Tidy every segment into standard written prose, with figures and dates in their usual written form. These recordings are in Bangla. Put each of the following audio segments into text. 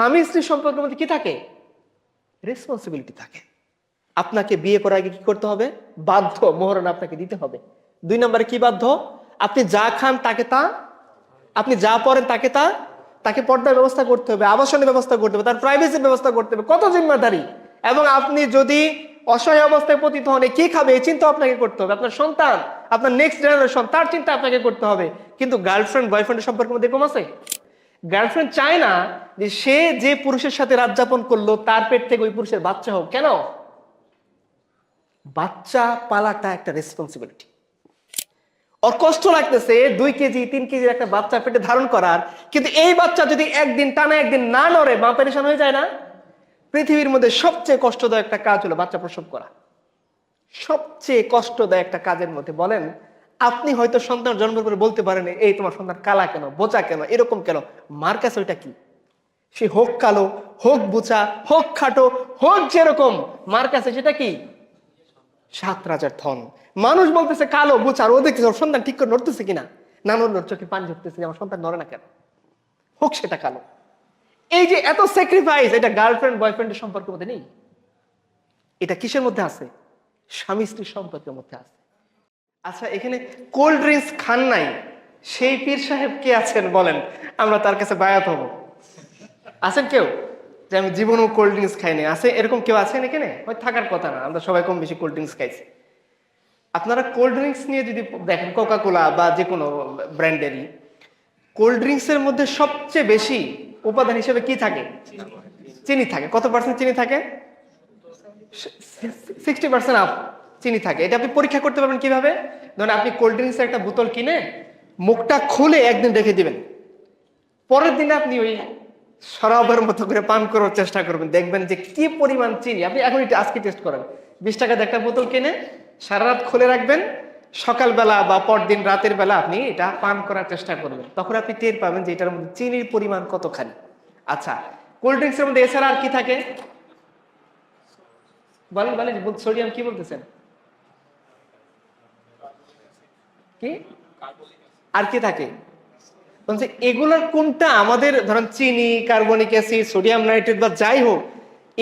স্বামী স্ত্রী সম্পর্কের মধ্যে কি থাকে? রেসপন্সিবিলিটি থাকে। আপনাকে বিয়ে করার আগে কি করতে হবে? বাধ্য মোহরানা আপনাকে দিতে হবে। 2 নম্বরে কি বাধ্য? আপনি যা খান তাকে তা, আপনি যা পড়েন তাকে তা, তাকে পর্দার ব্যবস্থা করতে হবে, আবাসনের ব্যবস্থা করতে হবে, তার প্রাইভেসির ব্যবস্থা করতে হবে। কত জিম্মাদারি! এবং আপনি যদি অসহায় অবস্থায় পতিত হন, কি খাবে এই চিন্তা আপনাকে করতে হবে। আপনার সন্তান, আপনার নেক্সট জেনারেশন, তার চিন্তা আপনাকে করতে হবে। কিন্তু গার্লফ্রেন্ড বয়ফ্রেন্ডের সম্পর্কের মধ্যে কম আছে। গার্লফ্রেন্ড চায় না যে সে যে পুরুষের সাথে রাত যাপন করলো তার পেট থেকে ওই পুরুষের বাচ্চা হোক। কেন? বাচ্চা পালাটা একটা রেসপন্সিবিলিটি। ওর কষ্ট লাগতেছে 2 কেজি 3 কেজির একটা বাচ্চা পেটে ধারণ করার, কিন্তু এই বাচ্চা যদি একদিন টানা একদিন না নড়ে, মা পেরেশান হয়ে যায় না? পৃথিবীর মধ্যে সবচেয়ে কষ্টদায়ক একটা কাজ হলো বাচ্চা প্রসব করা। সবচেয়ে কষ্টদায়ক একটা কাজের মধ্যে বলেন, আপনি হয়তো সন্তান জন্মের পরে বলতে পারেন এই তোমার সন্তান কালা কেন, বোচা কেন, এরকম কেন। মার কাছে ওইটা কি? সে হোক কালো, হোক বোচা, হোক খাটো, হোক যেরকম, মার কাছে সেটা কি? 7 রাজার ধন। মানুষ বলতেছে কালো বোচার, ও দেখতেছে ওর সন্তান ঠিক করে নড়তেছে কিনা, না নড়লে চোখে পানি ঝরতেছে, আমার সন্তান নড়ে না কেন, হোক সেটা কালো। এই যে এত স্যাক্রিফাইস, এটা গার্লফ্রেন্ড বয়ফ্রেন্ডের সম্পর্কের মধ্যে নেই। এটা কিসের মধ্যে আছে? স্বামী স্ত্রীর সম্পর্কের মধ্যে আছে। আচ্ছা, এখানে কোল্ড ড্রিঙ্কস খান নাই সেই পীর সাহেব কে আছেন বলেন, আমরা তার কাছে বায়াত হব? আছেন কেউ যে আমি জীবনেও কোল্ড ড্রিঙ্কস খাইনি? আছে এরকম কেউ আছেন এখানে? হয়তো থাকার কথা না, আমরা সবাই কম বেশি কোল্ড ড্রিঙ্কস খাইছি। আপনারা কোল্ড ড্রিঙ্কস নিয়ে যদি দেখেন, কোকা কোলা বা যে কোনো ব্র্যান্ডেরই, কোল্ড ড্রিঙ্কসের মধ্যে সবচেয়ে বেশি উপাদান হিসেবে কি থাকে? চিনি থাকে। কত পার্সেন্ট চিনি থাকে? 60% আপ চিনি থাকে। এটা আপনি পরীক্ষা করতে পারবেন কিভাবে? ধরেন আপনি কোল্ড ড্রিঙ্কসের একটা বোতল কিনে মুখটা খুলে একদিন রেখে দিবেন, পরের দিনে আপনি ওই শরাবের মতো করে পান করার চেষ্টা করবেন, দেখবেন যে কি পরিমাণ চিনি। আপনি এখন এটা আজকে টেস্ট করেন, 20 টাকার একটা বোতল কিনে সারা রাত খুলে রাখবেন, সকালবেলা বা পরদিন রাতের বেলা আপনি এটা পান করার চেষ্টা করবেন, তখন আপনি টের পাবেন যে এটার মধ্যে চিনির পরিমাণ কতখানি। আচ্ছা, কোল্ড ড্রিঙ্কসের মধ্যে এছাড়া আর কি থাকে? বলেন বলেন, সোডিয়াম কি বলতেছেন? কি আর কি থাকে? এগুলোর কোনটা আমাদের, ধরেন চিনি, কার্বনিক অ্যাসিড, সোডিয়াম নাইট্রেট বা যাই হোক,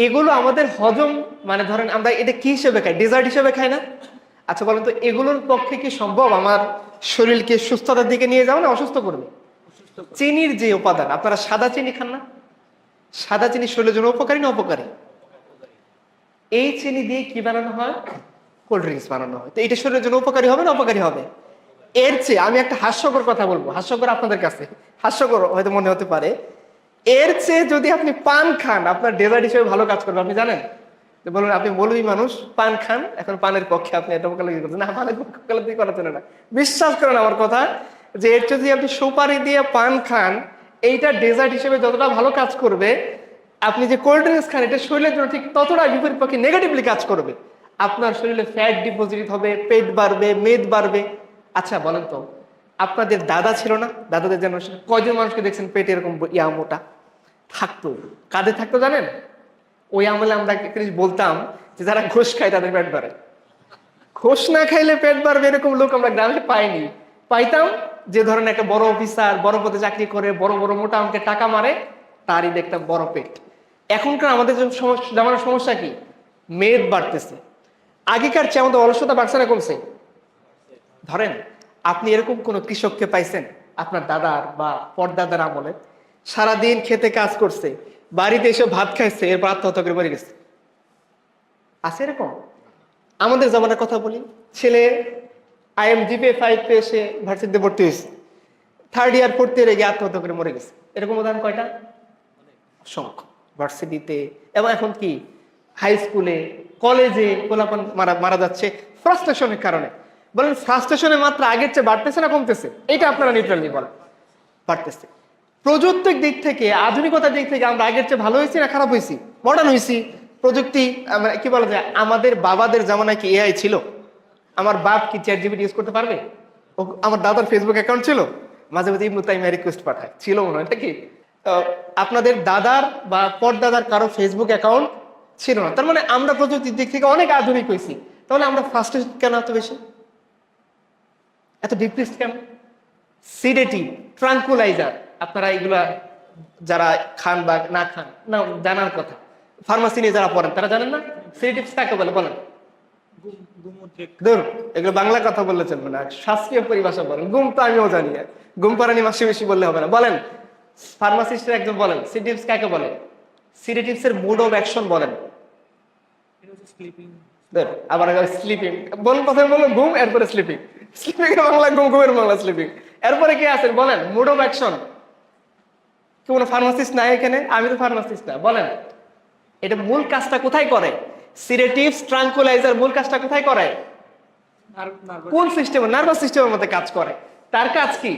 এগুলো আমাদের হজম, মানে ধরেন আমরা এটা কি হিসেবে খাই? ডেজার্ট হিসেবে খাই না? আচ্ছা বলেন তো, এগুলোর পক্ষে কি সম্ভব আমার শরীরকে সুস্থতার দিকে নিয়ে যাও না অসুস্থ করবে? চিনির যে উপাদান, আপনারা সাদা চিনি খান না? সাদা চিনি শরীরের জন্য উপকারী না অপকারী? এই চিনি দিয়ে কি বানানো হয়? কোল্ড ড্রিঙ্কস বানানো হয়। তো এটা শরীরের জন্য উপকারী হবে না অপকারী হবে? এর চেয়ে আমি একটা হাস্যকর কথা বলবো, হাস্যকর আপনাদের কাছে, হাস্যকর হয়তো মনে হতে পারে, এর চেয়ে যদি আপনি পান খান আপনার ডেজার্ট হিসেবে ভালো কাজ করবে। আপনি জানেন? বলুন, আপনি মৌলবী মানুষ, পান খান, এখন পানের পক্ষে আপনি এটা ওকালতি করছেন না? পানের পক্ষে ওকালতি করা চলে না। বিশ্বাস করেন আমার কথা, যে এর চেয়ে যদি আপনি সুপারি দিয়ে পান খান, এইটা ডেজার্ট হিসেবে যতটা ভালো কাজ করবে, আপনি যে কোল্ড ড্রিঙ্কস খান এটা শরীরের জন্য ঠিক ততটা বিপরীত পক্ষে নেগেটিভলি কাজ করবে। আপনার শরীরে ফ্যাট ডিপোজিট হবে, পেট বাড়বে, মেদ বাড়বে। আচ্ছা বলেন তো, আপনাদের দাদা ছিল না? দাদাদের জেনারেশন কয়জন মানুষকে দেখছেন পেটে এরকম ইয়া মোটা থাকতো? কাঁধে থাকতো জানেন? ওই আমলে আমরা একটা জিনিস বলতাম যে যারা ঘোষ খায় তাদের পেট বাড়ে, ঘোষ না খাইলে পেট বাড়বে এরকম লোক আমরা গ্রামে পাইনি। পাইতাম যে ধরেন একটা বড় অফিসার, বড় পদে চাকরি করে, বড় বড় মোটা অঙ্কের টাকা মারে, তারই দেখতাম বড় পেট। এখনকার আমাদের জামানোর সমস্যা কি? মেদ বাড়তেছে। আগেকার চেয়ে আমাদের অলসতা বাড়ছে না কমছে? ধরেন আপনি এরকম কোন কৃষককে পাইছেন আপনার দাদার বা পরদাদার আমলে, সারাদিন খেতে কাজ করছে, বাড়িতে এসে ভাত খাইছে, এরপর আত্মহত্যা করে মরে গেছে? আছে এরকম? আমাদের জামানার কথা বলি, ছেলে IMGPA 5 পেয়ে সে ভার্সিটিতে ভর্তি হয়েছে, 3rd ইয়ার পড়তে রেগে আত্মহত্যা করে মরে গেছে। এরকম উদাহরণ কয়টা? অসংখ্য। ভার্সিটিতে এবং এখন কি হাই স্কুলে, কলেজে পোলাপান মারা যাচ্ছে ফ্রাস্ট্রেশনের কারণে। বলেন, ফ্রাস্ট্রেশনে মাত্রা আগের চেয়ে বাড়তেছে না কমতেছে? এটা আপনারা নিউট্রালি বলেন। বাড়তেছে। প্রযুক্তির দিক থেকে, আধুনিকতার দিক থেকে আমরা আগের চেয়ে ভালো হয়েছি না খারাপ হয়েছি? মডার্ন হয়েছি। প্রযুক্তি, কি বলা যায়, আমাদের বাবাদের জামানায় কি AI ছিল? আমার বাপ কি ChatGPT ইউজ করতে পারবে? আমার দাদার ফেসবুক অ্যাকাউন্ট ছিল, মাঝে মাঝে ইবনু তাইমিয়া রিকোয়েস্ট পাঠায়, ছিল মনে হয় নাকি? আপনাদের দাদার বা পরদাদার কারো ফেসবুক অ্যাকাউন্ট ছিল না। তার মানে আমরা প্রযুক্তির দিক থেকে অনেক আধুনিক হয়েছি। তাহলে আমরা ফ্রাস্ট্রেশন কেন এত বেশি, এত ডিপ্রেসড কেন? সিডেটিভ, ট্রাঙ্কুলাইজার, আপনারা এগুলা যারা খান বা না খান না জানার কথা, ফার্মাসি নিয়ে যারা পড়েন তারা জানেন না সিডেটিভস কাকে বলে বলেন? ধর এগুলো বাংলা কথা বললে চলবে না, শাস্ত্রীয় পরিভাষা বলেন। ঘুম তো আমিও জানি না, ঘুম পাড়ানি মাসে বেশি বললে হবে না। বলেন ফার্মাসিস্টের একজন বলেন সিডেটিভস কাকে বলে? সিডেটিভস এর মোড অফ অ্যাকশন বলেন। আবার স্লিপিং বলুন, প্রথমে বলুন ঘুম, এরপরে স্লিপিং। স্লিপিং এর বাংলা ঘুম, ঘুমের বাংলা স্লিপিং। এরপরে কি আছেন বলেন? Mode of action. কি কোনো ফার্মাসিস্ট নাই এখানে? আমি তো ফার্মাসিস্ট না। বলেন এটা মূল কাজটা কোথায় করে? সিডেটিভস ট্রাঙ্কুলাইজার মূল কাজটা কোথায় করে? কোন সিস্টেম? নার্ভাস সিস্টেমের মধ্যে কাজ করে। তার কাজ কি?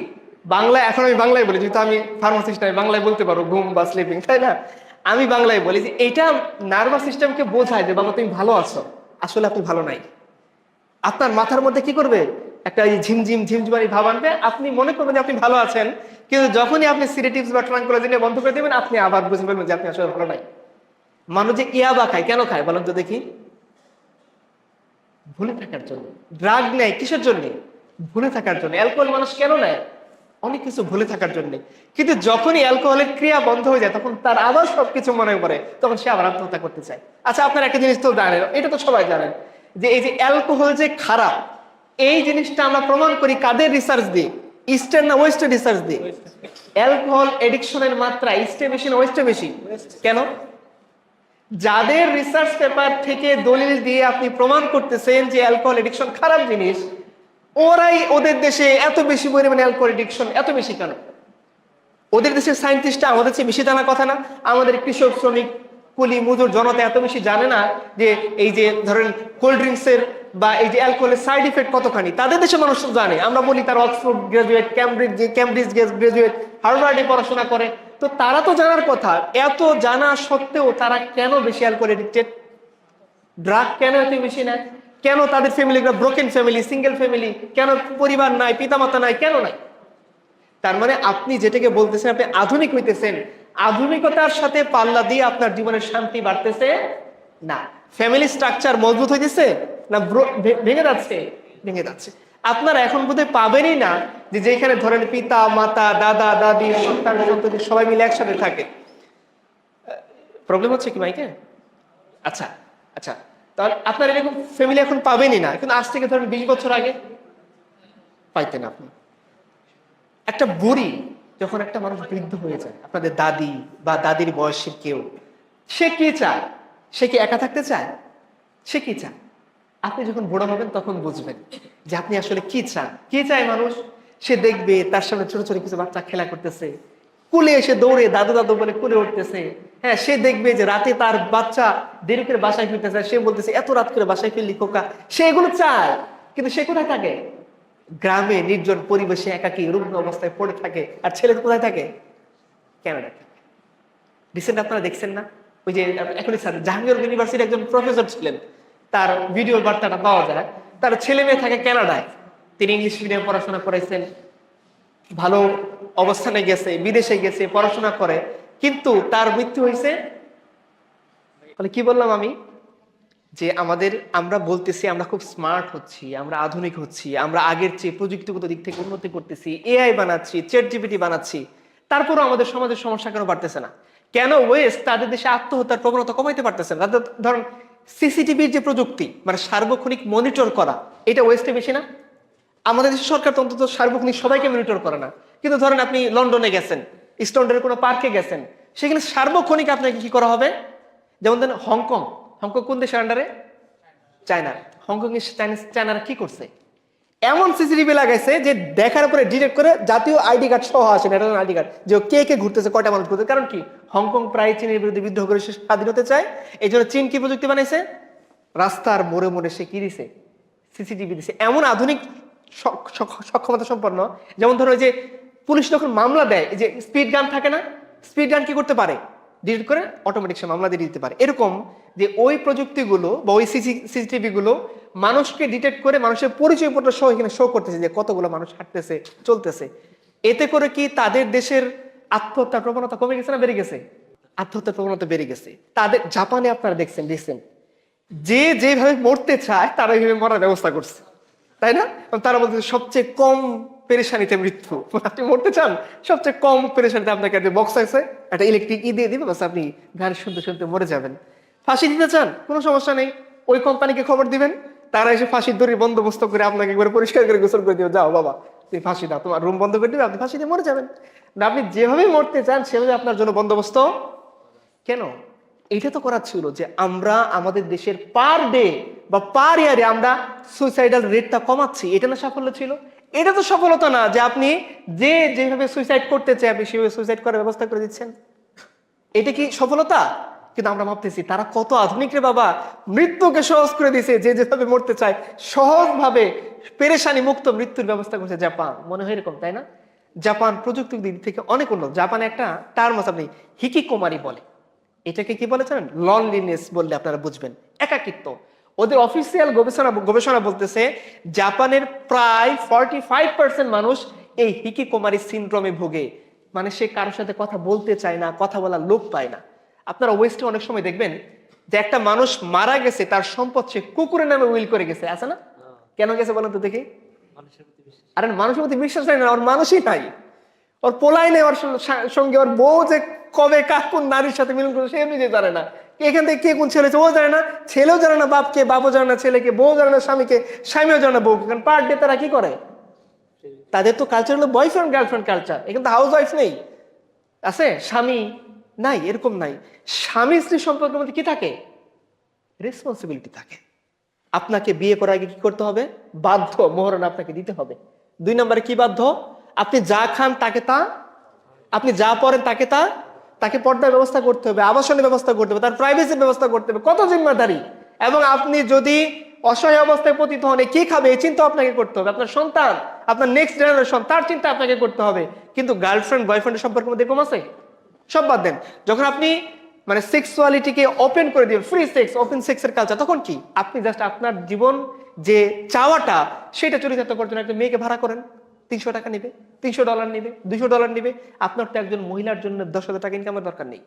বাংলা, এখন আমি বাংলায় বলি, যেহেতু আমি ফার্মাসিস্ট নাই, বাংলায় বলতে পারো ঘুম বা স্লিপিং, তাই না? আমি বাংলায় বলি যে এটা নার্ভাস সিস্টেমকে বোঝায় যে বাবা তুমি ভালো আছো, আসলে আপনি ভালো নাই। আপনার মাথার মধ্যে কি করবে? একটা ঝিমঝিম ঝিমঝিমারি ভাব আনবে, আপনি মনে করবেন যে আপনি ভালো আছেন, কিন্তু যখনই আপনি সিডেটিভস বা ট্রাঙ্কুলাইজার বন্ধ করে দেবেন, আপনি আবার বুঝে ফেলবেন যে আপনি আসলে ভালো নাই। মানুষ যে ইয়াবা খায় কেন খায় বলেন তো দেখি? ভুলে থাকার জন্য। ড্রাগ নেয় কিসের জন্য? ভুলে থাকার জন্য। অ্যালকোহল মানুষ কেন নেয়? অনেক কিছু ভুলে থাকার জন্য। কিন্তু যখনই অ্যালকোহলের ক্রিয়া বন্ধ হয়ে যায়, তখন তার আবার সবকিছু মনে পড়ে, তখন সে আবার আত্মহত্যা করতে চায়। আচ্ছা আপনার একটা জিনিস তো জানেন, এটা তো সবাই জানেন, যে এই যে অ্যালকোহল যে খারাপ, এই জিনিসটা আমরা প্রমাণ করি কাদের রিসার্চ দিয়ে? ইস্টার্ন না ওয়েস্টার্ন রিসার্চ দিয়ে? অ্যালকোহল এডিকশনের মাত্রা ইস্টে বেশি না ওয়েস্টে বেশি? কেন? যাদের রিসার্চ পেপার থেকে দলিল দিয়ে আপনি প্রমাণ করতেছেন যে অ্যালকোহল এডিকশন খারাপ জিনিস, ওরাই ওদের দেশে এত বেশি পরিমাণে অ্যালকোহল এডিকশন এত বেশি কেন? ওদের দেশের সায়েন্টিস্টরা আমাদের চেয়ে বেশি জানার কথা না? আমাদের কৃষক শ্রমিক কুলি মজুর জনতা এত বেশি জানে না যে এই যে ধরেন কোল্ড ড্রিঙ্কস এর বা এই যে অ্যালকোহলের সাইড ইফেক্ট কতখানি? তাদের দেশের মানুষ জানে। আমরা বলি তার অক্সফোর্ড গ্রাজুয়েট, ক্যামব্রিজ গ্রাজুয়েট, হার্ভার্ডে পড়াশোনা করে, তো তারা তো জানার কথা। এত জানা সত্ত্বেও তারা কেন বেশি অ্যালকোহল এডিক্টেড? ড্রাগ কেন এত বেশি নেয়? কেন তাদের ফ্যামিলিগুলো ব্রোকেন ফ্যামিলি, সিঙ্গেল ফ্যামিলি? কেন পরিবার নাই, পিতামাতা নাই, কেন নাই? তার মানে আপনি যেটাকে বলতেছেন আপনি আধুনিক হইতেছেন, আধুনিকতার সাথে পাল্লা দিয়ে আপনার জীবনের শান্তি বাড়তেছে না। ফ্যামিলি স্ট্রাকচার মজবুত হইতেছে না ভেঙে যাচ্ছে? ভেঙে যাচ্ছে। আপনারা এখন বোধহয় পাবেনই না যে যেখানে ধরেন পিতা মাতা দাদা দাদি সন্তান সন্ততি সবাই মিলে একসাথে থাকে। প্রবলেম হচ্ছে কি মাইকে? আচ্ছা আচ্ছা, তাহলে আপনার এরকম ফ্যামিলি এখন পাবেনই না, কিন্তু আজ থেকে ধরেন 20 বছর আগে পাইতেন আপনি। একটা বুড়ি যখন একটা মানুষ বৃদ্ধ হয়ে যায়, আপনাদের দাদি বা দাদির বয়সের কেউ, সে কি চায়? সে কি একা থাকতে চায়? সে কি চায়? আপনি যখন বুড়ো হবেন তখন বুঝবেন যে আপনি আসলে কি চান। কি চায় মানুষ? সে দেখবে তার সামনে ছোট ছোট কিছু বাচ্চা খেলা করতেছে, কুলে এসে দৌড়ে দাদু দাদু বলে কুলে উঠতেছে। হ্যাঁ, সে দেখবে যে রাতে তার বাচ্চা দেরি করে বাসায় ফিরতেছে, সে বলতেছে এত রাত করে বাসায় ফিরলি খোকা। সে এগুলো চায়, কিন্তু সে কোথায় থাকে? গ্রামে নির্জন পরিবেশে একাকী রুগ্ন অবস্থায় পড়ে থাকে। আর ছেলে কোথায় থাকে? ক্যানাডা থাকে। রিসেন্ট আপনারা দেখছেন না, ওই যে এখনই স্যার জাহাঙ্গীর ইউনিভার্সিটির একজন প্রফেসর ছিলেন, তার ভিডিও বার্তাটা পাওয়া যায়। তার ছেলে মেয়ে থাকে কানাডায়, তিনি ইংলিশ মিডিয়াম পড়াশোনা করেছেন, ভালো অবস্থানে গেছে, বিদেশে গেছে, পড়াশোনা করে, কিন্তু তার মৃত্যু হয়েছে। কি বললাম আমি? যে আমরা বলতেছি আমরা খুব স্মার্ট হচ্ছি, আমরা আধুনিক হচ্ছি, আমরা আগের চেয়ে প্রযুক্তিগত দিক থেকে উন্নতি করতেছি, এআই বানাচ্ছি, চ্যাট জিপিটি বানাচ্ছি, তারপরও আমাদের সমাজের সমস্যা কেন বাড়তেছে না? কেন ওয়েস্ট তাদের দেশে আত্মহত্যার প্রবণতা কমাইতে পারতেছে না? তাদের ধরুন সিসিটিভির যে প্রযুক্তি, মানে সার্বক্ষণিক মনিটর করা, এটা ওয়েস্টে বেশি না? আমাদের দেশের সরকার তো অন্তত সার্বক্ষণিক সবাইকে মনিটর করে না। কিন্তু ধরেন আপনি লন্ডনে গেছেন, ইস্টলন্ডনের কোনো পার্কে গেছেন, সেখানে সার্বক্ষণিক আপনাকে কি করা হবে? যেমন ধরেন হংকং, হংকং কোন দেশের আন্ডারে? চায়না। হংকং এর চায়নারা কি করছে? এমন সিসিটিভি লাগাইছে যে দেখার পরে ডিটেক্ট করে জাতীয় আইডি কার্ড সহ আসে, ন্যাশনাল আইডি কার্ড, যে কে কে ঘুরতেছে, কয়টা মানুষ ঘুরতেছে। কারণ কি? হংকং প্রায় চীনের বিরুদ্ধে বিদ্রোহ করে সে স্বাধীন হতে চায়। এই জন্য চীন কি প্রযুক্তি বানাইছে? রাস্তার মোড়ে মোড়ে সে কি দিছে? সিসিটিভি দিছে। এমন আধুনিক সক্ষমতা সম্পন্ন, যেমন ধরো যে পুলিশ যখন মামলা দেয়, যে স্পিড গান থাকে না, স্পিড গান কি করতে পারে? ডিলিট করে অটোমেটিক সে মামলা দিয়ে দিতে পারে। এরকম যে ওই প্রযুক্তিগুলো বা ওই সিসিটিভি গুলো মানুষকে ডিটেক্ট করে মানুষের পরিচয়পত্র সহ এখানে শো করতেছে যে কতগুলো মানুষ হাঁটতেছে চলতেছে। এতে করে কি তাদের দেশের আত্মহত্যার প্রবণতা কমে গেছে না বেড়ে গেছে? আত্মহত্যার প্রবণতা বেড়ে গেছে। তাদের জাপানে আপনারা দেখছেন যে যেভাবে মরতে চায় তারা এইভাবে মরার ব্যবস্থা করছে, তাই না? তারা বলতে সবচেয়ে কম পেরেশানিতে মৃত্যু। আপনি মরতে চান, সবচেয়ে কম পেরেশানিতে আপনাকে একটা বক্স আছে, একটা ইলেকট্রিক দিয়ে দিবে, বাস আপনি গান শুনতে শুনতে মরে যাবেন। ফাঁসি দিতে চান, কোনো সমস্যা নেই, ওই কোম্পানিকে খবর দিবেন, তারা এসে ফাঁসির দড়ির বন্দোবস্ত করে আপনাকে একবার পরিষ্কার করে গোসল করে দিবে, যাও বাবা তুমি ফাঁসি দাও, তোমার রুম বন্ধ করে দিবে, আপনি ফাঁসি দিয়ে মরে যাবেন। না, আপনি যেভাবে মরতে চান সেভাবে আপনার জন্য বন্দোবস্ত। কেন? এটা তো করার ছিল যে আমরা আমাদের দেশের পার ডে বা পার ইয়ারে আমরা সুইসাইডাল রেটটা কমাচ্ছি, এটা না সাফল্য ছিল? এটা তো সফলতা না যে আপনি যেভাবে সুইসাইড করতে চাই আপনি সেভাবে সুইসাইড করার ব্যবস্থা করে দিচ্ছেন। এটা কি সফলতা? কিন্তু আমরা ভাবতেছি তারা কত আধুনিক রে বাবা, মৃত্যুকে সহজ করে দিয়েছে, যে যেভাবে মরতে চায় সহজভাবে পেরেশানি মুক্ত মৃত্যুর ব্যবস্থা করছে জাপান। মনে হয় এরকম, তাই না? জাপান প্রযুক্তির দিক থেকে অনেক উন্নত। জাপানে একটা টার্ম আছে, আপনি হিকিকোমারি বলে, এটাকে কি বলে জানেন? লনলিনেস বললে আপনারা বুঝবেন, একাকিত্ব। ওদের অফিসিয়াল গবেষণা বলতেছে জাপানের প্রায় 45% মানুষ এই হিকিকোমারি সিনড্রোমে ভোগে। মানে সে কারোর সাথে কথা বলতে চায় না, কথা বলার লোক পায় না। আপনারা ওয়েস্টে অনেক সময় দেখবেন যে একটা মানুষ মারা গেছে, তার সম্পদ সে কুকুরের নামে উইল করে গেছে, আছে না? কেন গেছে বলেন তো দেখি? আরে মানুষের প্রতি বিশ্বাস নাই না, ওর মানুষই নাই, ওর পোলাই নেই, ওর সঙ্গে ওর বউ যে কবে কোন নারীর সাথে মিলন করছে সে নিজে জানে না, এখান থেকে কে কোন ছেলে ও জানে না, ছেলেও জানে না বাপকে, বাপও জানে না ছেলেকে, বউ জানে না স্বামীকে, স্বামীও জানে না বউকে। কারণ পার ডে তারা কি করে? তাদের তো কালচার হলো বয়ফ্রেন্ড গার্লফ্রেন্ড কালচার। এখানে তো হাউস ওয়াইফ নেই, আছে স্বামী নাই, এরকম নাই। স্বামী স্ত্রী সম্পর্কের মধ্যে কি থাকে? রেসপন্সিবিলিটি থাকে। আপনাকে বিয়ে করার আগে কি করতে হবে? বাধ্য মোহরানা আপনাকে দিতে হবে। 2 নম্বরে কি বাধ্য? আপনি যা খান তাকে তা, আপনি যা পড়েন তাকে তা, তাকে পর্দার ব্যবস্থা করতে হবে, আবাসনের ব্যবস্থা করতে হবে, তার প্রাইভেসির ব্যবস্থা করতে হবে। কত জিম্মাদারি! এবং আপনি যদি অসহায় অবস্থায় পতিত হন, কি খাবে এই চিন্তা আপনাকে করতে হবে। আপনার সন্তান, আপনার নেক্সট জেনারেশন, তার চিন্তা আপনাকে করতে হবে। কিন্তু গার্লফ্রেন্ড বয়ফ্রেন্ডের সম্পর্কের মধ্যে কম আছে? সব বাদ দেন। যখন আপনি মানে সেক্সুয়ালিটিকে ওপেন করে দিবেন, ফ্রি সেক্স, ওপেন সেক্সের কালচার, তখন কি আপনি জাস্ট আপনার জীবন যে চাওয়াটা সেটা চরিতার্থ করার জন্য একটা মেয়েকে ভাড়া করেন, 300 টাকা নিবে, $300 নিবে, $200 নিবে। আপনার তো একজন মহিলার জন্য 10,000 টাকা ইনকামের দরকার নেই।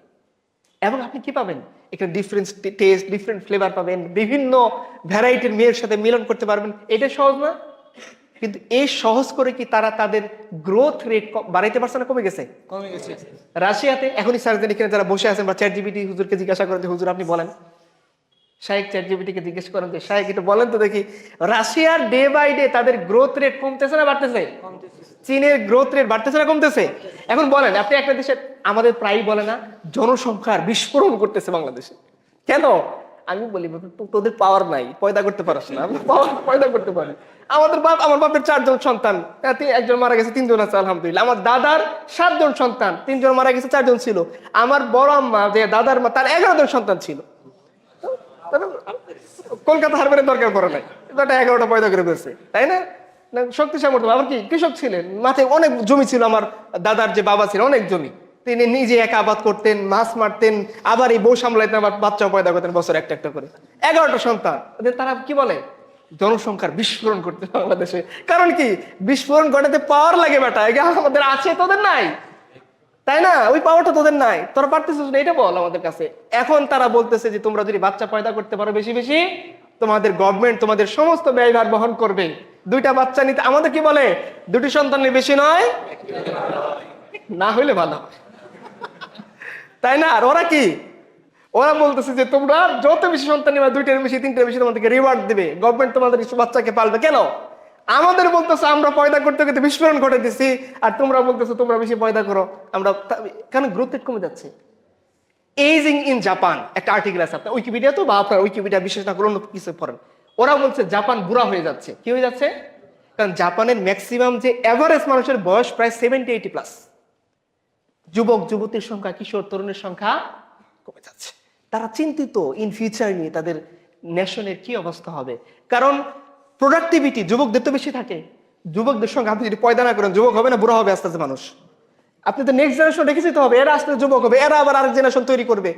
এবং আপনি কি পাবেন? এখানে ডিফারেন্ট টেস্ট, ডিফারেন্ট ফ্লেভার পাবেন, বিভিন্ন ভ্যারাইটির মেয়ের সাথে মিলন করতে পারবেন। এটা সহজ না? কিন্তু এই সহজ করে কি তারা তাদের গ্রোথ রেট বাড়াইতে পারছে না কমে গেছে? কমে গেছে। রাশিয়াতে এখনই সার্চ দেন, এখানে যারা বসে আছেন বা চ্যাট জিপিটি হুজুরকে জিজ্ঞাসা করেন যে হুজুর আপনি বলেন, শাইখ চ্যাট জিপিটিকে জিজ্ঞেস করেন যে শাইখ এটা বলেন তো দেখি, রাশিয়ার ডে বাই ডে তাদের গ্রোথ রেট কমতেছে না বাড়তেছে? চীনের গ্রোথ রেট বাড়তেছে না কমতেছে? এখন বলেন, আপনি একটা দেশের, আমাদের প্রায় বলে না জনসংখ্যার বিস্ফোরণ করতেছে বাংলাদেশে, কেন? আমি বলি তোদের পাওয়ার নাই, পয়দা করতে পারছ না, পয়দা করতে পারে। আমার বাপের 4 জন সন্তান, একজন মারা গেছে, 3 জন আছে আলহামদুলিল্লাহ। আমার দাদার 7 জন সন্তান, 3 জন মারা গেছে, 4 জন ছিল। আমার বড় আম্মা যে দাদার মা, তার 11 জন সন্তান ছিল। কলকাতা হারবারের দরকার পড়ে নাই, এটা 11টা পয়দা করে ফেলছে, তাই না? শক্তি সামর্থ্য। আবার কি কৃষক ছিলেন, মাঠে অনেক জমি ছিল, আমার দাদার যে বাবা ছিল অনেক জমি, তিনি নিজে একা আবাদ করতেন, মাছ মারতেন, আবার এই বউ সামলাইতেন, আবার বাচ্চাও পয়দা করতেন বছর একটা একটা করে। 11টা সন্তান। তারা কি বলে? জনসংখ্যার বিস্ফোরণ করতে বাংলাদেশে। কারণ কি? বিস্ফোরণ ঘটাতে পাওয়ার লাগে বেটা, আমাদের আছে, তোদের নাই, তাই না? ওই পাওয়ারটা তোদের নাই, তোরা পারতেছিস না, এটা বল আমাদের কাছে। এখন তারা বলতেছে যে তোমরা যদি বাচ্চা পয়দা করতে পারো বেশি বেশি, তোমাদের গভর্নমেন্ট তোমাদের সমস্ত ব্যয়ভার বহন করবে। 2টা বাচ্চা নিতে আমাদের কি বলে? 2টি সন্তানের বেশি নয়, না হইলে ভালো, তাই না? আর ওরা কি? ওরা বলতেছে যে তোমরা যত বেশি সন্তান নিবে, 2টার বেশি 3টার বেশি তোমাদেরকে রিওয়ার্ড দিবে, গভর্নমেন্ট তোমাদের বাচ্চাকে পালবে। কেন? আমাদের বলতেছে আমরা পয়দা করতে করতে বিস্ফোরণ ঘটে দিচ্ছি, আর তোমরা বলতেছো তোমরা বেশি পয়দা করো। আমরা কেন? গ্রোথ রেট কমে যাচ্ছে। এইজিং ইন জাপান একটা আর্টিকেল আছে, আপনার উইকিপিডিয়া তো, বা আপনার উইকিপিডিয়া বিশেষ না করে অন্য কিছু পড়েন। ওরা বলছে জাপান বুড়া হয়ে যাচ্ছে। কি হয়ে যাচ্ছে? কারণ জাপানের ম্যাক্সিমাম যে এভারেজ মানুষের বয়স প্রায় 70-80+। যুবক যুবতীর সংখ্যা, কিশোর তরুণের সংখ্যা কমে যাচ্ছে। তারা চিন্তিত ইন ফিউচার নিয়ে, তাদের নেশনের কি অবস্থা হবে। কারণ প্রোডাক্টিভিটি যুবকদের তো বেশি থাকে। যুবকদের সঙ্গে আপনি যদি পয়দা না করেন, যুবক হবে না, বুড়া হবে আস্তে আস্তে মানুষ। আপনি তো নেক্সট জেনারেশন রেখে যেতে হবে, এরা আস্তে যুবক হবে, এরা আবার আরেক জেনারেশন তৈরি করবে।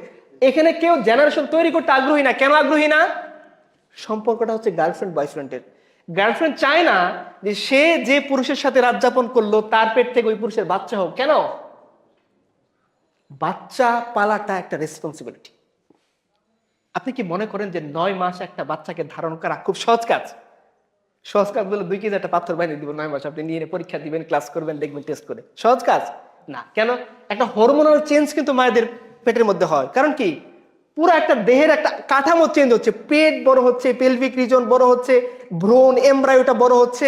এখানে কেউ জেনারেশন তৈরি করতে আগ্রহী না। কেন আগ্রহী না? সম্পর্কটা হচ্ছে গার্লফ্রেন্ড বয়ফ্রেন্ডের। গার্লফ্রেন্ড চায় না যে সে যে পুরুষের সাথে রাত যাপন করলো তার পেট থেকে ওই পুরুষের বাচ্চা হোক। কেন? বাচ্চা পালাটা একটা রেসপন্সিবিলিটি। আপনি কি মনে করেন যে 9 মাস একটা বাচ্চাকে ধারণ করা খুব সহজ কাজ? সহজ কাজ বলে 2 কেজি একটা পাথর বানিয়ে দিব 9 মাস, আপনি নিয়ে পরীক্ষা দিবেন, ক্লাস করবেন, দেখবেন টেস্ট করে। সহজ কাজ না। কেন? একটা হরমোনাল চেঞ্জ কিন্তু মায়েদের পেটের মধ্যে হয়। কারণ কি, পুরো একটা দেহের একটা কাঠামো চেঞ্জ হচ্ছে, পেট বড় হচ্ছে, পেলভিক রিজন বড় হচ্ছে, ভ্রূণ এমব্রায়োটা বড় হচ্ছে,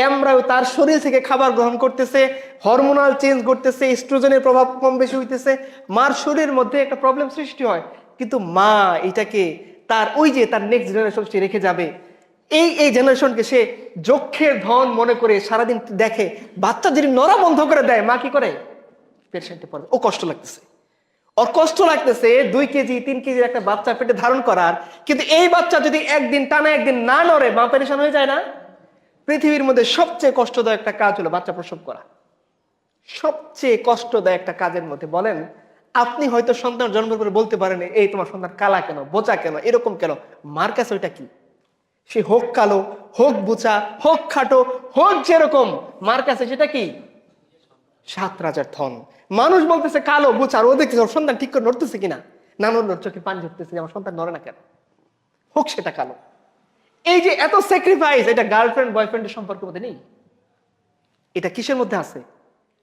এমব্রায়ো তার শরীর থেকে খাবার গ্রহণ করতেছে, হরমোনাল চেঞ্জ করতেছে, এস্ট্রোজেনের প্রভাব কম বেশি হইতেছে, মার শরীরের মধ্যে একটা প্রবলেম সৃষ্টি হয়। কিন্তু মা এটাকে তার ওই যে তার নেক্সট জেনারেশন সে রেখে যাবে, এই জেনারেশনকে সে যক্ষের ধন মনে করে সারাদিন দেখে। বাচ্চা যদি নড়া বন্ধ করে দেয়, মা কি করে? পেশেন্টে পড়ে, ও কষ্ট লাগতেছে, ওর কষ্ট লাগতেছে 2 কেজি 3 কেজির একটা বাচ্চা পেটে ধারণ করার। কিন্তু এই বাচ্চা যদি একদিন টানা একদিন না নড়ে, মা পেরেশান হয়ে যায় না? পৃথিবীর মধ্যে সবচেয়ে কষ্টদায়ক একটা কাজ হলো বাচ্চা প্রসব করা। সবচেয়ে কষ্টদায়ক একটা কাজের মধ্যে বলেন, আপনি হয়তো সন্তান জন্মের পরে বলতে পারেন এই তোমার সন্তান কালা কেন, বোচা কেন, এরকম কেন। মার কাছে ওইটা কি? সে হোক কালো, হোক বোচা, হোক খাটো, হোক যেরকম, মার কাছে সেটা কি? 7 রাজার ধন। মানুষ বলতেছে কালো বোচার, ও দেখতেছে ওর সন্তান ঠিক করে নড়তেছে কিনা, না নড়লে চোখে পানি ঝরতেছে, আমার সন্তান নড়ে না কেন, হোক সেটা কালো। এই যে এত স্যাক্রিফাইস, এটা গার্লফ্রেন্ড বয়ফ্রেন্ডের সম্পর্কের মধ্যে নেই। এটা কিসের মধ্যে আছে?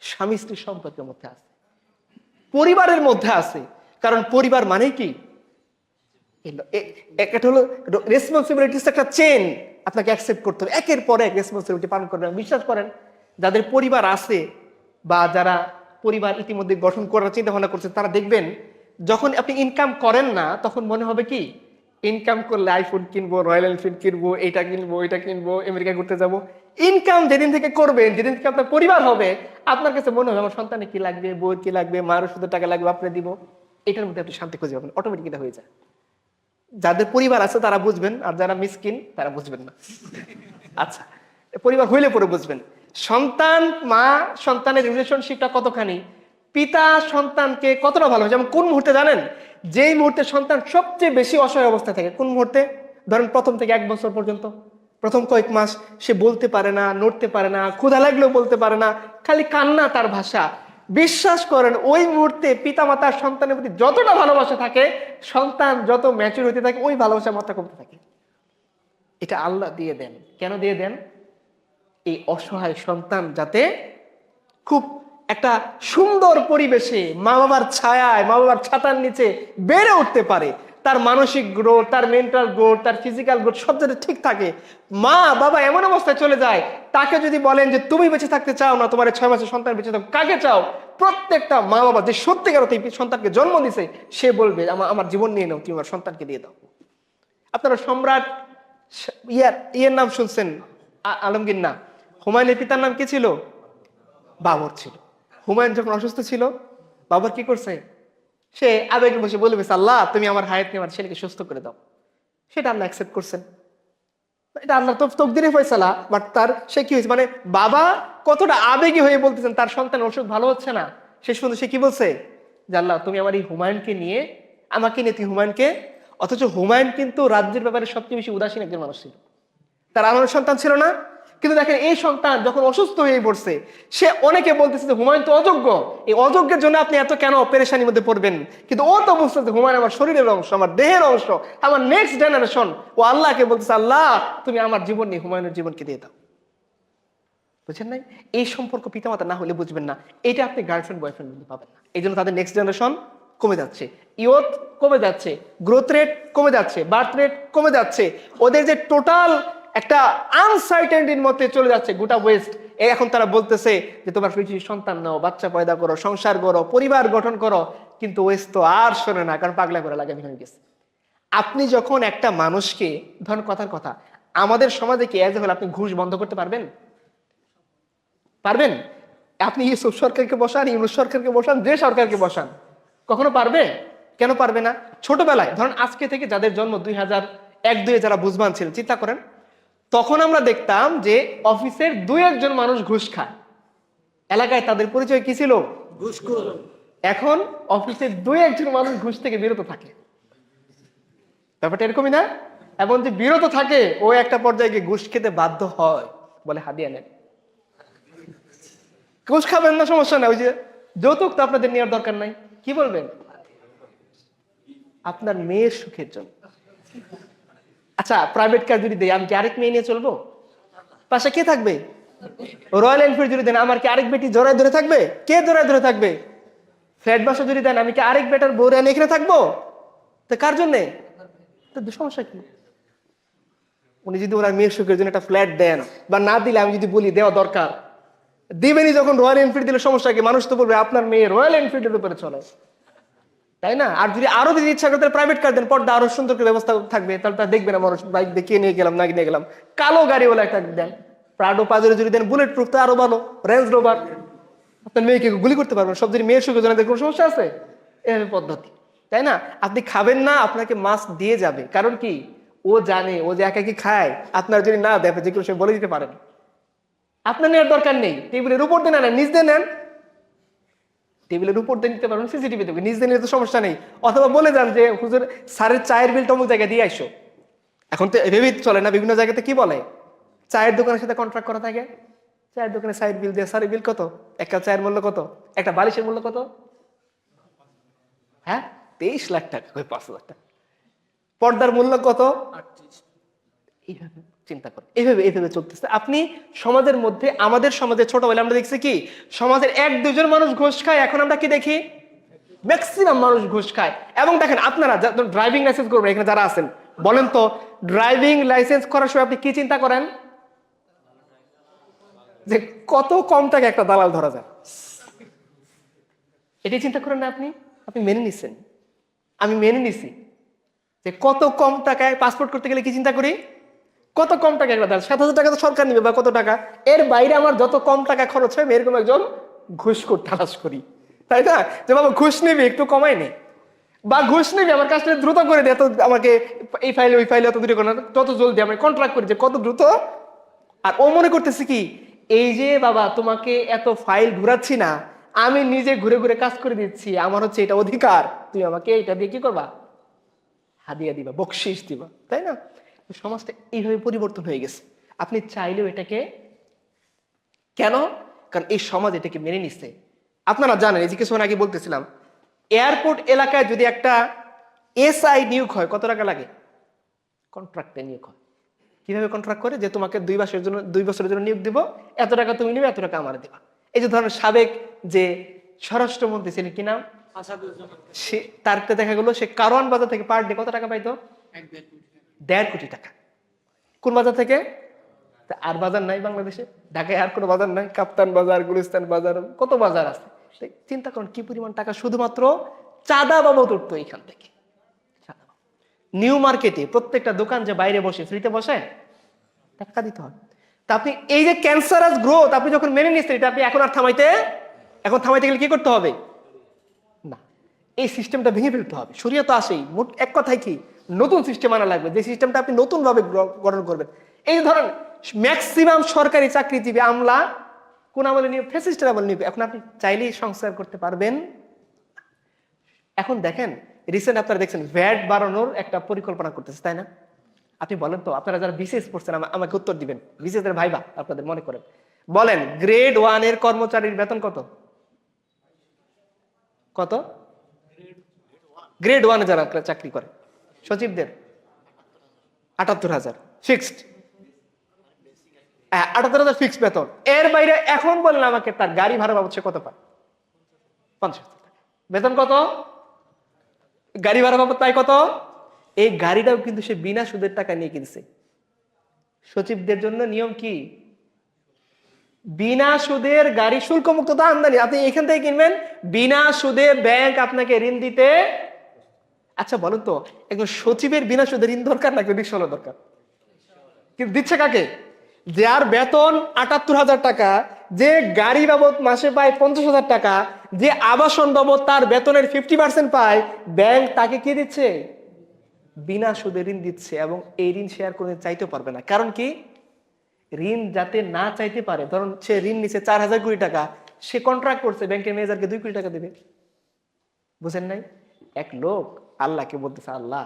স্বামী স্ত্রীর সম্পর্কের মধ্যে আছে, পরিবারের মধ্যে আছে। কারণ পরিবার মানে কি? একটা হলো রেসপন্সিবিলিটিস, একটা চেন, আপনাকে অ্যাকসেপ্ট করতে হবে, একের পর এক রেসপন্সিবিলিটি পালন করবেন। বিশ্বাস করেন, যাদের পরিবার আছে বা যারা পরিবার ইতিমধ্যে গঠন করার চিন্তা ভাবনা করছেন, তারা দেখবেন যখন আপনি ইনকাম করেন না, তখন মনে হবে কি ইনকাম করলে আইফোন কিনবো, রয়্যাল এনফিল্ড কিনবো, এটা কিনবো, এটা কিনবো, আমেরিকা ঘুরতে যাবো। ইনকাম যেদিন থেকে করবেন, যেদিন থেকে আপনার পরিবার হবে, আপনার কাছে মনে হবে আমার সন্তানের কি লাগবে, বউয়ের কি লাগবে, মার ওষুধের টাকা লাগবে, আপনি দিব। এটার মধ্যে আপনি শান্তি খুঁজে পাবেন, অটোমেটিক এটা হয়ে যায়। যাদের পরিবার আছে তারা বুঝবেন, আর যারা মিসকিন তারা বুঝবেন না। আচ্ছা, পরিবার হইলে পরে বুঝবেন। সন্তান মা সন্তানের রিলেশনশিপটা কতখানি, পিতা সন্তানকে কতটা ভালো। যেমন কোন মুহূর্তে জানেন, যেই মুহূর্তে সন্তান সবচেয়ে বেশি অসহায় অবস্থা থাকে, কোন মুহূর্তে? ধরেন প্রথম থেকে 1 বছর পর্যন্ত, প্রথম কয়েক মাস সে বলতে পারে না, নড়তে পারে না, ক্ষুধা লাগলেও বলতে পারে না, খালি কান্না তার ভাষা। বিশ্বাস করেন, ওই মুহূর্তে পিতামাতার সন্তানের প্রতি যতটা ভালোবাসা থাকে, সন্তান যত ম্যাচুর হতে থাকে, ওই ভালোবাসা মাত্রা কমতে থাকে। এটা আল্লাহ দিয়ে দেন। কেন দিয়ে দেন? এই অসহায় সন্তান যাতে খুব একটা সুন্দর পরিবেশে মা বাবার ছায়ায়, মা বাবার ছাতার নিচে বেড়ে উঠতে পারে, তার মানসিক গ্রোথ, তার মেন্টাল গ্রোথ, তার ফিজিক্যাল গ্রোথ সব যাতে ঠিক থাকে। মা বাবা এমন অবস্থায় চলে যায়, তাকে যদি বলেন যে তুমি বেঁচে থাকতে চাও না, তোমার 6 মাসের সন্তান বেঁচে থাকো, কাকে চাও? প্রত্যেকটা মা বাবা যে সত্যিকার অর্থে সন্তানকে জন্ম দিছে, সে বলবে আমার জীবন নিয়ে নাও, তুমি আমার সন্তানকে দিয়ে দাও। আপনারা সম্রাট ইয়ের নাম শুনছেন, আলমগীর না, হুমায়ুনের পিতার নাম কি ছিল? বাবর ছিল। হুমায়ুন যখন অসুস্থ ছিল, বাবর কি করছে? সে আবেগে বসে বলে গেছে, আল্লাহ তুমি আমার হায়াত নিয়ে আমার ছেলেকে সুস্থ করে দাও। সেটা আল্লাহ অ্যাকসেপ্ট করছেন। এটা আল্লাহ তকদিরে ফয়সালা। বাট তার সে কি হয়েছে, মানে বাবা কতটা আবেগী হয়ে বলতেছেন তার সন্তান অসুখ ভালো হচ্ছে না, শেষ পর্যন্ত সে কি বলছে, যে আল্লাহ তুমি আমার এই হুমায়ুনকে নিয়ে, আমাকে নিয়ে তুমি হুমায়ুনকে। অথচ হুমায়ুন কিন্তু রাজ্যের ব্যাপারে সবচেয়ে বেশি উদাসীন একজন মানুষ ছিল, তার আমার সন্তান ছিল না। কিন্তু দেখেন, এই সন্তান যখন অসুস্থ হয়ে পড়ছে, সে অনেকে বলতেছে যে হুমায়ুন তো অযোগ্য, এই অযোগ্যের জন্য আপনি এত কেন পেরেশানির মধ্যে পড়বেন। কিন্তু ও তো বুঝতেছে হুমায়ুন আমার শরীরের অংশ, আমার দেহের অংশ, আমার নেক্সট জেনারেশন। ও আল্লাহকে বলতেছে, আল্লাহ তুমি আমার জীবন নিয়ে হুমায়ুনের জীবনকে দিয়ে দাও। বুঝছেন নাই? এই সম্পর্ক পিতামাতা না হলে বুঝবেন না। এটা আপনি গার্লফ্রেন্ড বয়ফ্রেন্ড মধ্যে পাবেন না। এই জন্য তাদের নেক্সট জেনারেশন কমে যাচ্ছে, ইয়ত কমে যাচ্ছে, গ্রোথ রেট কমে যাচ্ছে, বার্থ রেট কমে যাচ্ছে। ওদের যে টোটাল একটা আনসার্টেনিটির মধ্যে চলে যাচ্ছে গোটা ওয়েস্ট। এখন তারা বলতেছে যে তোমার পৃথিবীর সন্তান নাও, বাচ্চা পয়দা করো, সংসার করো, পরিবার গঠন করো। কিন্তু ওয়েস্ট তো আর শোনে না, কারণ পাগলা করে লাগে হয়ে গেছে। আপনি যখন একটা মানুষকে, ধরুন কথার কথা, আমাদের সমাজে কি এজ হলে আপনি ঘুষ বন্ধ করতে পারবেন? পারবেন? আপনি ইউসুফ সরকারকে বসান, ইউনূস সরকারকে বসান, যে সরকারকে বসান, কখনো পারবে? কেন পারবে না? ছোটবেলায় ধরুন আজকে থেকে যাদের জন্ম 2001-2 যারা বুঝবান ছিলেন, চিন্তা করেন, তখন আমরা দেখতাম যে অফিসের 2-1 মানুষ ঘুষ খায়। এলাকায় তাদের পরিচয় কি ছিল? ঘুষখোর। এখন অফিসের 2-1 মানুষ ঘুষ থেকে বিরত থাকে। ব্যাপারটা এরকমই না? এবং যে বিরত থাকে, ও একটা পর্যায়ে গিয়ে ঘুষ খেতে বাধ্য হয়, বলে হাদিয়া নেন। ঘুষ খাবেন না, সমস্যা না, ওই যে যৌতুক তো আপনাদের নেওয়ার দরকার নাই, কি বলবেন? আপনার মেয়ের সুখের জন্য। আচ্ছা, প্রাইভেট কার যদি দেয়, আমি কি আরেক মেয়ে নিয়ে চলবো? পাশে কে থাকবে? রয়্যাল এনফিল্ড যদি দেন আমার কি আরেক বেটি জোড়ায় ধরে থাকবে? কে জোড়ায় ধরে থাকবে? ফ্ল্যাট বাসা যদি দেন আমি কি আরেক বেটার বউ এনে এখানে থাকবো? তো কার জন্যে? তো সমস্যা কি? উনি যদি ওনার মেয়ের সুখের জন্য একটা ফ্ল্যাট দেন বা না দিলে আমি যদি বলি দেওয়া দরকার, দিবেনই যখন রয়্যাল এনফিল্ড দিলে সমস্যা কি? মানুষ তো বলবে আপনার মেয়ে রয়্যাল এনফিল্ডের উপরে চলে, তাই না? আর যদি আরো যদি ইচ্ছা করে প্রাইভেট কার দেন, পর্দা আরো সুন্দর করে ব্যবস্থা থাকবে, তাহলে তার দেখবে না মানুষ বাইক দেখিয়ে নিয়ে গেলাম না নিয়ে গেলাম। কালো গাড়িওয়ালা একটা দেন, প্রাডো পাজেরো যদি দেন, বুলেট প্রুফ তো আরো ভালো, রেঞ্জ রোভার, আপনার মেয়েকে গুলি করতে পারবেন। সব যদি মেয়ের সুখের জন্য কোনো সমস্যা আছে? এভাবে পদ্ধতি, তাই না? আপনি খাবেন না, আপনাকে মাছ দিয়ে যাবে। কারণ কি? ও জানে ও যে একা কি খায়, আপনার যদি না দেয় যে কেউ সে বলে দিতে পারেন। আপনার নেওয়ার দরকার নেই, টেবিলের উপর দিয়ে নেন, নিজ দিয়ে নেন, টেবিলের উপর দিয়ে নিতে পারবেন, সিসিটিভি দেবে, নিজ দিয়ে নিতে তো সমস্যা নেই। অথবা বলে যান যে হুজুর স্যারের চায়ের বিলটা অমুক জায়গায় দিয়ে আইসো। এখন তো ভেবে চলে না, বিভিন্ন জায়গাতে কি বলে, চায়ের দোকানের সাথে কন্ট্রাক্ট করা থাকে, চায়ের দোকানে চায়ের বিল দিয়ে, স্যারের বিল কত, একটা চায়ের মূল্য কত, একটা বালিশের মূল্য কত? হ্যাঁ, 23 লাখ টাকা, 5,000 টাকা। পর্দার মূল্য কত? এইভাবে চিন্তা করে, এইভাবে এইভাবে চলতেছে। আপনি সমাজের মধ্যে, আমাদের সমাজে ছোটবেলা আমরা দেখছি কি সমাজের 1-2 জন মানুষ ঘুষ খায়, এখন আমরা কি দেখি ম্যাক্সিমাম মানুষ ঘুষ খায়। এবং দেখেন আপনারা ড্রাইভিং লাইসেন্স করবেন, এখানে যারা আছেন বলেন তো, ড্রাইভিং লাইসেন্স করার সময় আপনি কি চিন্তা করেন? যে কত কম টাকা একটা দালাল ধরা যায়, এটাই চিন্তা করেন না আপনি? আপনি মেনে নিচ্ছেন, আমি মেনে নিছি যে কত কম টাকায় পাসপোর্ট করতে গেলে কি চিন্তা করি, কত কম টাকা একটা দালাল, 7,000 টাকা তো সরকার নিবে বা কত টাকা, এর বাইরে আমার যত কম টাকা খরচ হয় এরকম একজন ঘুষখোর তালাশ করি, তাই না? যে বাবা ঘুষ নিবি একটু কমাই নে, বা ঘুষ নিবি আমার কাজটা দ্রুত করে দে, এত আমাকে এই ফাইলে ওই ফাইলে এত দূরে করে না, যত জলদি আমি কন্ট্রাক্ট করি যে কত দ্রুত। আর ও মনে করতেছি কি, এই যে বাবা তোমাকে এত ফাইল ঘুরাচ্ছি না, আমি নিজে ঘুরে ঘুরে কাজ করে দিচ্ছি, আমার হচ্ছে এটা অধিকার, তুমি আমাকে এটা দিয়ে কি করবা, হাদিয়া দিবা, বকশিস দিবা, তাই না? সমাজটা এইভাবে পরিবর্তন হয়ে গেছে। আপনি চাইলেও এটাকে, কেন? কারণ এই সমাজ এটাকে মেনে নিচ্ছে। আপনারা জানেন, এই যে কিছুক্ষণ আগে বলতেছিলাম, এয়ারপোর্ট এলাকায় যদি একটা এসআই নিয়োগ হয় কত টাকা লাগে? কন্ট্রাক্টে নিয়োগ হয়। কিভাবে কন্ট্রাক্ট করে? যে তোমাকে 2 বছরের জন্য নিয়োগ দিব, এত টাকা তুমি নিবে, এত টাকা আমার দিবা। এই যে ধরেন সাবেক যে স্বরাষ্ট্রমন্ত্রী ছিলেন, কি নাম, সে তারতে দেখা গেলো সে কারওয়ান বাজার থেকে পার ডে কত টাকা পাইতো? 1.5 কোটি টাকা। কোন বাজার থেকে? আর বাজার নাই বাংলাদেশে, ঢাকায় আর কোনো বাজার নাই, কাপ্তান বাজার, গুলিস্তান বাজার, কত বাজার আছে। চিন্তা করুন কি পরিমাণ টাকা শুধুমাত্র চাঁদা বাবদ উঠতো এইখান থেকে। নিউ মার্কেটে প্রত্যেকটা দোকান যে বাইরে বসে ফ্রিতে বসে, টাকা দিতে হয়। তা আপনি এই যে ক্যান্সারাস গ্রোথ আপনি যখন মেনে নিচ্ছেন, এটা আপনি এখন থামাইতে গেলে কি করতে হবে? না, এই সিস্টেমটা ভেঙে ফেলতে হবে। শরিয়া তো আসেই, মোট এক কথায় কি নতুন সিস্টেম আনা লাগবে, যে সিস্টেমটা আপনি নতুন ভাবে গঠন করবেন। এই ধরেন ম্যাক্সিমাম সরকারি চাকরিজীবী আমলা কোন আমলে নিয়োগ? ফ্যাসিস্টের আমলে নিয়োগ। এখন আপনি চাইলেই সংস্কার করতে পারবেন। এখন দেখেন রিসেন্ট আপনারা দেখছেন ভ্যাট বাড়ানোর একটা পরিকল্পনা করতেছে, তাই না? আপনি বলেন তো, আপনারা যারা বিসিএস পড়ছেন আমাকে উত্তর দিবেন, বিসিএস এর ভাইবা আপনাদের মনে করেন, বলেন গ্রেড 1 এর কর্মচারীর বেতন কত? কত? গ্রেড 1 যারা চাকরি করে সচিবদের 78,000 ফিক্সড, 78,000 ফিক্সড বেতন। এর বাইরে এখন বলেন আমাকে তার গাড়ি ভাড়া বাবদ সে কত পায়? 50,000 টাকা। বেতন কত? গাড়ি ভাড়া বাবদ পায় কত? এই গাড়িটাও কিন্তু সে বিনা সুদের টাকা নিয়ে কিনছে। সচিবদের জন্য নিয়ম কি? বিনা সুদের গাড়ি, শুল্কমুক্ত তো আমদানি, আপনি এখান থেকে কিনবেন, বিনা সুদে ব্যাংক আপনাকে ঋণ দিতে। আচ্ছা বলুন তো, একজন সচিবের বিনা সুদে ঋণ দরকার নাকি রিক্সা দরকার? কিন্তু দিচ্ছে কাকে? যার বেতন 78,000 টাকা, যে গাড়ি বাবদ মাসে পায় 50,000 টাকা, যে আবাসন বাবদ তার বেতনের 50% পায়, ব্যাংক তাকে কি দিচ্ছে? বিনা সুদে ঋণ দিচ্ছে। এবং এই ঋণ সে আর কোনোদিন চাইতে পারবে না। কারণ কি? ঋণ যাতে না চাইতে পারে, ধরুন সে ঋণ নিচ্ছে 4,000 কোটি টাকা, সে কন্ট্রাক্ট করছে ব্যাংকের ম্যানেজারকে 2 কোটি টাকা দেবে। বুঝেন নাই? এক লোক আল্লাহকে বলতেছে, আল্লাহ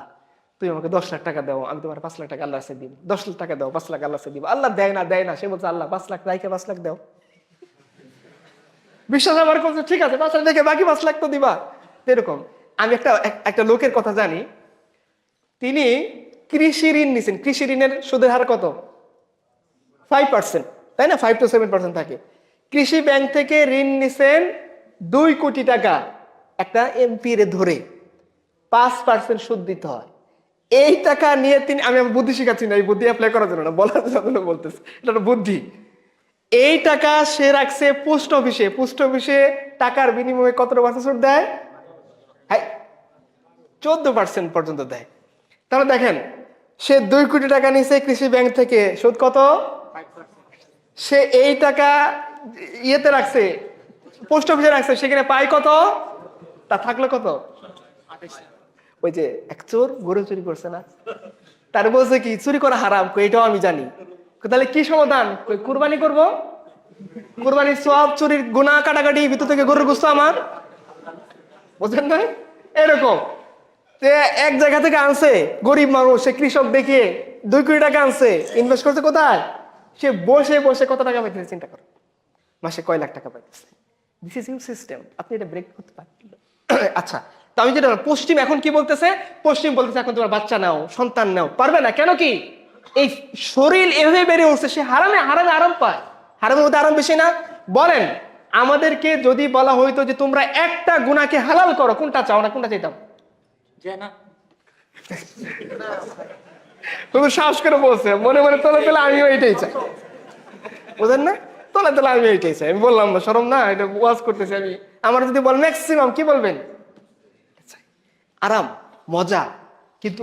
তুই আমাকে 10 লাখ টাকা দাও, আমি তোমার 5 লাখ টাকা আল্লাহ কাছে দিব। 10 লাখ টাকা দাও, 5 লাখ আল্লাহ কাছে দিব। আল্লাহ দেয় না। সে বলছে আল্লাহ 5 লাখ রাইখে 5 লাখ দাও। বিশ্বাস আমার করছে, ঠিক আছে 5 লাখ রেখে বাকি 5 লাখ তো দিবা। এরকম আমি একটা লোকের কথা জানি, তিনি কৃষি ঋণ নিছেন। কৃষি ঋণের সুদের হার কত? 5%, তাই না? 5 to 7% থাকে। কৃষি ব্যাংক থেকে ঋণ নিছেন 2 কোটি টাকা, একটা এমপি রে ধরে 5% সুদ দিতে হয়। এই টাকা নিয়ে তিনি, আমি বুদ্ধি শিখাচ্ছি না, এই বুদ্ধি অ্যাপ্লাই করার জন্য না, বলার জন্য বলতেছি, এটা বুদ্ধি। এই টাকা সে রাখছে পোস্ট অফিসে। পোস্ট অফিসে টাকার বিনিময়ে কত পার্সেন্ট সুদ দেয়? 14% পর্যন্ত দেয়। তাহলে দেখেন, সে 2 কোটি টাকা নিছে কৃষি ব্যাংক থেকে, সুদ কত? সে এই টাকা ইয়েতে রাখছে, পোস্ট অফিসে রাখছে, সেখানে পায় কত? তা থাকলো কত? ওই যে এক চোর গরু চুরি করছে না, তার বলছে কি চুরি করা হারাম, এটাও আমি জানি। তাহলে কি সমাধান? কুরবানি করব, কুরবানির সওয়াব, চুরির গুনাহ কাটাকাটি, ভিতর থেকে গরুর গোশত আমার, বুঝেন না? এরকম এক জায়গা থেকে আনছে গরিব মানুষ, সে কৃষক দেখিয়ে 2 কোটি টাকা আনছে, ইনভেস্ট করছে কোথায়? সে বসে বসে কত টাকা পাইতেছে চিন্তা করো, মাসে কয় লাখ টাকা পাইতেছে। দিস ইজ ইউ সিস্টেম, আপনি এটা ব্রেক করতে পারেন। আচ্ছা, তো আমি যেটা, পশ্চিম এখন কি বলতেছে? পশ্চিম বলতেছে এখন তোমার বাচ্চা নাও, সন্তান নাও, পারবে না। কেন? কি এই শরীর এভাবে বেড়ে উঠছে, সে হারামে হারামে আরাম পায়। হারামের মধ্যে আরাম বেশি না? বলেন, আমাদেরকে যদি বলা হইতো যে তোমরা একটা গুনাহকে হালাল করো, কোনটা চাও? না কোনটা চাইতাম? তুমি সাহস করে বলছে, মনে মনে তোলা তোলা আমিও এটাই চাই, বুঝেন না? তোলা তোলা আমি এটাই চাই। আমি বললাম না, শরম না, এটা ওয়াজ করতেছি আমি। আমার যদি বল ম্যাক্সিমাম কি বলবেন? আরাম, মজা। কিন্তু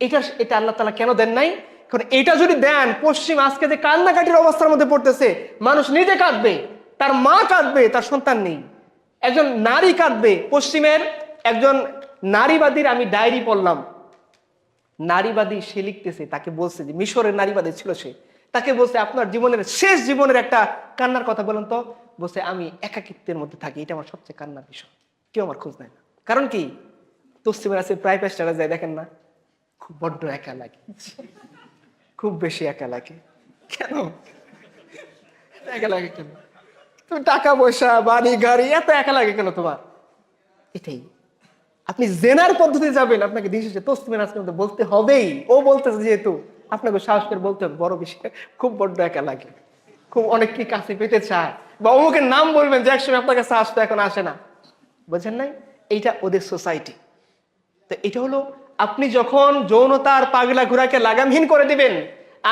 এটা আল্লাহ তাআলা কেন দেন নাই? কারণ এটা যদি দেন, পশ্চিম আজকে যে কান্নাকাটির অবস্থার মধ্যে পড়তেছে, মানুষ নিজে কাঁদবে, তার মা কাঁদবে, তার সন্তান নেই, একজন নারী কাঁদবে। পশ্চিমের একজন নারীবাদীর আমি ডায়েরি পড়লাম, নারীবাদী সে লিখতেছে, তাকে বলছে যে মিশরের নারীবাদী ছিল সে, তাকে বলছে আপনার জীবনের শেষ জীবনের একটা কান্নার কথা বলেন তো। বলছে আমি একাকিত্বের মধ্যে থাকি, এটা আমার সবচেয়ে কান্নার বিষয়, কেউ আমার খোঁজ নেয় না। কারণ কি? পশ্চিমের আছে প্রায় পেস্টারা যায়, দেখেন না, খুব বড্ড একা লাগে, খুব বেশি একা লাগে। কেন একা লাগে? কেন? তুমি টাকা পয়সা, বাড়ি গাড়ি, এত একা লাগে কেন তোমার? এটাই। আপনি জেনার পদ্ধতি যাবেন, আপনাকে দিন শেষে তসলিমের আজকের মধ্যে বলতে হবেই। ও বলতেছে যেহেতু আপনাকে সাহস করে বলতে হবে, বড় বেশি খুব বড্ড একা লাগে, খুব অনেক কি কাছে পেতে চায়, বা অমুকের নাম বলবেন যে একসময় আপনার কাছে আসতো, এখন আসে না। বুঝেন নাই? এইটা ওদের সোসাইটি। তো এটা হলো, আপনি যখন যৌনতার পাগলা ঘোড়াকে লাগামহীন করে দিবেন,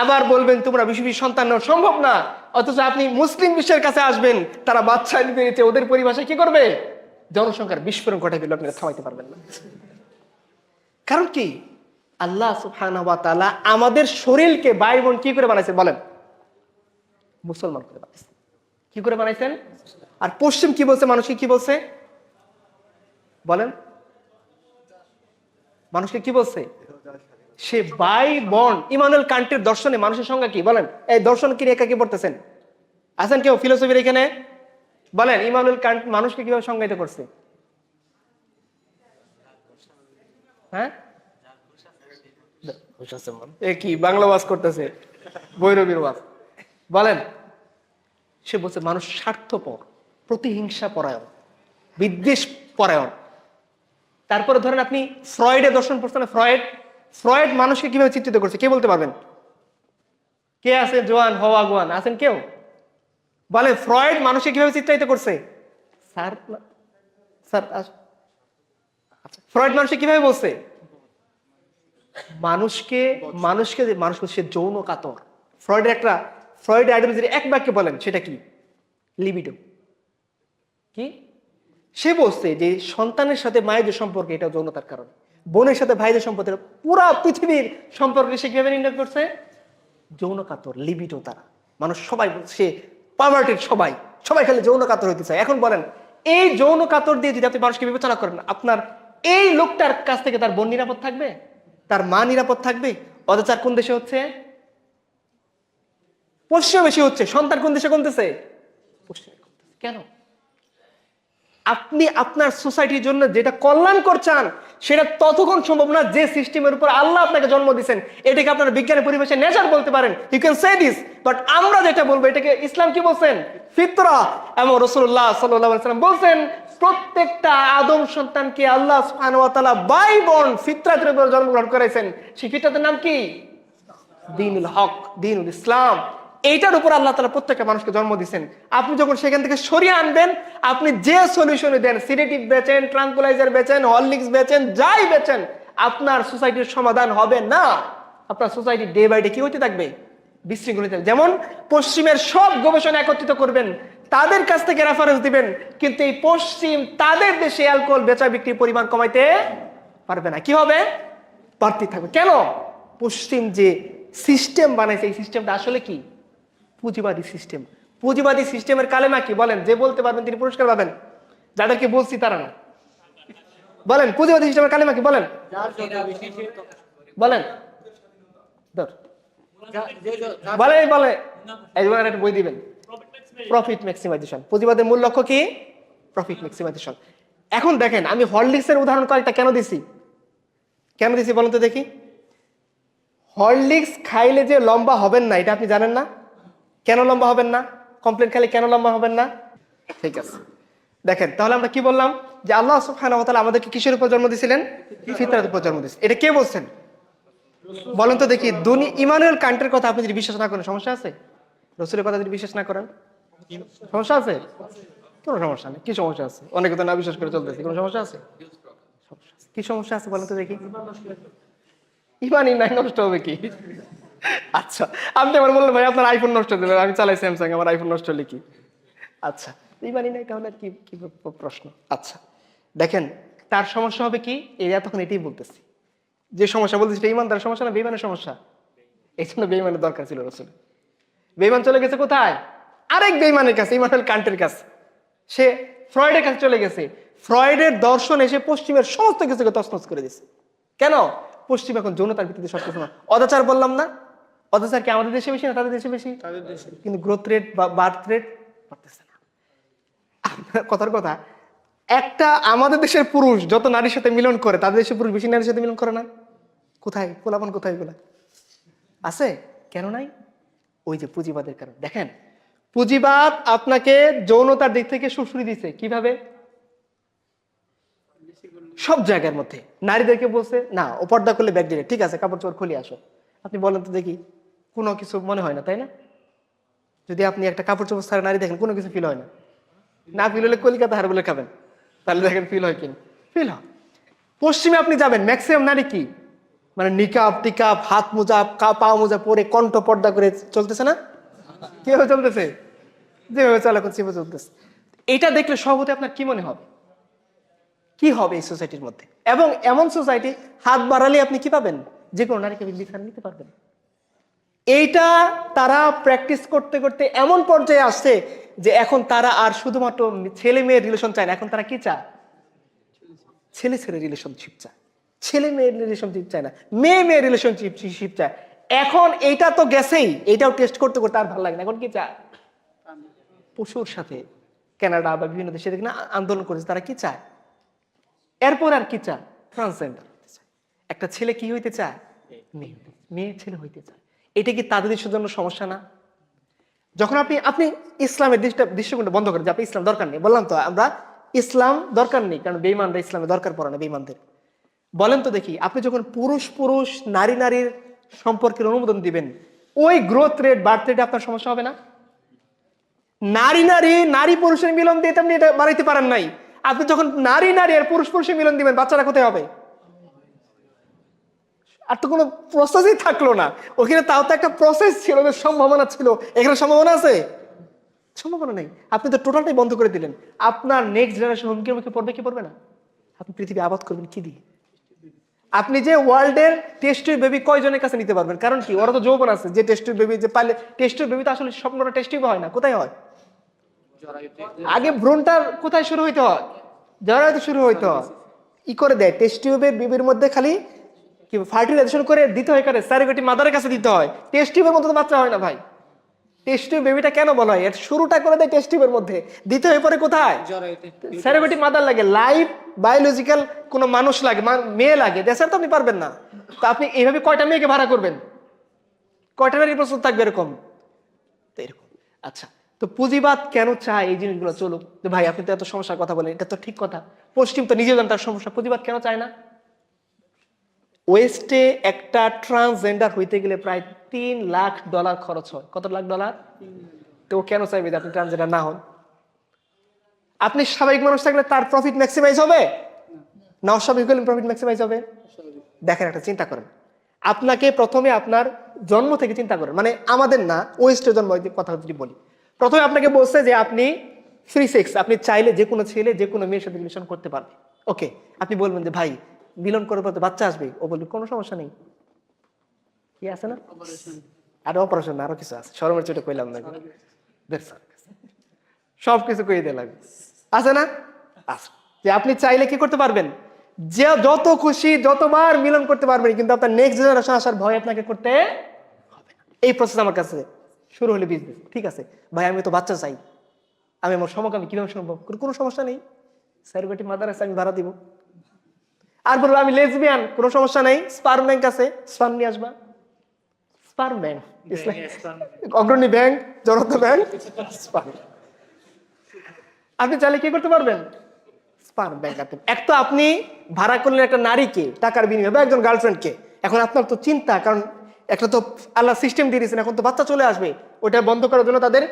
আবার বলবেন তোমরা বেশি বেশি সন্তান নেওয়া সম্ভব না, অথচ আপনি মুসলিম বিশ্বের কাছে আসবেন, তারা বাচ্চা নিতে ওদের পরিভাষায় কি করবে? জনসংখ্যার বিস্ফোরণ ঘটাবে, আপনি থামাইতে পারবেন না। কারণ কি? আল্লাহ সুবহানাহু ওয়া তাআলা আমাদের শরীরকে ভাই বোন কি করে বানাইছে বলেন? মুসলমান করে বানাইছে। কি করে বানাইছেন? আর পশ্চিম কি বলছে? মানুষকে কি বলছে বলেন? মানুষকে কি বলছে? সে ভাই বোন। ইমানুয়েল কান্টের দর্শনে মানুষের সংজ্ঞা কি বলেন? এই দর্শন কি রেখা কি পড়তেছেন? আছেন কেউ ফিলোসফির এখানে? বলেন, ইমানুয়েল কান্ট মানুষকে কিভাবে সংজ্ঞায়িত করছে? হ্যাঁ, কি বাংলা ওয়াজ করতেছে, বৈরবীর ওয়াজ। বলেন, সে বলছে মানুষ স্বার্থপর, প্রতিহিংসা পরায়ণ, বিদ্বেষ পরায়ণ। তারপরে ধরেন আপনি ফ্রয়েডের দর্শন পড়ছেন না? ফ্রয়েড মানুষকে কিভাবে চিত্রিত করছে, কে বলতে পারবেন? কে আছে? জোয়ান হওয়া গোয়ান আছেন কেউ? বলে ফ্রয়েড মানুষকে কিভাবে চিত্রায়িত করছে? স্যার স্যার ফ্রয়েড মানুষকে কিভাবে বলছে? মানুষকে সে যৌন কাতর। ফ্রয়েড আইডিওলজির এক বাক্যে বলেন, সেটা কি? লিবিডো। কি? সে বলছে যে সন্তানের সাথে মায়ের যে সম্পর্ক, এটা যৌনতার কারণে। বোনের সাথে ভাইদের সম্পর্ক, পুরা পৃথিবীর সম্পর্ক সে কিভাবে নির্ণয় করছে? যৌন কাতর, লিবিডো। তারা মানুষ সবাই সে পার্ভার্টেড, সবাই খালি যৌন কাতর হইতে চায়। এখন বলেন, এই যৌন কাতর দিয়ে যদি আপনি মানুষকে বিবেচনা করেন, আপনার এই লোকটার কাছ থেকে তার বোন নিরাপদ থাকবে? তার মা নিরাপদ থাকবে? অত্যাচার কোন দেশে হচ্ছে? পশ্চিমে বেশি হচ্ছে। সন্তান কোন দেশে কমতেছে? পশ্চিমে কমতেছে। কেন? আপনি আপনার সোসাইটির জন্য যেটা কল্যাণ করছেন, সেটা ততক্ষণ সম্ভব না যে সিস্টেমের উপর আল্লাহ আপনাকে জন্ম দিয়েছেন। এটাকে আপনার বিজ্ঞানের পরিবেশে নেচার বলতে পারেন, you can say this, but আমরা যেটা বলবো এটাকে ইসলাম কি বলছেন? ফিতরা। এবং রাসূলুল্লাহ সাল্লাল্লাহু আলাইহি ওয়াসাল্লাম বলছেন, প্রত্যেকটা আদম সন্তানকে আল্লাহ সুবহানাহু ওয়া তাআলা ভাই বোন ফিতরাতের উপর জন্মগ্রহণ করেছেন। সেই ফিতরাতের নাম কি? দ্বীনুল হক, দ্বীনুল ইসলাম। এইটার উপর আল্লাহ তাআলা প্রত্যেকটা মানুষকে জন্ম দিয়েছেন। আপনি যখন সেখান থেকে সরিয়ে আনবেন, আপনি যে সলিউশনে দেন, সিডেটিভ বেচেন, ট্রাঙ্কুলাইজার বেচেন, হরলিক্স বেচেন, যাই বেচেন, আপনার সোসাইটির সমাধান হবে না। আপনার সোসাইটি ডে বাই ডে কি হতে থাকবে? বিশৃঙ্খলিত। যেমন পশ্চিমের সব গবেষণা একত্রিত করবেন, তাদের কাছ থেকে রেফারেন্স দিবেন, কিন্তু এই পশ্চিম তাদের দেশে অ্যালকোহল বেচা বিক্রির পরিমাণ কমাইতে পারবে না। কি হবে? বাড়তি থাকবে। কেন? পশ্চিম যে সিস্টেম বানাইছে, এই সিস্টেমটা আসলে কি? পুঁজিবাদী সিস্টেম। পুঁজিবাদী সিস্টেমের কালেমা কি বলেন? যে বলতে পারবেন তিনি পুরস্কার পাবেন, যাদেরকে বলছি তারা না। বলেন পুঁজিবাদী সিস্টেমের কালেমা কি? বলেন বলেন বলে বলে এই একটা বই দিবেন, প্রফিট ম্যাক্সিমাইজেশন। পুঁজিবাদের মূল লক্ষ্য কি? Profit maximisation. এখন দেখেন, আমি হরলিক্সের উদাহরণ কয়েকটা কেন দিছি বলেন তো দেখি। হরলিক্স খাইলে যে লম্বা হবেন না, এটা আপনি জানেন না? কেন লম্বা হবেন না? কমপ্লেন খাইলে কেন লম্বা হবেন না? ঠিক আছে, দেখেন তাহলে আমরা কি বললাম, যে আল্লাহ সুবহানাহু ওয়া তাআলা আমাদেরকে কিসের উপর জন্ম দিয়েছিলেন? ফিতরাতের উপর জন্ম দিয়েছেন। এটা কে বলছেন বলেন তো দেখি। ইমানুয়েল কান্টের কথা আপনি যদি বিশ্বাস না করেন সমস্যা আছে? রাসূলের কথা যদি বিশ্বাস না করেন সমস্যা আছে? কোনো সমস্যা নেই। কি সমস্যা আছে? অনেকে তো না বিশ্বাস করে চলতেছে, কোনো সমস্যা আছে? কি সমস্যা আছে বলেন তো দেখি। ইমানই নাই, নষ্ট হবে কি? আচ্ছা, আপনি আমার বললেন ভাই আপনার আইফোন নষ্ট হয়ে যাবে, আমি চালাই স্যামসাং, আমার আইফোন নষ্ট হলে কি? আচ্ছা, ইমানই নাই তাহলে কি কি প্রশ্ন? আচ্ছা দেখেন, তার সমস্যা হবে কি? এই তখন এটাই বলতেছি, যে সমস্যা বলতেছি এটা ইমানদার সমস্যা না বেঈমানের সমস্যা। এই জন্য বেঈমানের দরকার ছিল রাসূল। বেঈমান চলে গেছে কোথায়? আরেক বেঈমানের কাছে, ইমানুয়েল কান্টের কাছে। সে ফ্রয়েডের কাছে চলে গেছে। ফ্রয়েডের দর্শন এসে পশ্চিমের সমস্ত কিছুকে তছনছ করে দিয়েছে। কেন? পশ্চিম এখন যৌনতার ভিত্তিতে সবকিছু না। অত্যাচার বললাম না? অত্যাচার কি আমাদের দেশে বেশি না তাদের দেশে বেশি? কিন্তু গ্রোথ রেট বা বার্থ রেট বাড়তেছে না। কথার কথা, একটা আমাদের দেশের পুরুষ যত নারীর সাথে মিলন করে, তাদের দেশের পুরুষ বেশি নারীর সাথে মিলন করে না? কোথায় পোলাপান, কোথায় এগুলা আছে? কেন নাই? ওই যে পুঁজিবাদের কারণ। দেখেন, পুঁজিবাদ আপনাকে যৌনতার দিক থেকে সুশ্রী দিছে কিভাবে? সব জায়গার মধ্যে নারীদেরকে বলছে না, ও পর্দা করলে ব্যাকটেরিয়া, ঠিক আছে কাপড় চোপড় খুলে আসো। আপনি বলেন তো দেখি, কোনো কিছু মনে হয় না, তাই না? যদি আপনি একটা কাপড় চোপড় ছাড়া নারী দেখেন, কোনো কিছু ফিল হয় না। না ফিল হলে কলিকাতা হার বলে খাবেন, তাহলে দেখেন ফিল হয় কিনা? ফিল হয়। পশ্চিমে আপনি যাবেন, ম্যাক্সিমাম নারী কি মানে নিকাব টিকাব, হাত মোজা পা মোজা পরে কণ্ঠ পর্দা করে চলতেছে না? কিভাবে চলতেছে? যেভাবে চলা করছে সেভাবে চলতেছে। এটা দেখলে সভাপতি আপনার কি মনে হবে? কি হবে এই সোসাইটির মধ্যে? এবং এমন সোসাইটি, হাত বাড়ালে আপনি কি পাবেন? যে কোনো নারীকে বিছানা নিতে পারবেন। এইটা তারা প্র্যাকটিস করতে করতে এমন পর্যায়ে আসছে যে এখন তারা আর শুধুমাত্র ছেলে মেয়ের রিলেশন চায় না, এখন তারা কি চায়? ছেলে ছেলে রিলেশনশিপ চায়। ছেলে মেয়ের রিলেশনশিপ চায় না, মেয়ে মেয়ের রিলেশনশিপ চায়। এখন এইটা তো গেছেই, এইটাও টেস্ট করতে করতে আর ভালো লাগে না, এখন কি চায়? পশুর সাথে। কানাডা বা বিভিন্ন দেশে দেখে না আন্দোলন করেছে, তারা কি চায়? এরপর আর কি চায়? ট্রান্সজেন্ডার হইতে চায়। একটা ছেলে কি হইতে চায়? মেয়ে ছেলে হইতে চায়। এটা কি তাদের দেশের জন্য সমস্যা না? যখন আপনি ইসলামের দৃষ্টিকোণটা বন্ধ করেন যে আপনি ইসলাম দরকার নেই, বললাম তো আমরা ইসলাম দরকার নেই, কারণ বেঈমানরা ইসলামে দরকার পড়ে না বেঈমানদের। বলেন তো দেখি, আপনি যখন পুরুষ পুরুষ নারী নারীর সম্পর্কের অনুমোদন দিবেন, ওই গ্রোথ রেট বার্থ রেটে আপনার সমস্যা হবে না? নারী নারী নারী পুরুষের মিলন দিয়ে আপনি এটা বাড়াইতে পারেন নাই। আপনি যখন নারী নারী আর পুরুষ পুরুষের মিলন দিবেন, বাচ্চারা কোথায় হবে? আর তো কোনো প্রসেসই থাকলো না ওখানে। তাও তো একটা প্রসেস ছিল, সম্ভাবনা ছিল। এখানে সম্ভাবনা আছে? সম্ভাবনা নেই। আপনি তো টোটালটাই বন্ধ করে দিলেন। আপনার নেক্সট জেনারেশন হুমকির মুখে পড়বে কি পড়বে না? আপনি পৃথিবী আবাদ করবেন কি দিয়ে? আপনি যে ওয়ার্ল্ডের টেস্ট বেবি কয়জনের কাছে নিতে পারবেন? কারণ কি, ওরা তো যৌবন আছে, যে টেস্ট বেবি যে পাইলে, টেস্ট বেবি তো আসলে স্বপ্নটা টেস্ট হয় না, কোথায় হয়? আগে ভ্রূণটার কোথায় শুরু হইতে হয়? জরায়ুতে শুরু হইতে হয়। ই করে দেয় টেস্ট টিউবের বিবির মধ্যে খালি কি ফার্টিলাইজেশন করে দিতে হয়, করে স্যারেগেটি মাদারের কাছে দিতে হয়। টেস্ট টিউবের মধ্যে তো বাচ্চা হয় না ভাই। টেস্ট টিউব বেবিটা কেন বলা হয়? এর শুরুটা করে দেয় টেস্ট টিউবের মধ্যে, দিতে হয় পরে কোথায়? স্যারেগেটি মাদার লাগে। লাইভ বায়োলজিক্যাল কোন মানুষ লাগে, মেয়ে লাগে, দেশের তো আপনি পারবেন না। তো আপনি এইভাবে কয়টা মেয়েকে ভাড়া করবেন? কয়টা নারী প্রস্তুত থাকবে এরকম? তো এরকম। আচ্ছা, তো পুঁজিবাদ কেন চায় এই জিনিসগুলো চলুক? যে ভাই আপনি তো এত সমস্যার কথা বলেন, এটা তো ঠিক কথা। পশ্চিম তো নিজেও জানেন তার সমস্যা। পুঁজিবাদ কেন চায় না? ওয়েস্টে একটা ট্রান্সজেন্ডার হইতে গেলে প্রায় $3 লাখ খরচ হয়। কত লাখ ডলার? তো ও কেন চাইবে যে আপনি ট্রান্সজেন্ডার না হন? আপনি স্বাভাবিক মানুষ থাকলে তার প্রফিট ম্যাক্সিমাইজ হবে না অস্বাভাবিক হলে প্রফিট ম্যাক্সিমাইজ হবে? দেখেন, একটা চিন্তা করেন, আপনাকে প্রথমে আপনার জন্ম থেকে চিন্তা করেন, মানে আমাদের না, ওয়েস্টের জন্ম কথা যদি বলি, প্রথমে আপনাকে বলছে যে আপনি ফ্রি সেক্স, আপনি চাইলে যে কোনো ছেলে যে কোনো মেয়ের সাথে রিলেশন করতে পারবে। ওকে, আপনি বলবেন যে ভাই মিলন করার পর তো বাচ্চা আসবে, ও বলবে কোনো সমস্যা নেই, কি আছে না আর অপারেশন আরো কিছু আছে, শরমের চোটে কইলাম না, সবকিছু কই দিয়ে লাগবে আছে না, আছে যে আপনি চাইলে কি করতে পারবেন, যে যত খুশি যতবার মিলন করতে পারবেন, কিন্তু আপনার নেক্সট জেনারেশন আসার ভয় আপনাকে করতে হবে না। এই প্রসেস আমার কাছে শুরু হলে বিজনেস। ঠিক আছে ভাই, আমি তো বাচ্চা চাই, আমি আমার সমকামী কিভাবে সম্ভব? কোনো সমস্যা নেই, সার্টিফিকেট মাদার আছে, আমি ভাড়া দিব। আর বলবো আমি লেসবিয়ান, কোনো সমস্যা নেই, স্পার্ম ব্যাংক আছে, স্পার্ম নিয়ে আসবা। স্পার্ম ব্যাংক, অগ্রণী ব্যাংক, জনতা ব্যাংক, স্পার্ম। আপনি চাইলে কি করতে পারবেন? Sperm bank. এক তো আপনি ভাড়া করলেন একটা নারীকে টাকার বিনিময়ে বা একজন গার্লফ্রেন্ডকে, এখন আপনার তো চিন্তা, কারণ একটা তো আল্লাহ সিস্টেম দিয়ে দিয়েছেন, এখন তো বাচ্চা চলে আসবে, ওটা বন্ধ করার জন্য তাদের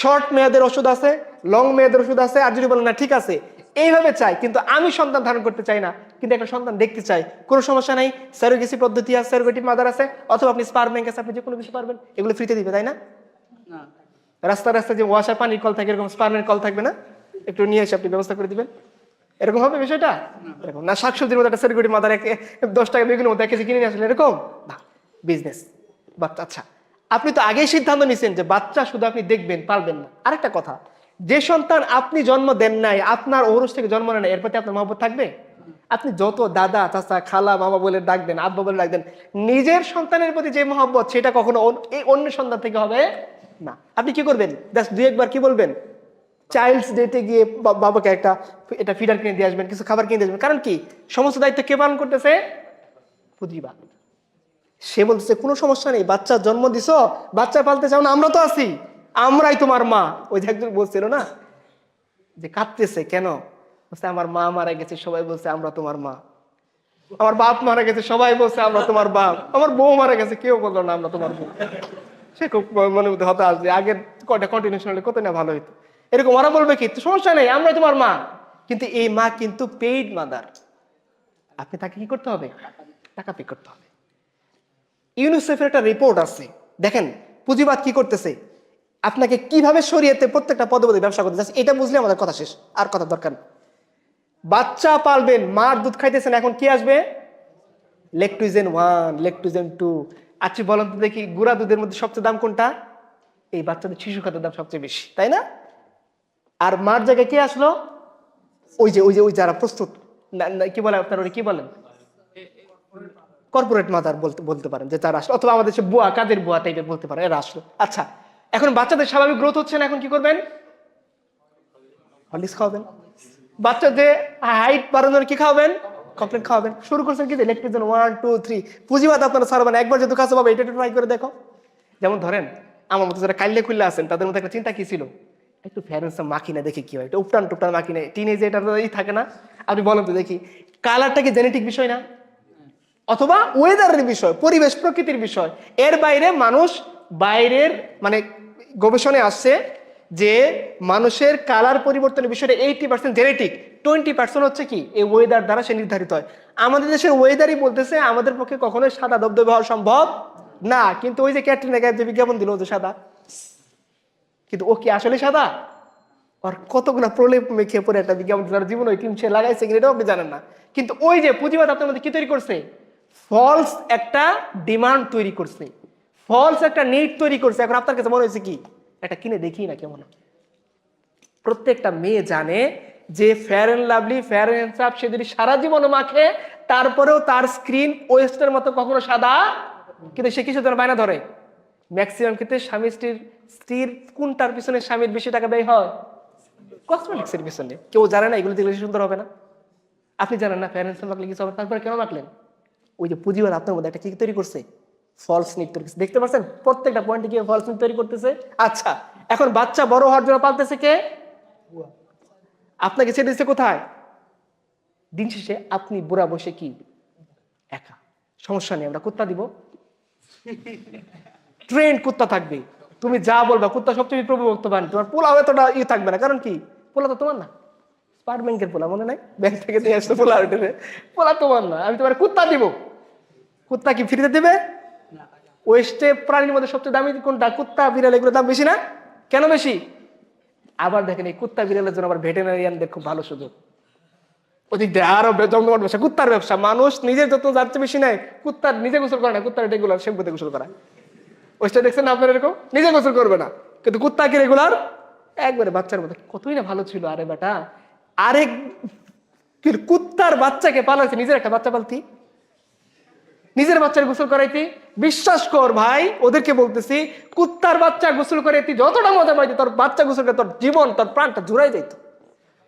শর্ট মেয়াদের ওষুধ আছে, লং মেয়াদের ওষুধ আছে। আর যদি বলেন না ঠিক আছে এইভাবে চাই, কিন্তু আমি সন্তান ধারণ করতে চাই না, কিন্তু একটা সন্তান দেখতে চাই, কোনো সমস্যা নাই, স্যারোগেসি পদ্ধতি আছে, স্যারোগেটিভ মাদার আছে, অথবা আপনি স্পার্ম ব্যাংক আছে, আপনি যে কোনো কিছু পারবেন, এগুলো ফ্রিতে দিবে, তাই না? রাস্তা রাস্তায় যে ওয়াশার পানির কল থাকে, এরকম স্পার্মের কল থাকবে না, একটু নিয়ে এসে আপনি ব্যবস্থা করে দিবেন, এরকম হবে বিষয়টা? এরকম না, শাকসবজির মধ্যে একটা সেরিগটি মাদার 10 টাকা বেগুনের মধ্যে 1 কেজি কিনে নিয়ে আসলে এরকম না, বিজনেস। বাচ্চা, আচ্ছা আপনি তো আগেই সিদ্ধান্ত নিয়েছেন যে বাচ্চা শুধু আপনি দেখবেন, পারবেন না। আরেকটা কথা, যে সন্তান আপনি জন্ম দেন নাই, আপনার ঔরস থেকে জন্ম নেন, এর প্রতি আপনার মহব্বত থাকবে? আপনি যত দাদা চাচা খালা মামা বলে ডাকবেন, আব্বা বলে ডাকবেন, নিজের সন্তানের প্রতি যে মহব্বত সেটা কখনো এই অন্য সন্তান থেকে হবে না। আপনি কি করবেন? জাস্ট 2-1 বার কি বলবেন, চাইল্ডস ডেতে গিয়ে বাবাকে এটা ফিডার কিনে দিয়ে আসবেন, কিছু খাবার কিনে দিয়ে আসবেন। কারণ কি, সমস্ত দায়িত্ব কে পালন করতেছে? পুঁজিবাদ। সে বলতেছে কোনো সমস্যা নেই, বাচ্চা জন্ম দিছো, বাচ্চা পালতে চাও না, আমরা তো আছি, আমরাই তোমার মা। ওই যে একজন বলছিল না যে কাঁদতেছে কেন, বলছে আমার মা মারা গেছে, সবাই বলছে আমরা তোমার মা, আমার বাপ মারা গেছে, সবাই বলছে আমরা তোমার বাপ, আমার বউ মারা গেছে, কেউ বললো না আমরা তোমার বউ। সে খুব মনের মধ্যে হতাশ যে আগের কটা কন্টিনিউশন হলে কত না ভালো হইতো। এরকম ওরা বলবে কি সমস্যা নেই আমরা তোমার মা, কিন্তু এই মা কিন্তু পেইড মাদার, আপনি তাকে কি করতে হবে? টাকা পে করতে হবে। ইউনিসেফের একটা রিপোর্ট আছে, দেখেন পুঁজিবাদ কি করতেছে, আপনাকে কিভাবে শরীয়তে প্রত্যেকটা পদে ব্যবসা করতে চাচ্ছে, এটা বুঝলে আমাদের কথা শেষ, আর কথা দরকার নেই। বাচ্চা পালবেন, মার দুধ খাইতেছেন, এখন কি আসবে? Lactogen 1, Lactogen 2। আচ্ছা বলেন তো দেখি, গুঁড়া দুধের মধ্যে সবচেয়ে দাম কোনটা? এই বাচ্চাদের শিশু খাদ্যের দাম সবচেয়ে বেশি, তাই না? আর মার জায়গায় কে আসলো? ওই যারা প্রস্তুত, কি বলে আপনার, কি বলেন, কর্পোরেট মাদার বলতে পারেন, যে তারা আসলো, অথবা আমাদের বুয়া, কাদের বুয়া টাইপের বলতে পারেন, এরা আসলো। আচ্ছা এখন বাচ্চাদের স্বাভাবিক গ্রোথ হচ্ছে না, এখন কি করবেন? হরলিক্স খাওয়াবেন। বাচ্চা যে হাইট বাড়ানোর কি খাওয়াবেন? কমপ্লেন খাওয়াবেন। শুরু করছেন কি, ল্যাকটোজেন 1, 2, 3। পুঁজিবাদ আপনারা ছাড়বেন, একবার যেহেতু কাছে পাবে এটা একটু ট্রাই করে দেখো। যেমন ধরেন আমার মতো যারা কাইলে খুললে আছেন, তাদের মধ্যে একটা চিন্তা কি ছিল, একটু ফ্যারেন্সা মাখি না দেখি কি হয়, একটু উপটান টুপটান মাখি না, টিনেজে এটা থাকে না। আপনি বলেন তো দেখি, কালারটা কি জেনেটিক বিষয় না, অথবা ওয়েদারের বিষয়, পরিবেশ প্রকৃতির বিষয়? এর বাইরে মানুষ, বাইরের মানে গবেষণায় আসছে যে মানুষের কালার পরিবর্তনের বিষয়টা 80% জেনেটিক, 20% হচ্ছে কি এই ওয়েদার দ্বারা সে নির্ধারিত হয়। আমাদের দেশের ওয়েদারই বলতেছে আমাদের পক্ষে কখনোই সাদা ধবধবে হওয়া সম্ভব না। কিন্তু ওই যে ক্যাটরিনা কাইফ যে বিজ্ঞাপন দিল যে সাদা, কিন্তু ও কি আসলে সাদা? আর কতগুলো প্রলেপ মেখে পরে একটা বিজ্ঞাপন, যার জীবন ওই ক্রিম সে লাগাইছে কিনা এটাও আপনি জানেন না। কিন্তু ওই যে পুঁজিবাদ আপনার মধ্যে কি তৈরি করছে, ফলস একটা ডিমান্ড তৈরি করছে, ফলস একটা নিড তৈরি করছে। এখন আপনার কাছে মনে হয়েছে কি এটা কিনে দেখি না কেমন। প্রত্যেকটা মেয়ে জানে যে Fair and Lovely, Fair and Handsome সে যদি সারা জীবন মাখে, তারপরেও তার স্ক্রিন ওয়েস্টের মতো কখনো সাদা, কিন্তু সে কিছু ধরে বায়না ধরে। ম্যাক্সিমাম ক্ষেত্রে স্বামী স্ত্রীর কোনটার পিছনে স্বামীর বেশি টাকা ব্যয় হয়? কসমেটিক্স এর পিছনে। কেউ জানে না এগুলো দেখলে সুন্দর হবে না। আপনি জানেন না ফেয়ার এন্ড হ্যান্ডসাম মাখলে কিছু হবে, তারপরে কেন মাখলেন? ওই যে পুঁজিবাদ আপনার মধ্যে একটা কি তৈরি করছে, ফলস নিড তৈরি করছে। দেখতে পাচ্ছেন প্রত্যেকটা পয়েন্টে কি ফলস নিড তৈরি করতেছে। আচ্ছা এখন বাচ্চা বড় হওয়ার জন্য পালতেছে কে? আপনাকে ছেড়ে দিচ্ছে কোথায়? দিন শেষে আপনি বুড়া বসে কি একা, সমস্যা নেই আমরা কুত্তা দিব, ট্রেন্ড কুত্তা থাকবে, তুমি যা বলবা কুত্তা সবচেয়ে প্রভুভক্তবান, তোমার পোলাও এতটা থাকবে না, কারণ কি পোলা তো তোমার না, স্মার্ট ব্যাংকের পোলা মনে নাই, ব্যাংক থেকে দিয়ে আসতো পোলা উঠে, পোলা তোমার না, আমি তোমার কুত্তা দিব। কুত্তা কি ফ্রিতে দিবে? ওয়েস্টে প্রাণীর মধ্যে সবচেয়ে দামি কোনটা? কুত্তা বিড়াল, এগুলোর দাম বেশি না? কেন বেশি? আবার দেখেন এই কুত্তা বিড়ালের জন্য আবার ভেটেরিনারিয়ানদের খুব ভালো সুযোগ, ওদিক দিয়ে আরো জমজমাট ব্যবসা, কুত্তার ব্যবসা। মানুষ নিজের যত্ন যাচ্ছে বেশি নেয়, কুত্তার নিজে গোসল করে না, কুত্তার রেগুলার শ্যাম্পুতে গোসল করা। ওইটা দেখছেন না আপনার? এরকম নিজে গোসল করবে না, কিন্তু কুত্তাকে রেগুলার একবারে বাচ্চার মতো। কতই না ভালো ছিল। আরে বেটা, আরেক কুত্তার বাচ্চাকে পালাইছে, নিজের একটা বাচ্চা পালতি, নিজের বাচ্চার গোসল করাইতি। বিশ্বাস কর ভাই, ওদেরকে বলতেছি, কুত্তার বাচ্চা গোসল করাইতি যতটা মজা পাইতি, তোর বাচ্চা গোসল করে তোর জীবন, তোর প্রাণটা জুড়াই যাইতো।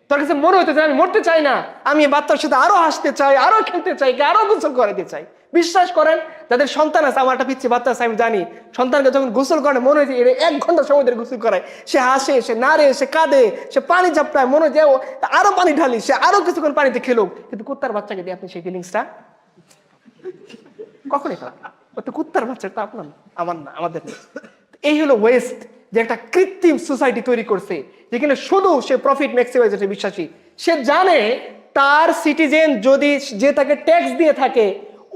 তোর কাছে মনে হইতো যে আমি মরতে চাই না, আমি বাচ্চার সাথে আরো হাসতে চাই, আরো খেলতে চাই, আরো গোসল করাইতে চাই। বিশ্বাস করেন, যাদের সন্তান আছে, আমার একটা পিচ্ছি বাচ্চা আছে, আমি জানি সন্তানকে যখন গোসল করে মনে হয় যে 1 ঘন্টা সময় ধরে গোসল করায়, সে হাসে, সে নাড়ে, সে কাঁদে, সে পানি চাপড়ায়, মনে হয় যে আরো পানি ঢালি, সে আরো কিছুক্ষণ পানিতে খেলুক। কিন্তু কুত্তার বাচ্চাকে দিয়ে আপনি সেই ফিলিংসটা কখনই পাবেন না। ও তো কুত্তার বাচ্চাটা আপনার না, আমার না, আমাদের না। এই হলো ওয়েস্ট, যে একটা কৃত্রিম সোসাইটি তৈরি করছে, যেখানে শুধু সে প্রফিট ম্যাক্সিমাইজেশনে বিশ্বাসী। সে জানে তার সিটিজেন যদি, যে তাকে ট্যাক্স দিয়ে থাকে,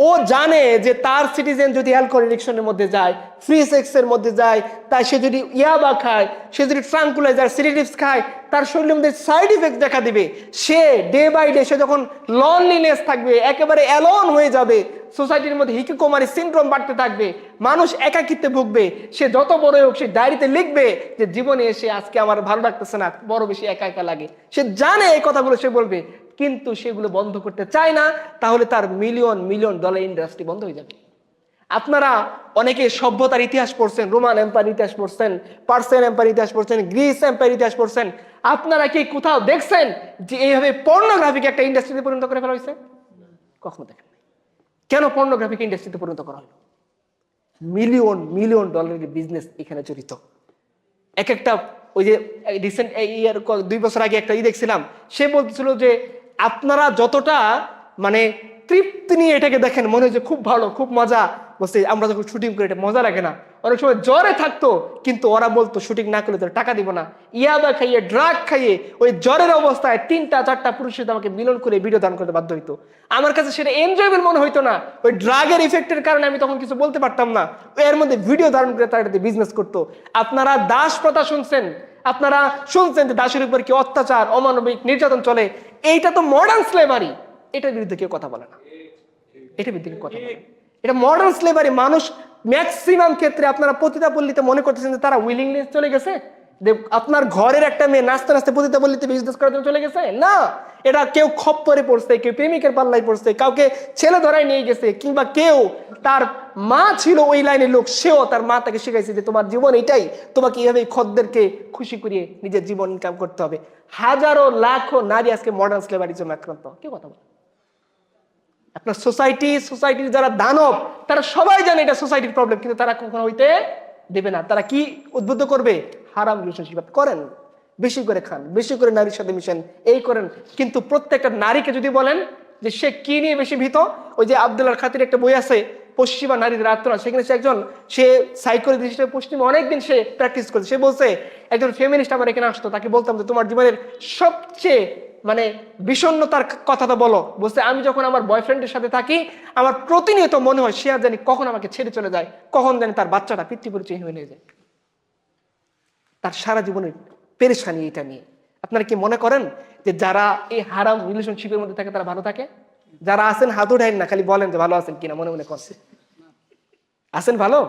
ও জানে যে তার সিটিজেন যদি অ্যালকোহল এডিকশনের মধ্যে যায়, ফ্রি সেক্সের মধ্যে যায়, তাই সে যদি ইয়াবা খায়, সে যদি ট্রাঙ্কুলাইজার, সিডেটিভস খায়, তার শরীরের মধ্যে সাইড ইফেক্ট দেখা দিবে। সে ডে বাই ডে, সে যখন লনলিনেস থাকবে, একেবারে অ্যালোন হয়ে যাবে, সোসাইটির মধ্যে হিকিকোমারি সিনড্রোম বাড়তে থাকবে, মানুষ একাকিত্বে ভুগবে। সে যত বড় হোক, সে ডায়েরিতে লিখবে যে জীবনে এসে আজকে আমার ভালো লাগতেছে না, বড় বেশি একা একা লাগে। সে জানে এই কথাগুলো সে বলবে, কিন্তু সেগুলো বন্ধ করতে চায় না, তাহলে তার মিলিয়ন মিলিয়ন ডলার ইন্ডাস্ট্রি বন্ধ হয়ে যাবে। আপনারা অনেকে সভ্যতার ইতিহাস পড়ছেন, রোমান এম্পায়ার ইতিহাস পড়ছেন, পার্সিয়ান এম্পায়ার ইতিহাস পড়ছেন, গ্রিস এম্পায়ার ইতিহাস পড়ছেন। আপনারা কি কোথাও দেখছেন যে এইভাবে পর্নোগ্রাফিকে একটা ইন্ডাস্ট্রিতে পরিণত করে ফেলা হয়েছে? কখনো দেখেন নাই। কেন পর্নোগ্রাফিকে ইন্ডাস্ট্রিতে পরিণত করা হলো? মিলিয়ন মিলিয়ন ডলারের বিজনেস এখানে জড়িত। এক একটা, ওই যে রিসেন্ট 2 বছর আগে একটা দেখছিলাম, সে বলছিল যে আপনারা যতটা মানে তৃপ্তি নিয়ে এটাকে দেখেন, মনে হয় যে খুব ভালো, খুব মজা, বলছে আমরা যখন শুটিং করি এটা মজা লাগে না। অনেক সময় জ্বরে থাকতো, কিন্তু ওরা বলতো শুটিং না করলে তো টাকা দিব না। ইয়াবা খাইয়ে, ড্রাগ খাইয়ে, ওই জ্বরের অবস্থায় 3টা-4টা পুরুষের সাথে আমাকে মিলন করে ভিডিও দান করতে বাধ্য হইতো। আমার কাছে সেটা এনজয়েবল মনে হইতো না। ওই ড্রাগের ইফেক্টের কারণে আমি তখন কিছু বলতে পারতাম না। এর মধ্যে ভিডিও ধারণ করে তারা এটাতে বিজনেস করতো। আপনারা দাস প্রথা শুনছেন, আপনারা শুনছেন যে দাসের উপর কি অত্যাচার, অমানবিক নির্যাতন চলে। এইটা তো মডার্ন স্লেভারি, এটার বিরুদ্ধে কেউ কথা বলে না। এটার বিরুদ্ধে কেউ কথা বলে না। এটা মডার্ন স্লেভারি। মানুষ ম্যাক্সিমাম ক্ষেত্রে আপনারা পতিতাপল্লীতে মনে করতেছেন যে তারা উইলিংলি চলে গেছে, আপনার ঘরের একটা মেয়ে নাচতে নাচতে পতিতাপল্লীতে বিজনেস করার জন্য চলে গেছে না। এটা কেউ খপ্পরে পড়ছে, কেউ প্রেমিকের পাল্লায় পড়ছে, কাউকে ছেলে ধরাই নিয়ে গেছে, কিংবা কেউ তার মা ছিল ওই লাইনের লোক, সেও তার মা তাকে শিখাইছে যে তোমার জীবন এটাই, তোমাকে এইভাবে খদ্দেরকে খুশি করিয়ে নিজের জীবন ইনকাম করতে হবে। হাজারো লাখো নারী আজকে মডার্ন স্লেভারির জন্য আক্রান্ত। কেউ কথা বলে? আপনার সোসাইটির যারা দানব, তারা সবাই জানে এটা সোসাইটির প্রবলেম, কিন্তু তারা কখনো হইতে দেবে না। তারা কি উদ্বুদ্ধ করবে? হারাম রিলেশনশিপ করেন, বেশি করে খান, বেশি করে নারীর সাথে মিশেন, এই করেন। কিন্তু প্রত্যেকটা নারীকে যদি বলেন যে সে কি নিয়ে বেশি ভীত, ওই যে আব্দুল্লাহর খাতির একটা বই আছে, পশ্চিমা নারীদের আত্মনাশ, সেখানে সে সাইকোলজিস্ট হিসেবে পশ্চিমে অনেকদিন সে প্র্যাকটিস করছে। সে বলছে একজন ফেমিনিস্ট আমার এখানে আসতো, তাকে বলতাম যে তোমার জীবনের সবচেয়ে বিষণ্ণতার কথাটা বলো। বলছে আমি যখন আমার বয়ফ্রেন্ডের সাথে থাকি, আমার প্রতিনিয়ত মনে হয় সে আর জানি কখন আমাকে ছেড়ে চলে যায়, কখন জানি তার বাচ্চাটা পিতৃপরিচয় হয়ে নিয়ে যায়। তার সারা জীবনের পেরেশানি এটা নিয়ে। আপনারা কি মনে করেন যে যারা এই হারাম রিলেশনশিপের মধ্যে থাকে তারা ভালো থাকে? যারা আছেন হাত উঠাইন না, খালি বলেন যে ভালো আছেন কিনা, মনে মনে করছে আছেন ভালো।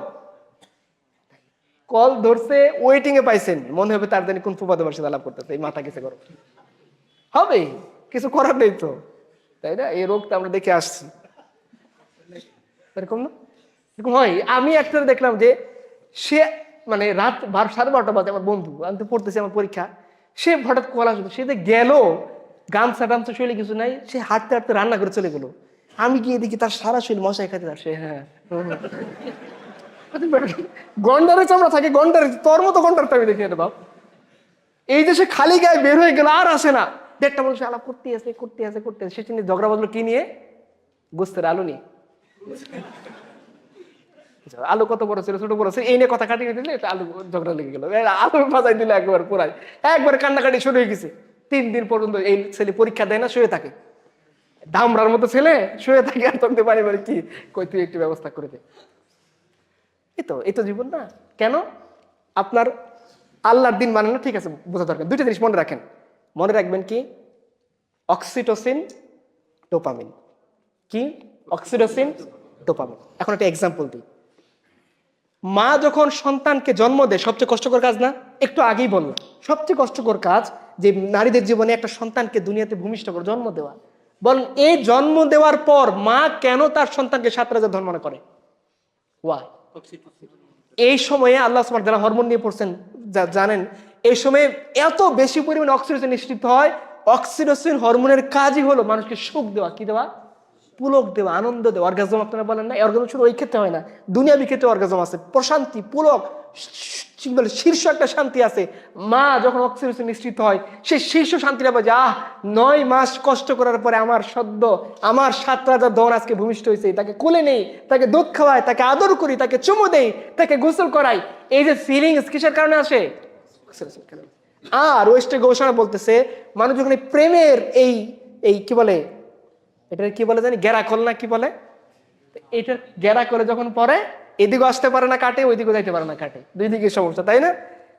কল ধরছে, ওয়েটিং এ পাইছেন, মনে হবে তার জানি কোন ফুফাতো ভাইয়ের সাথে আলাপ করতেছে, এই মাথা গেছে গরম হবে, কিছু করার নেই তো, তাই না? এই রোগটা আমরা দেখে আসছি, এরকম না? এরকম হয়। আমি একটা দেখলাম যে সে রাত 12:30 বাজে, আমার বন্ধু, আমি তো পড়তেছি আমার পরীক্ষা, সে হঠাৎ কল আসলো, সে গেল, গামছা টামছা শরীরে কিছু নাই, সে হাঁটতে হাঁটতে রান্না করে চলে গেলো। আমি গিয়ে দেখি তার সারা শরীর মশাই খাতে আসে। হ্যাঁ, গন্ডারের চামড়া থাকে, গন্ডারের তোর মতো গন্ডারটা আমি দেখি এটা বাপ। এই যে সে খালি গায়ে বের হয়ে গেল, আর আসে না। 1টা মানুষ আলাপ করতে আছে সে চিনি ঝগড়া বাজলো কি নিয়ে? গোস্তের আলু নিয়ে। আলু কত বড় ছিল ছোট বড় ছিল এই নিয়ে কথা কাটিয়ে দিলে এটা আলু ঝগড়া লেগে গেল, আলু বাজাই দিলে একবার পুরাই একবার কান্নাকাটি শুরু হয়ে গেছে। 3 দিন পর্যন্ত এই ছেলে পরীক্ষা দেয় না, শুয়ে থাকে, ধামরার মতো ছেলে শুয়ে থাকে। আর তখন বাড়ি বাড়ি কি কই তুই একটু ব্যবস্থা করে দে। এই তো জীবন না। কেন? আপনার আল্লাহর দিন মানে না, ঠিক আছে, বোঝা দরকার। 2টা জিনিস মনে রাখেন, মনে রাখবেন কি? Oxytocin, dopamine. কি? Oxytocin, dopamine. এখন একটা এক্সাম্পল দিই। মা যখন সন্তানকে জন্ম দেয়, সবচেয়ে কষ্টকর কাজ না? একটু আগেই বললাম, সবচেয়ে কষ্টকর কাজ যে নারীদের জীবনে একটা সন্তানকে দুনিয়াতে ভূমিষ্ঠ করে জন্ম দেওয়া। বলেন এই জন্ম দেওয়ার পর মা কেন তার সন্তানকে 7 রাজার ধন মনে করে? ওয়াই? এই সময়ে আল্লাহ সুবহানাহু ওয়া তাআলা হরমোন নিয়ে পড়ছেন, জানেন এই সময়ে এত বেশি পরিমাণে অক্সিটোসিন নিঃসৃত হয়। অক্সিটোসিন হরমোনের কাজই হলো মানুষকে সুখ দেওয়া। কি দেওয়া? পুলক দেওয়া, আনন্দ দেওয়া। অর্গাজম আপনারা বলেন না, অর্গাজম শুধু ওই ক্ষেত্রে হয় না, দুনিয়াবি ক্ষেত্রে অর্গাজম আছে। প্রশান্তি, পুলক, শীর্ষ একটা শান্তি আছে। মা যখন অক্সিটোসিন নিঃসৃত হয়, সেই শীর্ষ শান্তিটা পায় যে 9 মাস কষ্ট করার পরে আমার সদ্য আমার 7 রাজার ধন আজকে ভূমিষ্ঠ হয়েছে। তাকে কোলে নেই, তাকে দুধ খাওয়াই, তাকে আদর করি, তাকে চুমু দেই, তাকে গোসল করাই। এই যে ফিলিংস কিসের কারণে আসে? আর ওয়েস্টে গবেষণা বলতেছে মানুষ যখন প্রেমের এই এই কি বলে, এটা কি বলে জানি, গেরাকল না কি বলে, এটার গেরাকলে যখন পরে এদিকে আসতে পারে না কাটে, ওইদিকে যাইতে পারে না কাটে, 2 দিকে সমস্যা, তাই না?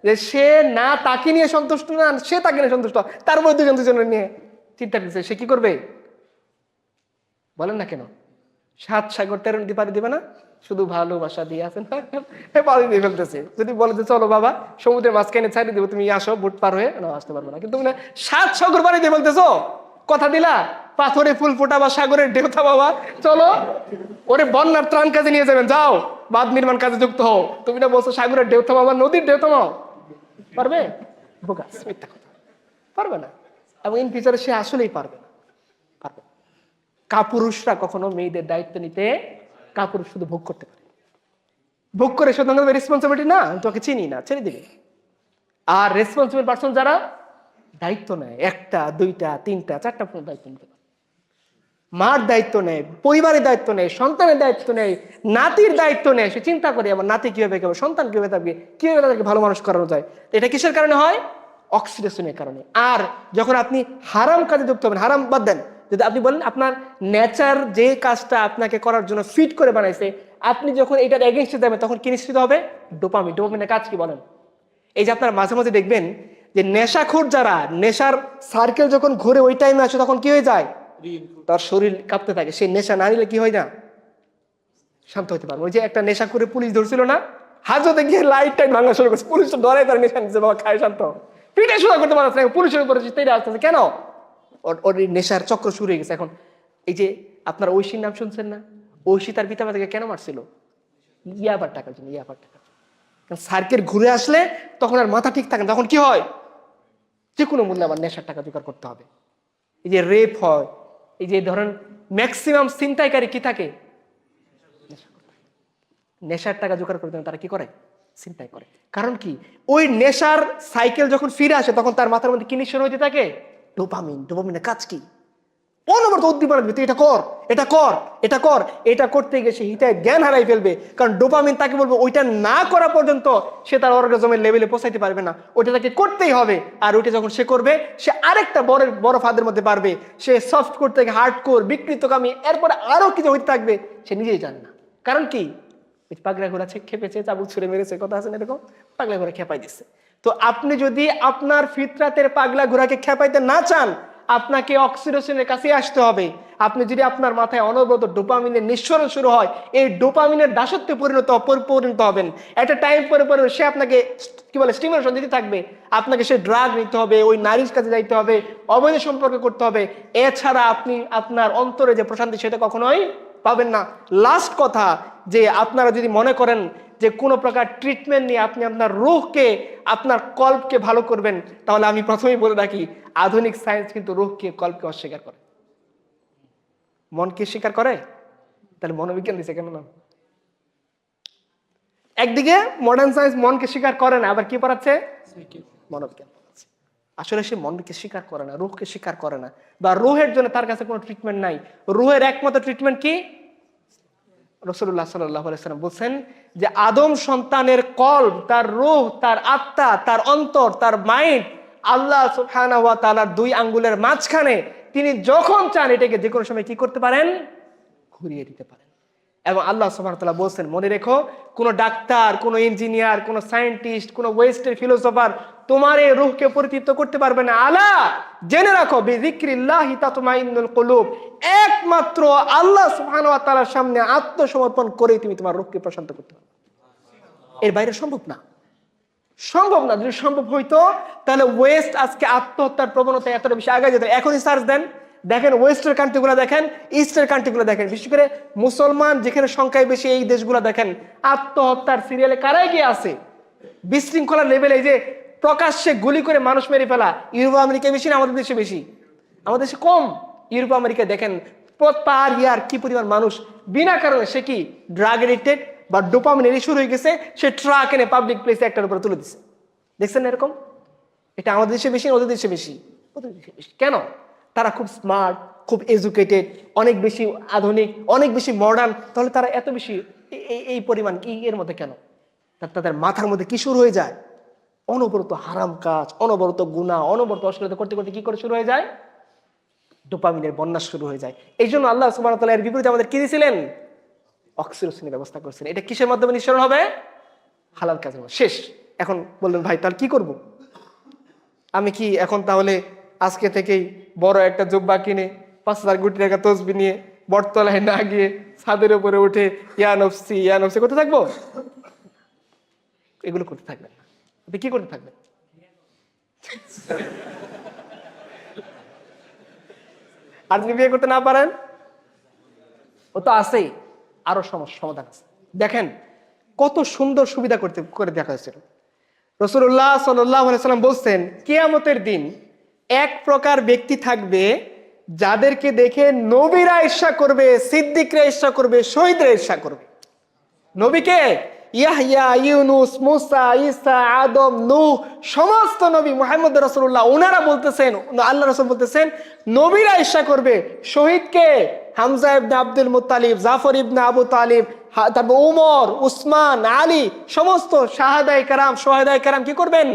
যে সে না তাকে নিয়ে সন্তুষ্ট না, সে তাকে নিয়ে সন্তুষ্ট, তারপর দুজনের নিয়ে চিন্তা করছে, সে কি করবে বলেন না? কেন 7 সাগর 13 নদী পাড়ি দিবে না? শুধু ভালোবাসা দিয়ে আছে না, পাড়ি দিয়ে ফেলতেছে। যদি বলে যে চলো বাবা সমুদ্রের মাঝখানে ছাড়িয়ে দেবো, তুমি আসো বুট পার হয়ে, না আসতে পারবে না। কিন্তু 7 সাগর পাড়ি দিয়ে ফেলতেছো, কথা দিলা পাথরে ফুল ফোটা বা সাগরের ঢেউতা বাবা চলো ওরে বন্যার ত্রাণ কাজে নিয়ে যাবেন, যাও বাঁধ নির্মাণ কাজে যুক্ত হও। তুমি না বলছো সাগরের ঢেউতা বাবা, নদীর ঢেউতা মাও, পারবে? বোকাস, মিথ্যা কথা, পারবে না। এবং ইন ফিউচারে সে আসলেই পারবে না, পারবে। কাপুরুষরা কখনো মেয়েদের দায়িত্ব নিতে, কাপুরুষ শুধু ভোগ করতে পারে, ভোগ করে সুতরাং রেসপন্সিবিলিটি না, আমি তোকে চিনি না, ছেড়ে দিবে। আর রেসপন্সিবল পারসন যারা দায়িত্ব নেয়, 1টা 2টা 3টা 4টা দায়িত্ব নিতে পারে, মার দায়িত্ব নেয়, পরিবারের দায়িত্ব নেয়, সন্তানের দায়িত্ব নেয়, নাতির দায়িত্ব নেয়। সে চিন্তা করে আমার নাতি কিভাবে খাবে, সন্তান কিভাবে থাকবে, কিভাবে তাদেরকে ভালো মানুষ করানো যায়। এটা কিসের কারণে হয়? অক্সিডেশনের কারণে। আর যখন আপনি হারাম কাজে যুক্ত হবেন, হারাম বাদ দেন, যদি আপনি বলেন আপনার নেচার যে কাজটা আপনাকে করার জন্য ফিট করে বানাইছে, আপনি যখন এটার এগেইনস্টে যাবেন তখন কি নিশ্চিত হবে? ডোপামিন। ডোপামিনের কাজ কি বলেন? এই যে আপনার মাঝে মাঝে দেখবেন যে নেশাখোর যারা, নেশার সার্কেল যখন ঘুরে ওই টাইমে আসে তখন কি হয়ে যায়? তার শরীর কাঁপতে থাকে। সেই নেশা না নিলে কি হয় না? শান্ত হতে পারবে। ওই যে একটা নেশা করে পুলিশ ধরছিল না, হাজতে গিয়ে লাইট টাইট ভাঙা শুরু করছে, পুলিশ তো ডরে তার নেশা নিচ্ছে, বাবা খায় শান্ত, পিঠে শোনা করতে পারছে না, পুলিশের উপরে তেড়ে আসতেছে। কেন? ওর নেশার চক্র শুরু হয়ে গেছে। এখন এই যে আপনার ঐশীর নাম শুনছেন না, ঐশী তার পিতা মাতাকে কেন মারছিল? ইয়াবার টাকার জন্য, ইয়াবার টাকার জন্য। সার্কেল ঘুরে আসলে তখন আর মাথা ঠিক থাকে না, তখন কি হয়? যে কোনো মূল্যে আবার নেশার টাকা জোগাড় করতে হবে। এই যে রেপ হয়, এই যে ধরেন ম্যাক্সিমাম ছিনতাইকারী কি থাকে? নেশার টাকা জোগাড় করতে তারা কি করে? ছিনতাই করে। কারণ কি? ওই নেশার সাইকেল যখন ফিরে আসে তখন তার মাথার মধ্যে কি নিঃসরণ হইতে থাকে? ডোপামিন। ডোপামিনের কাজ কি? অনবরত উদ্দীপনা দিবে, এটা কর, এটা কর, এটা কর। এটা করতে গিয়ে সে হিতায় জ্ঞান হারাই ফেলবে। কারণ ডোপামিন তাকে বলবো ওইটা না করা পর্যন্ত সে তার অর্গাজমের লেভেলে পৌঁছাইতে পারবে না, ওইটা তাকে করতেই হবে। আর ওইটা যখন সে করবে, সে আরেকটা বড় ফাঁদের মধ্যে পারবে। সে সফট কোর থেকে হার্ড কোর, বিকৃতকামী, এরপরে আরো কিছু হইতে থাকবে, সে নিজেই জানে না। কারণ কি? পাগলা ঘোড়া খেপেছে, চাবুক ছুড়ে মেরেছে, কথা আছে না এরকম, পাগলা ঘোড়া খেপাই দিচ্ছে। তো আপনি যদি আপনার ফিতরাতের পাগলা ঘোড়াকে খেপাইতে না চান, আপনাকে অক্সিটোসিনের কাছে আসতে হবে। আপনি যদি আপনার মাথায় অনবরত ডোপামিনের নিঃসরণ শুরু হয়, এই ডোপামিনের দাসত্বে পরিণত হবেন। একটা টাইম পরে পরে সে আপনাকে কি বলে স্টিমুলেশন দিতে থাকবে। আপনাকে সে ড্রাগ নিতে হবে, ওই নারীর কাছে যাইতে হবে, অবৈধ সম্পর্ক করতে হবে। এছাড়া আপনি আপনার অন্তরে যে প্রশান্তি সেটা কখনোই পাবেন না। লাস্ট কথা, যে আপনারা যদি মনে করেন যে কোনো প্রকার ট্রিটমেন্ট নিয়ে আপনি আপনার রুহকে, আপনার কল্পকে ভালো করবেন, তাহলে আমি প্রথমেই বলে রাখি, আধুনিক সায়েন্স কিন্তু রুহকে, কল্পকে অস্বীকার করে। মনকে স্বীকার করে? তাহলে মনোবিজ্ঞান দিছে কেন না? একদিকে মডার্ন সায়েন্স মনকে স্বীকার করে না, আবার কি পড়াচ্ছে? মনোবিজ্ঞান পড়াচ্ছে। আসলে সে মনকে স্বীকার করে না, রুহকে স্বীকার করে না, বা রুহের জন্য তার কাছে কোনো ট্রিটমেন্ট নাই। রুহের একমাত্র ট্রিটমেন্ট কি? রাসূলুল্লাহ সাল্লাল্লাহু আলাইহি ওয়াসাল্লাম বলছেন যে আদম সন্তানের কলব, তার রূহ, তার আত্মা, তার অন্তর, তার মাইন্ড আল্লাহ সুবহানাহু ওয়া তাআলার 2 আঙ্গুলের মাঝখানে। তিনি যখন চান এটাকে যে কোনো সময় কি করতে পারেন? ঘুরিয়ে দিতে পারেন। এবং আল্লাহ সুবহানাহু ওয়া তাআলা বলছেন, মনে রেখো, কোনো ডাক্তার, কোনো ইঞ্জিনিয়ার, কোনো সায়েন্টিস্ট, কোনো ওয়েস্টের ফিলোসফার তোমার এই রূহকে পরিতৃপ্ত করতে পারবে না। আলা, জেনে রাখো, বিযিকরিল্লাহি তাতমাইন্নুল কুলুব, একমাত্র আল্লাহ সুবহানাহু ওয়া তাআলার সামনে আত্মসমর্পণ করেই তুমি তোমার রূহকে প্রশান্ত করতে পারবে। এর বাইরে সম্ভব না, সম্ভব না। যদি সম্ভব হইতো তাহলে ওয়েস্ট আজকে আত্মহত্যার প্রবণতা এতটা বেশি আগে যেত। এখনই সার্চ দেন, দেখেন ওয়েস্টের কান্ট্রিগুলো দেখেন, ইস্টের কান্ট্রিগুলো দেখেন, বিশেষ করে মুসলমান যেখানে সংখ্যায় বেশি এই দেশগুলো দেখেন, আত্মহত্যার সিরিয়ালে কারাই গিয়ে আছে বিশৃঙ্খলা লেভেলে, যে প্রকাশ্যে গুলি করে মানুষ মেরে ফেলা। ইউরোপ আমেরিকায় বেশি না আমাদের দেশে বেশি? আমাদের দেশে কম। ইউরোপ আমেরিকায় দেখেন পার ইয়ার কি পরিমাণ মানুষ বিনা কারণে, সে কি ড্রাগ এডিক্টেড বা ডোপামিনের ইস্যু হয়ে গেছে, সে ট্রাক এনে পাবলিক প্লেসে একটার উপরে তুলে দিচ্ছে। দেখছেন এরকম? এটা আমাদের দেশে বেশি, ওদের দেশে বেশি? ওদের দেশে বেশি। কেন? তারা খুব স্মার্ট, খুব এডুকেটেড, অনেক বেশি আধুনিক, অনেক বেশি মডার্ন। তাহলে তারা এত বেশি এই পরিমাণ কি এর মধ্যে কেন? তাদের মাথার মধ্যে কি শুরু হয়ে যায়? অনবরত হারাম কাজ, অনবরত গুনাহ, অনবরত অশ্লীলতা করতে করতে কি করে শুরু হয়ে যায়? ডোপামিনের বন্যা শুরু হয়ে যায়। এই জন্য আল্লাহ সুবহানাহু ওয়া তাআলা এর বিপরীতে আমাদের কি দিয়েছিলেন? অক্সিটোসিনের ব্যবস্থা করেছেন। এটা কিসের মাধ্যমে নিঃসরণ হবে? হালাল কাজের মাধ্যমে। শেষ। এখন বললেন, ভাই তাহলে কি করব? আমি কি এখন তাহলে আজকে থেকেই বড় একটা জুব্বা কিনে 5,000 কোটি টাকা তসবিহ নিয়ে বটতলায় না গিয়ে ছাদের উপরে উঠে ইয়া নফসি ইয়া নফসি করতে থাকবো? এগুলো করতে থাকবেন না। আপনি কি করতে থাকবেন? আর যদি বিয়ে করতে না পারেন, ও তো আছেই, আরো সমস্যা সমাধান আছে। দেখেন কত সুন্দর সুবিধা করে দেখা হয়েছিল। রাসূলুল্লাহ সাল্লাল্লাহু আলাইহি ওয়াসাল্লাম বলছেন, কিয়ামতের দিন এক প্রকার ব্যক্তি থাকবে যাদেরকে দেখে নবীরা ঈর্ষা করবে, সিদ্দিকরা ঈর্ষা করবে, শহীদরা ঈর্ষা করবে। নবীকে? ইয়াহইয়া, ইউনুস, মুসা, ঈসা, আদম, নূহ, সমস্ত নবী, মুহাম্মদ রাসূলুল্লাহ, ওনারা বলতেছেন, আল্লাহ রাসূল বলতেছেন নবীরা ঈর্ষা করবে। শহীদকে? হামজা ইবনে আব্দুল মুত্তালিব, জাফর ইবনে আবু তালিব, তারপর উমর, উসমান, আলী, সমস্ত শাহাদায়ে কেরাম, সোহাদায়ে কেরাম কি করবেন?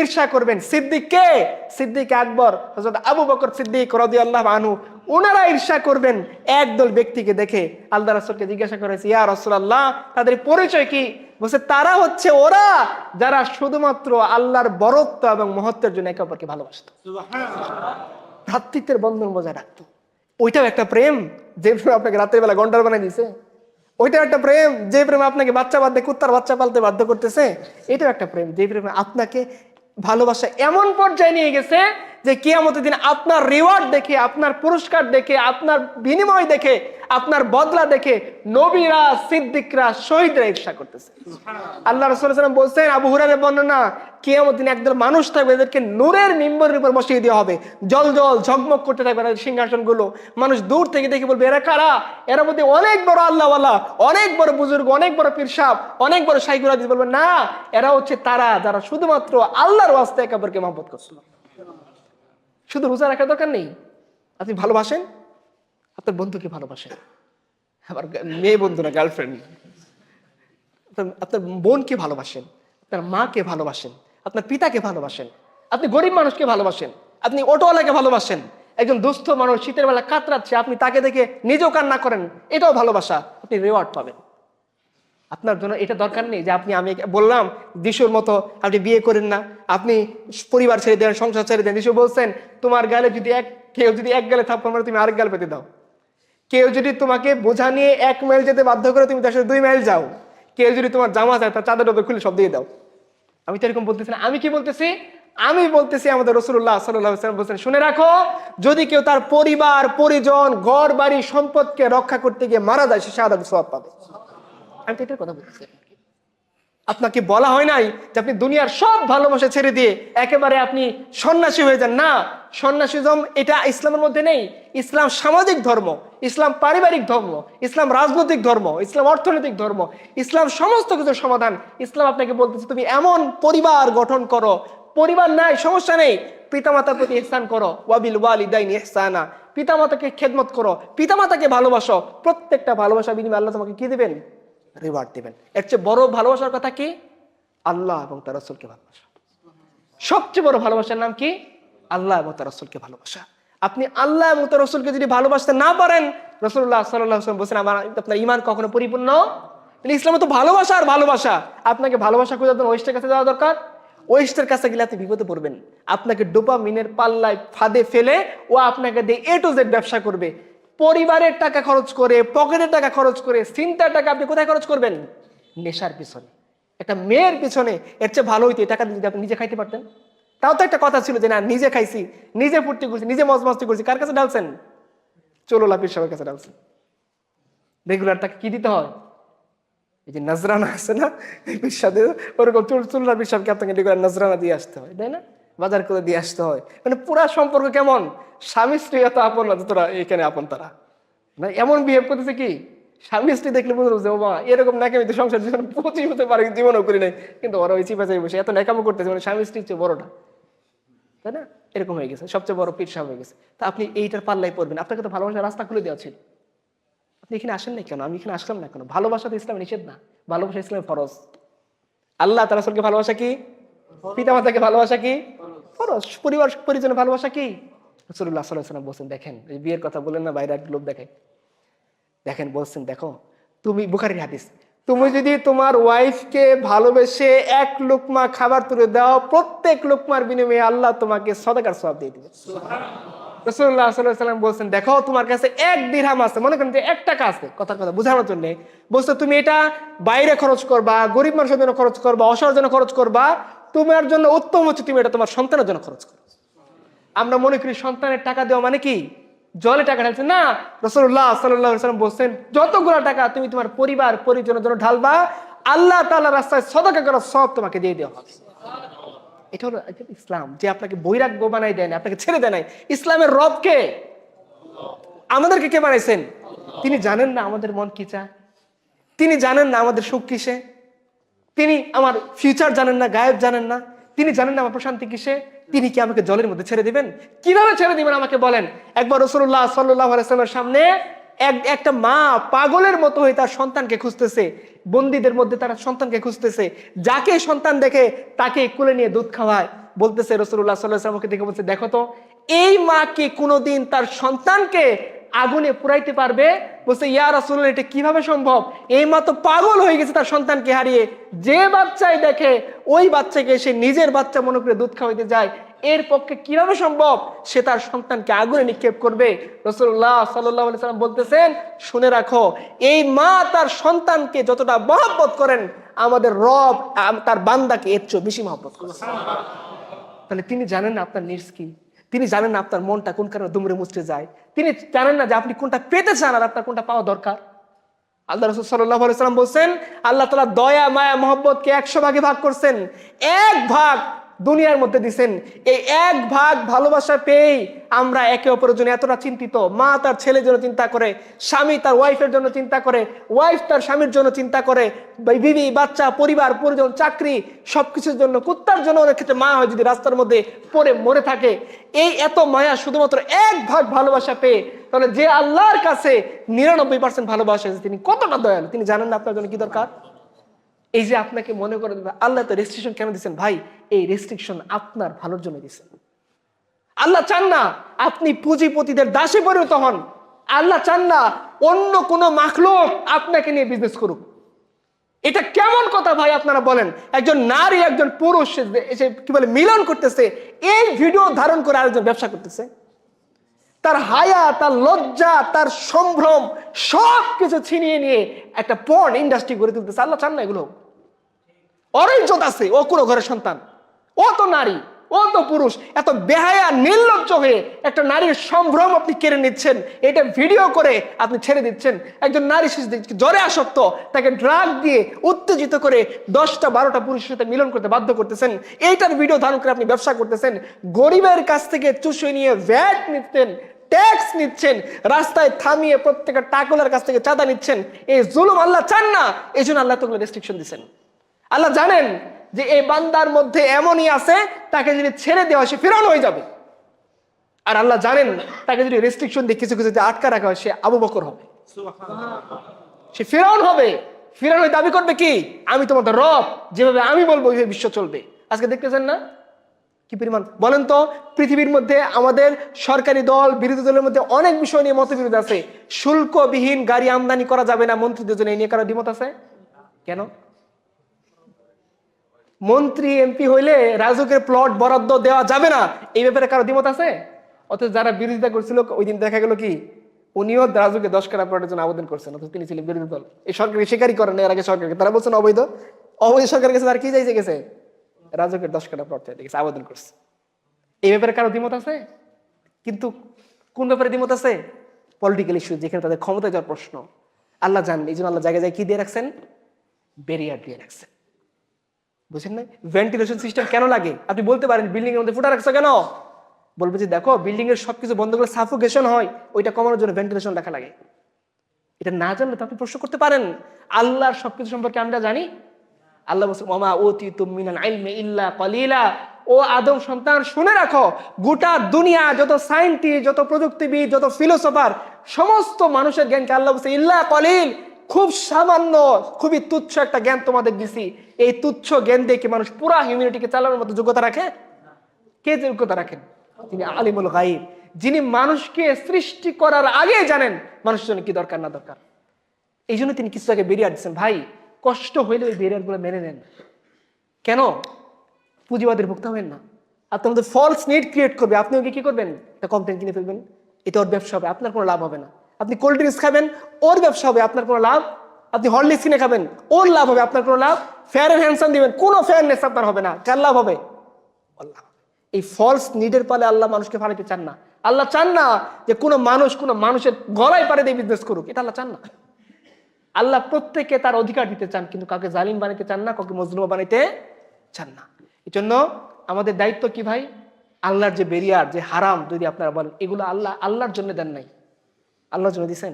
ঈর্ষা করবেন। সিদ্দিককে? সিদ্দিক আকবর, হযরত আবু বকর সিদ্দিক রাদিয়াল্লাহু আনহু, ওনারা ঈর্ষা করবেন একদল ব্যক্তিকে দেখে। আল্লাহ রাসূলকে জিজ্ঞাসা করেছে, ইয়া রাসূলুল্লাহ, তাদের পরিচয় কি? বলছে, তারা হচ্ছে ওরা যারা শুধুমাত্র আল্লাহর বরত্ব এবং মহত্বের জন্য একে অপরকে ভালোবাসত, ভ্রাতৃত্বের বন্ধন বজায় রাখত। ওইটাও একটা প্রেম, যে প্রেম আপনাকে রাতের বেলা গন্ডার বানাই দিছে। ওইটাও একটা প্রেম, যে প্রেম আপনাকে বাচ্চা বাঁধতে, কুত্তার বাচ্চা পালতে বাধ্য করতেছে। এটাও একটা প্রেম, যে প্রেম আপনাকে ভালোবাসা এমন পর্যায়ে নিয়ে গেছে যে কিয়ামতের দিন আপনার রিওয়ার্ড দেখে, আপনার পুরস্কার দেখে, আপনার বিনিময় দেখে, আপনার বদলা দেখে নবীরা, সিদ্দিকরা, শহীদরা ঈর্ষা করতেছে। আল্লাহ রাসূল সাল্লাল্লাহু আলাইহি ওয়াসাল্লাম বলছেন, আবু হুরায়রার বর্ণনা, কিয়ামতের দিন একদল মানুষ থাকবে, এদেরকে নূরের মিম্বরের উপর বসিয়ে দেওয়া হবে, জল জল ঝকমক করতে থাকবে তাদের সিংহাসনগুলো। মানুষ দূর থেকে দেখে বলবে, এরা কারা? এরা মধ্যে অনেক বড় আল্লাহওয়ালা, অনেক বড় বুজুর্গ, অনেক বড় পীর সাহেব, অনেক বড় শাইখুল হাদিস। বলবে না, এরা হচ্ছে তারা যারা শুধুমাত্র আল্লাহর ওয়াস্তে একে অপরকে মহব্বত করছিল। শুধু রোজা রাখার দরকার নেই, আপনি ভালোবাসেন, আপনার বন্ধুকে ভালোবাসেন, আবার মেয়ে বন্ধু না, গার্লফ্রেন্ড, আপনার বোনকে ভালোবাসেন, আপনার মাকে ভালোবাসেন, আপনার পিতাকে ভালোবাসেন, আপনি গরিব মানুষকে ভালোবাসেন, আপনি অটোওয়ালাকে ভালোবাসেন, একজন দুস্থ মানুষ শীতের বেলা কাতরাচ্ছে, আপনি তাকে দেখে নিজেও কান্না করেন, এটাও ভালোবাসা, আপনি রিওয়ার্ড পাবেন। আপনার জন্য এটা দরকার নেই যে আপনি, আমি বললাম যিশুর মতো আপনি বিয়ে করেন না, আপনি পরিবার ছেড়ে দেন, সংসার ছেড়ে দেন। যিশু বলছেন, তোমার গালে যদি কেউ যদি এক গালে থাপ্পড় মারে, তুমি আরেক গাল পেতে দাও। কেউ যদি তোমাকে বোঝা নিয়ে 1 মাইল যেতে বাধ্য করে, তুমি তার সাথে 2 মাইল যাও। কেউ যদি তোমার জামা চায়, তার চাদর টাদর খুলে সব দিয়ে দাও। আমি তো এরকম বলতেছি না। আমি কি বলতেছি? আমি বলতেছি আমাদের রাসূলুল্লাহ সাল্লাল্লাহু আলাইহি ওয়াসাল্লাম বলছেন, শুনে রাখো, যদি কেউ তার পরিবার, পরিজন, ঘর বাড়ি, সম্পদকে রক্ষা করতে গিয়ে মারা যায়, সে শাহাদাতের সওয়াব পাবে। আমি তো এটার কথা বলতেছি। আপনাকে বলা হয় নাই যে আপনি দুনিয়ার সব ভালোবাসা ছেড়ে দিয়ে একেবারে আপনি সন্ন্যাসী হয়ে যান। না, সন্ন্যাসিজম এটা ইসলামের মধ্যে নেই। ইসলাম সামাজিক ধর্ম, ইসলাম পারিবারিক ধর্ম, ইসলাম রাজনৈতিক ধর্ম, ইসলাম অর্থনৈতিক ধর্ম, ইসলাম সমস্ত কিছুর সমাধান। ইসলাম আপনাকে বলতেছে, তুমি এমন পরিবার গঠন করো, পরিবার নাই, সমস্যা নেই, পিতামাতার প্রতি ইহসান করো, ওয়াবিল ওয়ালিদাইনি ইহসানা, পিতামাতাকে খেদমত করো, পিতামাতাকে ভালোবাসো, প্রত্যেকটা ভালোবাসার বিনিময়ে আল্লাহ তোমাকে কি দিবেন? রিওয়ার্ড দিবেন। এর চেয়ে বড় ভালোবাসার কথা কি? আল্লাহ এবং তার রাসূলকে ভালোবাসা। সবচেয়ে বড় ভালোবাসার নাম কি? আল্লাহ এবং তার রাসূলকে ভালোবাসা। আপনি আল্লাহ এবং তার রাসূলকে যদি ভালোবাসতে না পারেন, রাসূলুল্লাহ সাল্লাল্লাহু আলাইহি ওয়াসাল্লাম বলেছেন আপনার ঈমান কখনো পরিপূর্ণ। ইসলামে তো ভালোবাসা আর ভালোবাসা। আপনাকে ভালোবাসা খোঁজার জন্য ওয়েস্টের কাছে যাওয়া দরকার। ওয়েস্টের কাছে গেলে আপনি বিপদে পড়বেন। আপনাকে ডোপামিনের পাল্লায় ফাঁদে ফেলে ও আপনাকে দিয়ে A to Z ব্যবসা করবে। পরিবারের টাকা খরচ করে, পকেটের টাকা খরচ করে, চিন্তার টাকা আপনি কোথায় খরচ করবেন? নেশার পিছনে, একটা মেয়ের পিছনে। এর চেয়ে ভালো হইতো এই টাকা যদি আপনি নিজে খাইতে পারতেন। তাও তো একটা কথা ছিল যে না, নিজে খাইছি, নিজে ফুর্তি করছি, নিজে মজমস্তি করছি। কার কাছে ডালছেন? চলোলা পীর সাহেবের কাছে ডালছেন। রেগুলার টাকা কি দিতে হয়? এই যে নজরানা আছে না, পিসাদে ওরকম চুলরা পিসাবকে আপনাকে রেগুলার নজরানা দিয়ে আসতে হয়, তাই না? বাজার করে দিয়ে আসতে হয়। মানে পুরা সম্পর্ক কেমন? স্বামী স্ত্রী এত আপন না তোরা এখানে আপন তারা না, এমন বিহেভ করতেছে কি স্বামী স্ত্রী দেখলে বুঝলো যে বাবা এরকম নাকামি তো সংসার জীবন 25 হতে পারে, জীবনও করি নাই, কিন্তু ওরা ওই চিপা চাই বসে এত নাকামো করতেছে, মানে স্বামী স্ত্রীর চেয়ে বড়টা, তাই না? এরকম হয়ে গেছে, সবচেয়ে বড় পীর সাহেব হয়ে গেছে। তা আপনি এইটার পাল্লায় পড়বেন। আপনাকে তো ভালোবাসার রাস্তা খুলে দেওয়া ছিল, আপনি এখানে আসেন না কেন? আমি এখানে আসলাম না কেন? ভালোবাসা তো ইসলামে নিষেধ না, ভালোবাসা ইসলামের ফরজ। আল্লাহ তাআলা রাসূলকে ভালোবাসা কি? পিতামাতাকে ভালোবাসা কি? ফরজ। পরিবার পরিজনের ভালোবাসা কি? রাসূলুল্লাহ সাল্লাল্লাহু আলাইহি ওয়াসাল্লাম বলছেন, দেখেন এই বিয়ের কথা বলেন না, বাইরে এক লোক দেখেন, দেখেন বলছেন, দেখো তুমি, বুখারীর হাদিস, তুমি যদি তোমার ওয়াইফকে ভালোবেসে এক লোকমা খাবার তুলে দাও, প্রত্যেক লোকমার বিনিময়ে আল্লাহ তোমাকে সদকার সওয়াব দিয়ে দিবে। রাসূলুল্লাহ সাল্লাল্লাহু আলাইহি ওয়াসাল্লাম বলছেন, দেখো তোমার কাছে 1 দিরহাম আছে, মনে করেন যে 1 টাকা আছে, কথার কথা বোঝানোর জন্য বলছো, তুমি এটা বাইরে খরচ করবা, গরিব মানুষের জন্য খরচ করবা, অসহায়ের জন্য খরচ করবা, তোমার জন্য উত্তম হচ্ছে তুমি এটা তোমার সন্তানের জন্য খরচ করো। আমরা মনে করি সন্তানের টাকা দেওয়া মানে কি জলে টাকা ঢালছে, না। রাসূলুল্লাহ সাল্লাল্লাহু আলাইহি ওয়াসাল্লাম বলছেন, যতগুলো টাকা তুমি তোমার পরিবার পরিজনের জন্য ঢালবা, আল্লাহ তাআলার রাস্তায় সদকা করার সওয়াব তোমাকে দিয়ে দেওয়া হবে। এটা হলো ইসলাম, যে আপনাকে বৈরাগ্য বানাই দেয় না, আপনাকে ছেড়ে দেয় নাই। ইসলামের রব কে? আমাদেরকে কে বানাইছেন? তিনি জানেন না আমাদের মন কি চায়, তিনি জানেন না আমাদের সুখ কিসে, তিনি আমার ফিউচার জানেন না, গায়েব জানেন না, তিনি জানেন না আমার প্রশান্তি কিসে। তিনি কি আমাকে জলের মধ্যে ছেড়ে দিবেন? কিভাবে ছেড়ে দিবেন আমাকে বলেন। একবার রাসূলুল্লাহ সাল্লাল্লাহু আলাইহি ওয়াসাল্লামের সামনে একটা মা পাগলের মতো হয়ে তার সন্তানকে খুঁজতেছে, বন্দীদের মধ্যে তার সন্তানকে খুঁজতেছে, যাকে সন্তান দেখে তাকে কোলে নিয়ে দুধ খাওয়ায়। বলতেছে রাসূলুল্লাহ সাল্লাল্লাহু আলাইহি ওয়াসাল্লামকে দেখে বলছে, দেখো তো এই মা কি কোনোদিন তার সন্তানকে আগুনে পুরাইতে পারবে? বলছে, ইয়া রাসূলুল্লাহ, এটা কিভাবে সম্ভব? এই মা তো পাগল হয়ে গেছে তার সন্তানকে হারিয়ে, যে বাচ্চাই দেখে ওই বাচ্চাকে সে নিজের বাচ্চা মনে করে দুধ খাওয়াইতে যায়, এর পক্ষে কিভাবে সম্ভব সে তার সন্তানকে আগুনে নিক্ষেপ করবে? রাসূলুল্লাহ সাল্লাল্লাহু আলাইহি ওয়াসাল্লাম বলতেছেন, শুনে রাখো, এই মা তার সন্তানকে যতটা মহব্বত করেন, আমাদের রব তার বান্দাকে এর চেয়ে বেশি মহব্বত করেন। তাহলে তিনি জানেন না আপনার নিডস কি, তিনি জানেন না আপনার মনটা কোন কারণে দুমড়ে মুচড়ে যায়, তিনি জানেন না যে আপনি কোনটা পেতে চান আর আপনার কোনটা পাওয়া দরকার। আল্লাহ রাসূল সাল্লাল্লাহু আলাইহি ওয়াসাল্লাম বলছেন, আল্লাহ তাআলা দয়া মায়া মহব্বতকে 100 ভাগে ভাগ করছেন, 1 ভাগ দুনিয়ার মধ্যে দিবেন। এই 1 ভাগ ভালোবাসা পেয়ে আমরা একে অপরের জন্য এতটা চিন্তিত। মা তার ছেলের জন্য চিন্তা করে, স্বামী তার ওয়াইফের জন্য চিন্তা করে, ওয়াইফ তার স্বামীর জন্য চিন্তা করে, বিবি বাচ্চা পরিবার পরিজন চাকরি সবকিছুর জন্য, কুত্তার জন্য অনেক ক্ষেত্রে মা হয় যদি রাস্তার মধ্যে পড়ে মরে থাকে। এই এত মায়া শুধুমাত্র 1 ভাগ ভালোবাসা পেয়ে, তাহলে যে আল্লাহর কাছে 99% ভালোবাসা আছে, তিনি কতটা দয়ালু, তিনি জানেন না আপনার জন্য কি দরকার। এই যে আপনাকে মনে করে আল্লাহ তো রেস্ট্রিকশন কেন দিচ্ছেন ভাই? এই রেস্ট্রিকশন আপনার ভালোর জন্য দিচ্ছেন। আল্লাহ চান না আপনি পুঁজিপতিদের দাসে পরিণত হন। আল্লাহ চান না অন্য কোনো মাখলুক আপনাকে নিয়ে বিজনেস করুক। এটা কেমন কথা ভাই আপনারা বলেন? একজন নারী একজন পুরুষ এসে কি বলে মিলন করতেছে, এই ভিডিও ধারণ করে আরেকজন ব্যবসা করতেছে, তার হায়া, তার লজ্জা, তার সম্ভ্রম সবকিছু ছিনিয়ে নিয়ে একটা পর্ন ইন্ডাস্ট্রি গড়ে তুলতেছে। আল্লাহ চান না এগুলো। ওর ইজ্জত আছে, ও কোনো ঘরের সন্তান, ও তো নারী, ও তো পুরুষ। এত বেহায়া নির্লজ্জ হয়ে একটা নারীর সম্ভ্রম আপনি কেড়ে নিচ্ছেন, এটা ভিডিও করে আপনি ছেড়ে দিচ্ছেন। একজন নারী জ্বরে আসক্ত, তাকে ড্রাগ দিয়ে উত্তেজিত করে 10টা 12টা পুরুষের সাথে মিলন করতে বাধ্য করতেছেন, এইটার ভিডিও ধারণ করে আপনি ব্যবসা করতেছেন। গরিবের কাছ থেকে চুষে নিয়ে ভ্যাট নিচ্ছেন, ট্যাক্স নিচ্ছেন, রাস্তায় থামিয়ে প্রত্যেকটা টাকলার কাছ থেকে চাঁদা নিচ্ছেন। এই জুলুম আল্লাহ চান না, এই জন্য আল্লাহ তোগুলো রেস্ট্রিকশন দিচ্ছেন। আল্লাহ জানেন যে এই বান্দার মধ্যে এমনই আছে তাকে যদি ছেড়ে দেওয়া হয় সে ফিরআউন হয়ে যাবে। আর আল্লাহ জানেন তাকে যদি রেস্ট্রিকশন দিয়ে কিছু কিছু যদি আটকা রাখা হয় সে আবু বকর হবে, সে ফিরআউন হবে। ফিরআউন দাবি করবে কি, আমি তোমাদের রব, যেভাবে আমি বলবো ওইভাবে বিশ্ব চলবে। আজকে দেখতেছেন না কি পরিমাণ। বলেন তো পৃথিবীর মধ্যে আমাদের সরকারি দল বিরোধী দলের মধ্যে অনেক বিষয় নিয়ে মতবিরোধ আছে। শুল্কবিহীন গাড়ি আমদানি করা যাবে না, মন্ত্রীদের জন্য এই নিয়ে কারো দ্বিমত আছে কেন? মন্ত্রী এমপি হইলে রাজুকের প্লট বরাদ্দ দেওয়া যাবে না, এই ব্যাপারে কারো দ্বিমত আছে? অথচ যারা বিরোধিতা করছিল ওই দিন দেখা গেল কি উনিও রাজুকে 10 কাঠা প্লটের জন্য আবেদন করছেন, অথচ তিনি ছিলেন বিরোধী দল। এই সরকারকে স্বীকারই করেন এর আগে সরকারকে, তারা বলছেন অবৈধ। অবৈধ সরকারের কাছে আর কি চাইছে গেছে, রাজুকের 10 কাঠা প্লট চাইতে গেছে, আবেদন করছে। এই ব্যাপারে কারো দ্বিমত আছে? কিন্তু কোন ব্যাপারে দ্বিমত আছে? পলিটিক্যাল ইস্যু, যেখানে তাদের ক্ষমতা যাওয়ার প্রশ্ন। আল্লাহ জানেন, এই জন্য আল্লাহ জায়গায় জায়গায় কি দিয়ে রাখছেন, ব্যারিয়ার দিয়ে রাখছেন। বুঝছেন না? ভেন্টিলেশন সিস্টেম কেন লাগে? আপনি বলতে পারেন বিল্ডিং এর মধ্যে ফুটা রাখছো কেন? বলবে যে দেখো বিল্ডিং এর সবকিছু বন্ধ করে সাফোকেশন হয়, ওইটা কমানোর জন্য ভেন্টিলেশন রাখা লাগে। এটা না জানলে তো আপনি প্রশ্ন করতে পারেন আল্লাহর সবকিছু সম্পর্কে আমরা জানি। আল্লাহ বলছেন ওমা উতিতুম মিনাল ইলমি ইল্লা কলিলা। ও আদম সন্তান শুনে রাখো, গোটা দুনিয়া যত সায়েন্টিস্ট, যত প্রযুক্তিবিদ, যত ফিলোসফার, সমস্ত মানুষের জ্ঞানকে আল্লাহ বলছে ইল্লা কলিল, খুব সামান্য, খুবই তুচ্ছ একটা জ্ঞান তোমাদের দিছি। এই তুচ্ছ জ্ঞান দিয়ে কি মানুষ পুরা হিউম্যানিটিকে চালানোর মতো যোগ্যতা রাখে? কে যোগ্যতা রাখেন? তিনি আলিমুল গায়ব, যিনি মানুষকে সৃষ্টি করার আগে জানেন মানুষের জন্য কি দরকার না দরকার। এই জন্য তিনি কিছু আগে বেরিয়ে দিচ্ছেন, ভাই কষ্ট হইলে ওই বেরিয়ার গুলো মেনে নেন। কেন পুঁজিবাদের ভুক্ত হবেন না? আর তোমাদের ফলস নিড ক্রিয়েট করবে, আপনি ওকে কি করবেন, একটা কমপ্লেন কিনে ফেলবেন, এটা ওর ব্যবসা হবে, আপনার কোনো লাভ হবে না। আপনি কোল্ড ড্রিঙ্কস খাবেন, ওর ব্যবসা হবে, আপনার কোনো লাভ। আপনি হরলিক্স কিনে খাবেন, ওর লাভ হবে, আপনার কোনো লাভ। ফেয়ার এন্ড হ্যান্ডসাম দিবেন, কোনো ফেয়ারনেস আপনার হবে না, কার লাভ হবে? আল্লাহ। এই ফলস নিডের পালে আল্লাহ মানুষকে ফালাইতে চান না। আল্লাহ চান না যে কোনো মানুষ কোনো মানুষের গলায় পারে দিয়ে বিজনেস করুক, এটা আল্লাহ চান না। আল্লাহ প্রত্যেককে তার অধিকার দিতে চান, কিন্তু কাউকে জালিম বানাইতে চান না, কাউকে মজলুম বানাইতে চান না। এই জন্য আমাদের দায়িত্ব কি ভাই, আল্লাহর যে বেরিয়ার, যে হারাম যদি আপনারা বলেন এগুলো আল্লাহর জন্য দেন নাই, আল্লাহর জন্য দিচ্ছেন।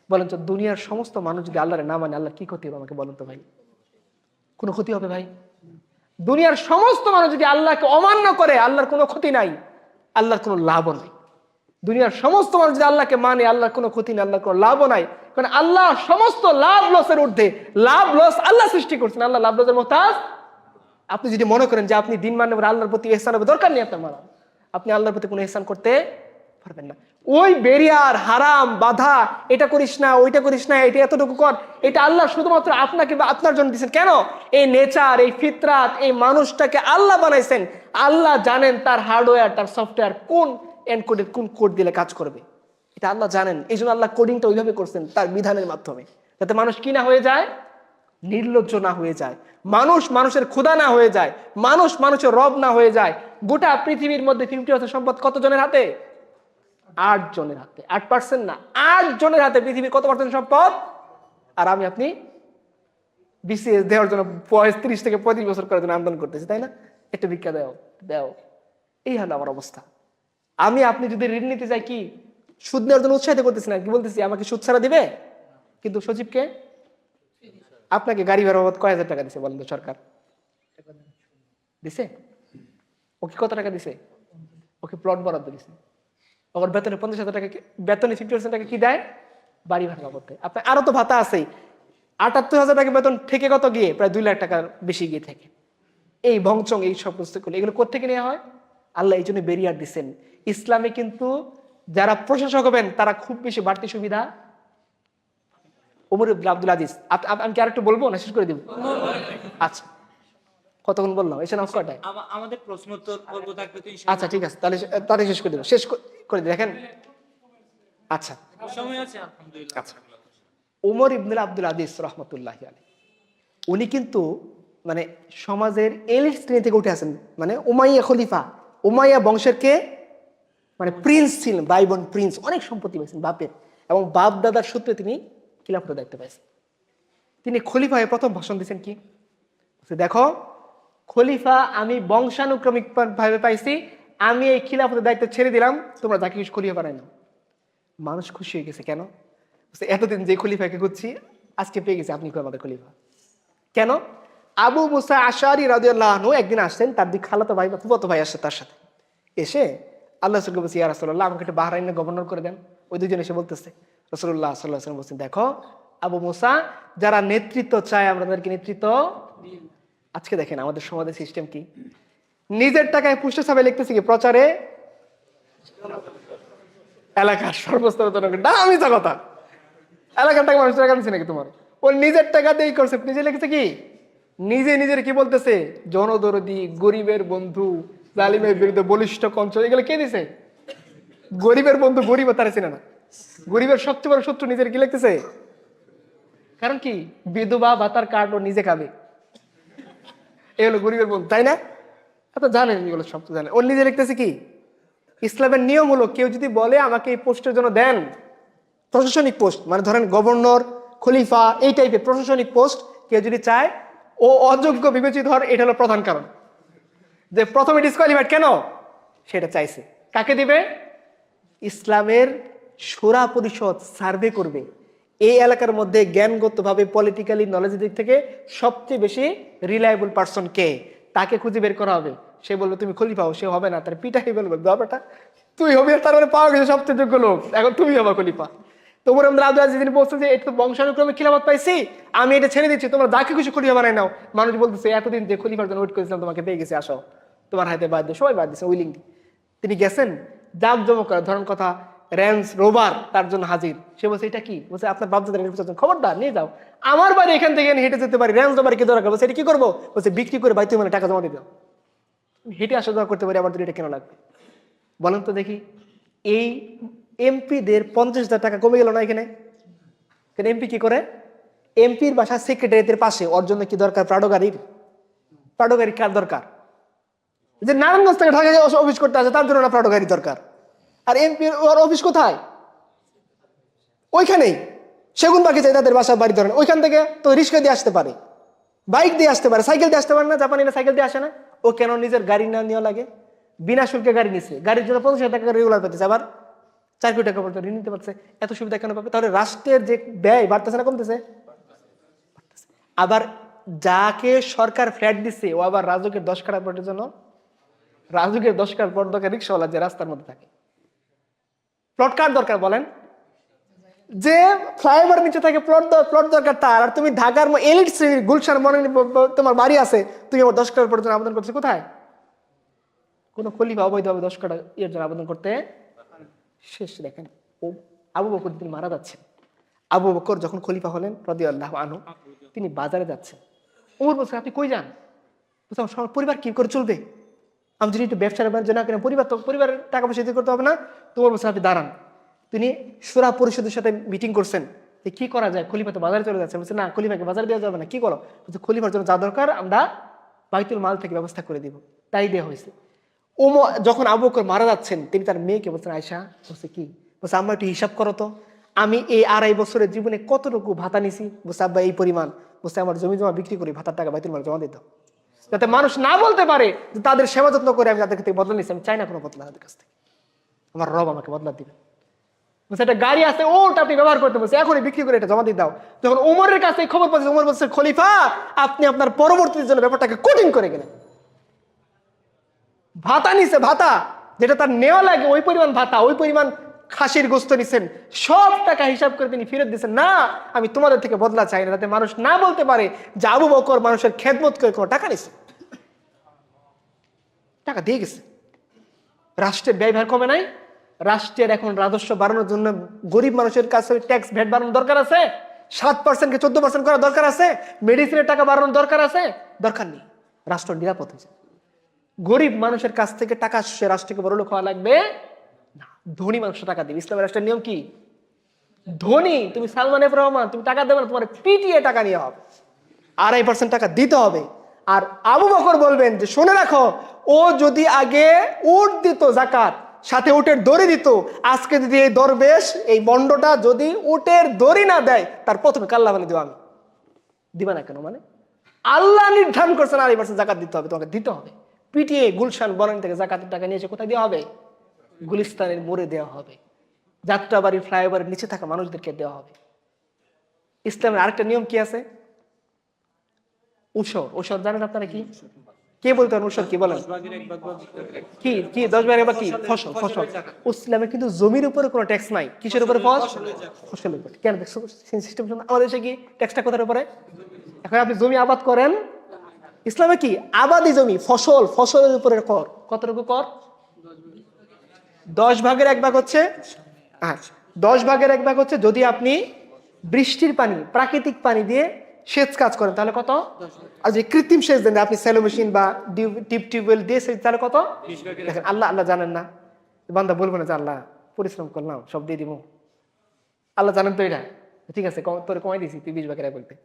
বলেন তো দুনিয়ার সমস্ত মানুষ যদি আল্লাহর না মানে আল্লাহর কি ক্ষতি হবে আমাকে বলেন তো ভাই? কোনো ক্ষতি হবে ভাই? দুনিয়ার সমস্ত মানুষ যদি আল্লাহকে অমান্য করে আল্লাহর কোনো ক্ষতি নাই, আল্লাহর কোনো লাভও নাই। দুনিয়ার সমস্ত মানুষ যদি আল্লাহকে মানে আল্লাহর কোনো ক্ষতি নেই, আল্লাহর কোনো লাভও নাই। কারণ আল্লাহ সমস্ত লাভ লসের ঊর্ধ্বে, লাভ লস আল্লাহ সৃষ্টি করছেন, আল্লাহ লাভ লসের মুহতাজ। আপনি যদি মনে করেন যে আপনি দিন মানে আল্লাহর প্রতি ইহসান হবে, দরকার নেই আপনার মানা, আপনি আল্লাহর প্রতি কোনো ইহসান করতে পারবেন না। ওই বেরিয়ার হারাম বাধা, এটা করিস না, ওইটা করিস না, এটা এতটুকু কর, এটা আল্লাহ শুধুমাত্র আপনাকে বা আপনার জন্য দিচ্ছেন। কেন? এই নেচার, এই ফিতরাত, এই মানুষটাকে আল্লাহ বানাইছেন। আল্লাহ জানেন তার হার্ডওয়্যার, তার সফটওয়্যার কোন এনকোডেড, কোন কোড দিলে কাজ করবে, এটা আল্লাহ জানেন। এই জন্য আল্লাহ কোডিংটা ওইভাবে করছেন তার বিধানের মাধ্যমে, যাতে মানুষ কি না হয়ে যায়, নির্লজ্জ না হয়ে যায়, মানুষ মানুষের ক্ষুধা না হয়ে যায়, মানুষ মানুষের রব না হয়ে যায়। গোটা পৃথিবীর মধ্যে 50% সম্পদ কত জনের হাতে? 8 জনের হাতে। 8% না, 8 জনের হাতে পৃথিবীর কত পার্সেন্ট সম্পদ? আর আমি আপনি বিসিএস দেওয়ার জন্য 30 থেকে 35 বছর করার জন্য আন্দোলন করতেছি, তাই না? একটা ভিক্ষা দাও দাও, এই হলো আমার অবস্থা। আমি আপনি যদি ঋণ নিতে যাই, কি সুদ নেওয়ার জন্য উৎসাহিত করতেছি না, কি বলতেছি আমাকে সুদ ছাড়া দিবে। কিন্তু সচিবকে, আপনাকে গাড়ি ভাড়া বাবদ কয় হাজার টাকা দিছে বলেন তো সরকার? দিছে? ওকে কত টাকা দিছে? ওকে প্লট বরাদ্দ দিছে। ওর বেতনে 50,000 টাকা, বেতনে 50% টাকা কি দেয়? বাড়ি ভাড়া বাবদ দেয়। আপনার আরো তো ভাতা আছেই। 78,000 টাকা বেতন থেকে কত গিয়ে প্রায় 2 লাখ টাকার বেশি গিয়ে থাকে। এই ভংচং, এই সব করলে এগুলো কোত্থেকে নেওয়া হয়? আল্লাহ এই জন্য বেরিয়ার দিচ্ছেন। ইসলামে কিন্তু যারা প্রশাসক হবেন তারা খুব বেশি বাড়তি সুবিধা। ওমর ইবনে আব্দুল আজিজ, আমি কি আরেকটু বলবো না শেষ করে দিব? আচ্ছা, কতক্ষণ বললাম? এসে নামাজ কয়টায়? আমাদের প্রশ্ন উত্তর পর্ব থাকবে তো ইনশাআল্লাহ। আচ্ছা ঠিক আছে, তাহলে তাহলে শেষ করে দেব, শেষ করে দিই দেখেন। আচ্ছা সময় আছে আলহামদুলিল্লাহ। আচ্ছা, ওমর ইবনে আব্দুল আজিজ রাহমাতুল্লাহি আলাইহি, উনি কিন্তু মানে সমাজের এলিট শ্রেণী থেকে উঠে আসেন। মানে উমাইয়া খলিফা, উমাইয়া বংশের কে মানে প্রিন্স ছিলেন, ভাই বোন প্রিন্স, অনেক সম্পত্তি পেয়েছেন বাপের, এবং বাপ দাদার সূত্রে তিনি খিলাফতের দায়িত্ব পাইছেন। তিনি খলিফা হয়ে প্রথম ভাষণ দিয়েছেন কি, দেখো খলিফা আমি বংশানুক্রমিক ভাবে পাইছি, আমি এই খিলাফতের দায়িত্ব ছেড়ে দিলাম, তোমরা যাকে খুশি খলিফা বানাই নাও। মানুষ খুশি হয়ে গেছে। কেন? এতদিন যে খলিফাকে খুঁজছি আজকে পেয়ে গেছে, আপনি আমাদের খলিফা। কেন? আবু মুসা আশআরী রাদিয়াল্লাহু আনহু একদিন আসছেন, তার দুই খালাতো ভাই বা ফুফাতো ভাই আসছে তার সাথে। এসে আল্লাহ রাসূলকে বলছে, ইয়া রাসূলুল্লাহ, আমাকে একটু বাহরাইনের গভর্নর করে দেন। ওই দুজন এসে বলতেছে, রাসূলুল্লাহ সাল্লাল্লাহু আলাইহি ওয়াসাল্লাম বলছেন, দেখো আবু মুসা, যারা নেতৃত্ব চায় আমরা তাদেরকে নেতৃত্ব। আজকে দেখেন আমাদের সমাজের সিস্টেম কি, নিজের টাকায় পুষ্ট ছাপে লিখতেছে কি প্রচারে এলাকার সর্বস্তর জনগণ, না আমি যা কথা, এলাকার টাকা মানুষের টাকা দিচ্ছে নাকি তোমার? ও নিজের টাকা দিয়েই করছে, নিজে লিখেছে কি, নিজে নিজের কি বলতেছে, জনদরদি, গরিবের বন্ধু, জালিমের বিরুদ্ধে বলিষ্ঠ কঞ্চ, এগুলো কে দিছে? গরিবের বন্ধু, গরিব তারা চিনে না, গরিবের সবচেয়ে বড় শত্রু নিজের কি লিখতেছে। কারণ কি, বিধবা ভাতার কার্ড ও নিজে খাবে, এ হলো গরিবের বন্ধু, তাই না? এত জানেন, এগুলো সব তো জানেন। ওর নিজে লিখতেছে কি, ইসলামের নিয়ম হলো কেউ যদি বলে আমাকে এই পোস্টের জন্য দেন, প্রশাসনিক পোস্ট মানে ধরেন গভর্নর, খলিফা, এই টাইপের প্রশাসনিক পোস্ট কেউ যদি চায়, ও অযোগ্য বিবেচিত হওয়ার এটা হলো প্রধান কারণ, যে প্রথমে ডিসকোয়ালিফাইড কেন সেটা চাইছে। কাকে দিবে? ইসলামের শূরা পরিষদ সার্ভে করবে এই এলাকার মধ্যে জ্ঞানগতভাবে পলিটিক্যালি নলেজের দিক থেকে সবচেয়ে বেশি রিলায়েবল পারসন কে, তাকে খুঁজে বের করা হবে। সে বলবে তুমি খলিফা হও, সে হবে না, তার পিটাই বলবে বাবাটা তুই হবি, তার মানে পাওয়া গেছে সবচেয়ে যোগ্য লোক, এখন তুমি হবা খলিফা। তোমার আমরা আব্দুল আজিজ বলছে যে এটা তো বংশানুক্রমে খিলাফত পাইছি, আমি এটা ছেড়ে দিচ্ছি, তোমরা যাকে খুশি খলিফা বানাই নাও। মানুষ বলতেছে এতদিন যে খলিফার জন্য ওয়েট করেছিলাম তোমাকে পেয়ে গেছে, আসো তোমার হাতে বাদ দিয়ে, সবাই বাদ দিচ্ছে উইলিংলি। তিনি গেছেন জাক জমক করে, ধরেন কথা রেঞ্জ রোভার তার জন্য হাজির। সে বলছে এটা কি? বলছে আপনার বাপদাদার খবরদার নিয়ে যাও, আমার বাড়ি এখান থেকে হেঁটে যেতে পারি, রেঞ্জ রোভার কি দরকার? বলছে এটা কি করবো? বলছে বিক্রি করে বাইতুল মালে টাকা জমা দিয়ে দাও, হেঁটে আসা যাওয়া করতে পারি, আমার এটা কেন লাগবে? বলেন তো দেখি, এই এমপিদের 50,000 টাকা কমে গেল না এখানে? এমপি কি করে? এমপির বাসা সেক্রেটারিয়েটের পাশে, ওর জন্য কি দরকার? প্রাডো গাড়ি কার দরকার? যে নারায়ণগঞ্জ থেকে ঢাকা অফিস করতে আসে তার জন্য না প্রাডো গাড়ি দরকার। আর এমপি ওর অফিস কোথায়? ওইখানেই, সেগুন বাকি চাই তাদের বাসা বাড়ি, ধরেন ওইখান থেকে তো রিক্সা দিয়ে আসতে পারে, বাইক দিয়ে আসতে পারে, সাইকেল দিয়ে আসতে পারে না? জাপানিরা সাইকেল দিয়ে আসে না? ও কেন নিজের গাড়ি না নেওয়া লাগে? বিনা শুল্কে গাড়ি নিচ্ছে, গাড়ির জন্য 50,000 টাকা রেগুলার পেতেছে, আবার 4 কোটি টাকা পর্যন্ত ঋণ নিতে পারছে। এত সুবিধা কেন পাবে? তাহলে রাষ্ট্রের যে ব্যয় বাড়তেছে না কমতেছে? আবার যাকে সরকার ফ্ল্যাট দিচ্ছে ও আবার রাজুকের 10 কাঠা প্লটের জন্য, রাজুকের 10 কাঠা প্লট দরকার রিক্সাওয়ালা যে রাস্তার মধ্যে থাকে, প্লট কার দরকার বলেন? যে ফ্লাইওভার নিচে থাকে প্লট দরকার তার। আর তুমি ঢাকার এলিট শ্রেণীর গুলশান মনে তোমার বাড়ি আছে, তুমি আমার 10 কাঠা প্লটের জন্য আবেদন করছো, কোথায়? কোনো খলিফা অবৈধভাবে 10 কাঠা এর জন্য আবেদন করতে শেষ। দেখেন ও আবু বকর তিনি মারা যাচ্ছেন, আবু বকর যখন খলিফা হলেন রাদিয়াল্লাহু আনহু, তিনি বাজারে যাচ্ছেন। ওমর বলছে আপনি কই যান? বলছে আমার পরিবার কি করে চলবে, আমি যদি একটু ব্যবসা বাণিজ্য না করেন পরিবারের টাকা পয়সা দিতে করতে হবে না? তোমার বলছে আপনি দাঁড়ান। তিনি শূরা পরিষদের সাথে মিটিং করছেন যে কি করা যায়, খলিফা তো বাজারে চলে যাচ্ছে। বলছে না, খলিফাকে বাজারে দেওয়া যাবে না, কি করো? বলছে খলিফার জন্য যা দরকার আমরা বাইতুল মাল থেকে ব্যবস্থা করে দিব। তাই দেওয়া হয়েছে। যখন আবু বকর মারা যাচ্ছেন, তিনি তার মেয়েকে বলছেন আয়েশা, বলছে কি? বলছে আম্মা একটু হিসাব করো তো, আমি এই 2.5 বছরের জীবনে কতটুকু ভাতা নিছি? বলছে আব্বা এই পরিমাণ। বলছে আমার জমি জমা বিক্রি করি, ভাতার টাকা বাইতুল মাল জমা দিত, যাতে মানুষ না বলতে পারে যে তাদের সেবা যত্ন করে আমি তাদের থেকে বদলা নিচ্ছি। আমি চাই না কোনো বদলা তাদের কাছ থেকে, আমার রব আমাকে বদলা দিবে। বলছে একটা গাড়ি আছে, ওটা আপনি ব্যবহার করতে বলছে, এখনই বিক্রি করে এটা জমা দিয়ে দাও। যখন ওমরের কাছে খবর পাচ্ছে, ওমর বলছে খলিফা আপনি আপনার পরবর্তীর জন্য ব্যাপারটাকে কঠিন করে গেলেন। ভাতা নিছে, ভাতা যেটা তার নেওয়া লাগে ওই পরিমাণ ভাতা, ওই পরিমাণ খাসির গোস্ত নিছেন, সব টাকা হিসাব করে তিনি ফেরত দিচ্ছেন। না, আমি তোমাদের থেকে বদলা চাই না, যাতে মানুষ না বলতে পারে যে আবু বকর মানুষের খেদমত করে কোনো টাকা নিছে, টাকা দিয়ে গেছে। রাষ্ট্রের ব্যয়ভার কমে নাই? রাষ্ট্রের এখন রাজস্ব বাড়ানোর জন্য গরিব মানুষের কাছে ট্যাক্স ভ্যাট বাড়ানোর দরকার আছে, 7%কে 14% করা দরকার আছে, মেডিসিনের টাকা বাড়ানোর দরকার আছে? দরকার নেই। রাষ্ট্র নিরাপদ হয়েছে। গরিব মানুষের কাছ থেকে টাকা আসছে, রাষ্ট্রকে বড় লোক হওয়া লাগবে না, ধনী মানুষ টাকা দিবে। ইসলামের রাষ্ট্রের নিয়ম কি? ধনী তুমি সালমান এফ রহমান, তুমি টাকা দেবে না, তোমার পিটিএ টাকা নিয়ে হবে, 2.5% টাকা দিতে হবে। আর আবু বকর বলবেন যে শুনে রাখো, ও যদি আগে উট দিত জাকাত, সাথে উটের দড়ি দিত, আজকে যদি এই দরবেশ এই বন্ডটা যদি উটের দড়ি না দেয়, তার প্রথমে কাল্লা বানিয়ে দেবো আমি। দিবা না কেন? মানে আল্লাহ নির্ধারণ করছেন 2.5% জাকাত দিতে হবে, তোমাকে দিতে হবে। পিটিএ গুলশান বনানী থেকে জাকাতের টাকা নিয়ে এসে কোথায় দেওয়া হবে? গুলিস্তানের মোড়ে দেওয়া হবে, যাত্রাবাড়ির ফ্লাইওভারের নিচে থাকা মানুষদেরকে দেওয়া হবে। ইসলামের আরেকটা নিয়ম কি আছে? ঊষর জানেন আপনারা কি? কে বলতে পারেন ঊষর কি? বলেন 10 ভাগের 1 ভাগ বা কি কি 10 ভাগের বা কি? ফসল। ইসলামে কিন্তু জমির উপরে কোনো ট্যাক্স নাই। কিসের উপরে? ফসলের উপরে। কেন দেখছো সিস্টেম? আমাদের দেশে কি ট্যাক্সটা কোথার উপরে? এখন আপনি জমি আবাদ করেন, ইসলামে কি আবাদি জমি ফসলের উপরে কর। কতটুকু কর? 10 ভাগের 1 ভাগ হচ্ছে, হ্যাঁ 10 ভাগের 1 ভাগ হচ্ছে যদি আপনি বৃষ্টির পানি, প্রাকৃতিক পানি দিয়ে সেচ কাজ করেন তাহলে কত? আর যদি কৃত্রিম সেচ দেন, আপনি স্যালো মেশিন বা টিউবওয়েল দিয়ে সেচ, তাহলে কত? 20 ভাগের দেখেন আল্লাহ জানেন না? বান্দা বলবো না যে আল্লাহ পরিশ্রম করলাম সব দিয়ে দিব, আল্লাহ জানেন তো এটা, ঠিক আছে তোরে কমাই দিছি তুই 20 ভাগের 1 ভাগ দে।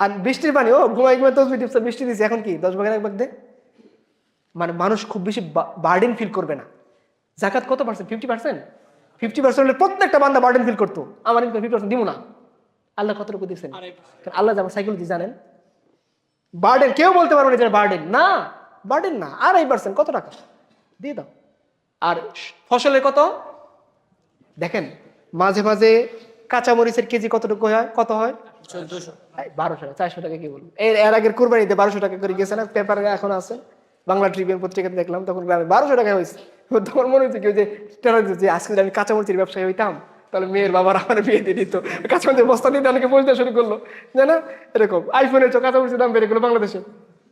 আর বৃষ্টির পানি ঘুমাই তসবি টিপস বৃষ্টি দিছি, এখন কি 10 ভাগের 1 ভাগ দে। মানে মানুষ খুব বেশি বার্ডেন ফিল করবে না। জাকাত কত পার্সেন্ট? 50%। 50% হলে প্রত্যেকটা বান্দা বার্ডেন ফিল করতো, আমার ইনকাম 50% দিব না। আল্লাহ কতটুকু দিচ্ছেন? আল্লাহ যেমন সাইকোলজি জানেন। বার্ডেন কেউ বলতে পারবে না যে বার্ডেন না, বার্ডেন না। 2.5% কত টাকা দিয়ে দাও। আর ফসলের কত দেখেন, মাঝে মাঝে কাঁচামরিচের কেজি কতটুকু হয়? কত হয়? 1400। 1200 টাকা, 400 টাকা। কি বলবো, এর আগের কুরবানিতে 1200 টাকা করে গেছে না? পেপারে এখন আছে, বাংলা ট্রিবিউন পত্রিকাতে দেখলাম, তখন গ্রামে 1200 টাকা হয়েছে। তখন মনে হচ্ছে কেউ যে যে আজকে যদি আমি কাঁচামরিচের ব্যবসায়ী হইতাম তাহলে মেয়ের বাবার আমার বিয়ে দিয়ে দিত। কাঁচামরিচের বস্তা নিতে অনেকে বলতে শুরু করলো, জানা এরকম আইফোনের কাঁচামরিচের দাম বেড়ে গেলো বাংলাদেশে।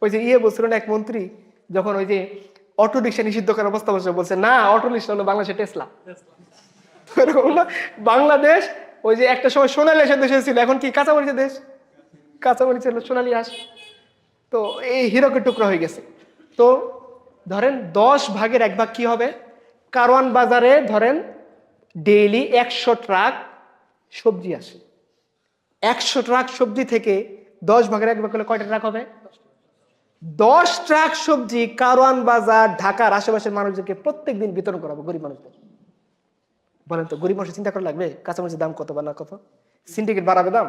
ওই যে বলছিল না এক মন্ত্রী, যখন ওই যে অটো রিক্সা নিষিদ্ধ করার প্রস্তাব বলছে না, অটো রিক্সা হলো বাংলাদেশের টেসলা। এরকম না, বাংলাদেশ ওই যে একটা সময় সোনালী আঁশের দেশ ছিল, এখন কি কাঁচামরিচের দেশ। কাঁচামরিচের সোনালী আঁশ, তো এই হীরকের টুকরা হয়ে গেছে। তো ধরেন 10 ভাগের 1 ভাগ কি হবে? কারওয়ান বাজারে ধরেন ডেইলি 100 ট্রাক সবজি আসে। 100 ট্রাক সবজি থেকে 10 ভাগের 1 ভাগ হলে কয়টা ট্রাক হবে? 10 ট্রাক সবজি কারওয়ান বাজার ঢাকার আশেপাশের মানুষদেরকে প্রত্যেকদিন বিতরণ করাবো, গরিব মানুষদের। বলেন তো গরিব মানুষ চিন্তা করা লাগবে কাঁচামরিচের দাম কত বা না কত? সিন্ডিকেট বাড়াবে দাম?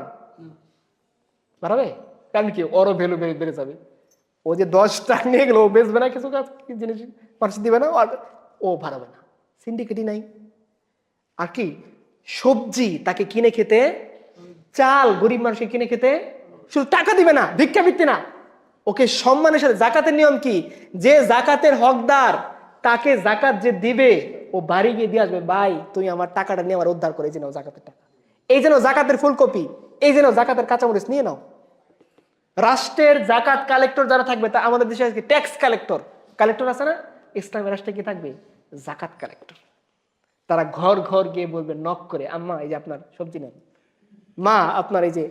বাড়াবে? কারণ কি ওরও ভ্যালু বেড়ে যাবে। ও যে 10 ট্রাক নিয়ে গেল, ও বেচবে না কিছু জিনিস, মানুষ দিবে না, আর ও বাড়াবে না। সিন্ডিকেটই নাই। আর কি সবজি তাকে কিনে খেতে, চাল গরিব মানুষকে কিনে খেতে, শুধু টাকা দিবে না, ভিক্ষাবৃত্তি না, ওকে সম্মানের সাথে। জাকাতের নিয়ম কি? যে জাকাতের হকদার তাকে জাকাত যে দিবে, ও বাড়ি গিয়ে দিয়ে আসবে, ভাই তুই আমার টাকাটা নিয়ে আমার উদ্ধার করে, এই যে নাও জাকাতের টাকা, এই যেন জাকাতের ফুলকপি, এই যেন জাকাতের কাঁচামরিচ নিয়ে নাও। রাষ্ট্রের জাকাত কালেক্টর যারা থাকবে, তা আমাদের দেশে আজকে ট্যাক্স কালেক্টর আছে না? ইসলামের রাষ্ট্রে কি থাকবে? জাকাত কালেক্টর। তারা ঘর ঘর গিয়ে বলবে, নক করে, আম্মা এই যে আপনার সবজি নেন, মা আপনার এই যে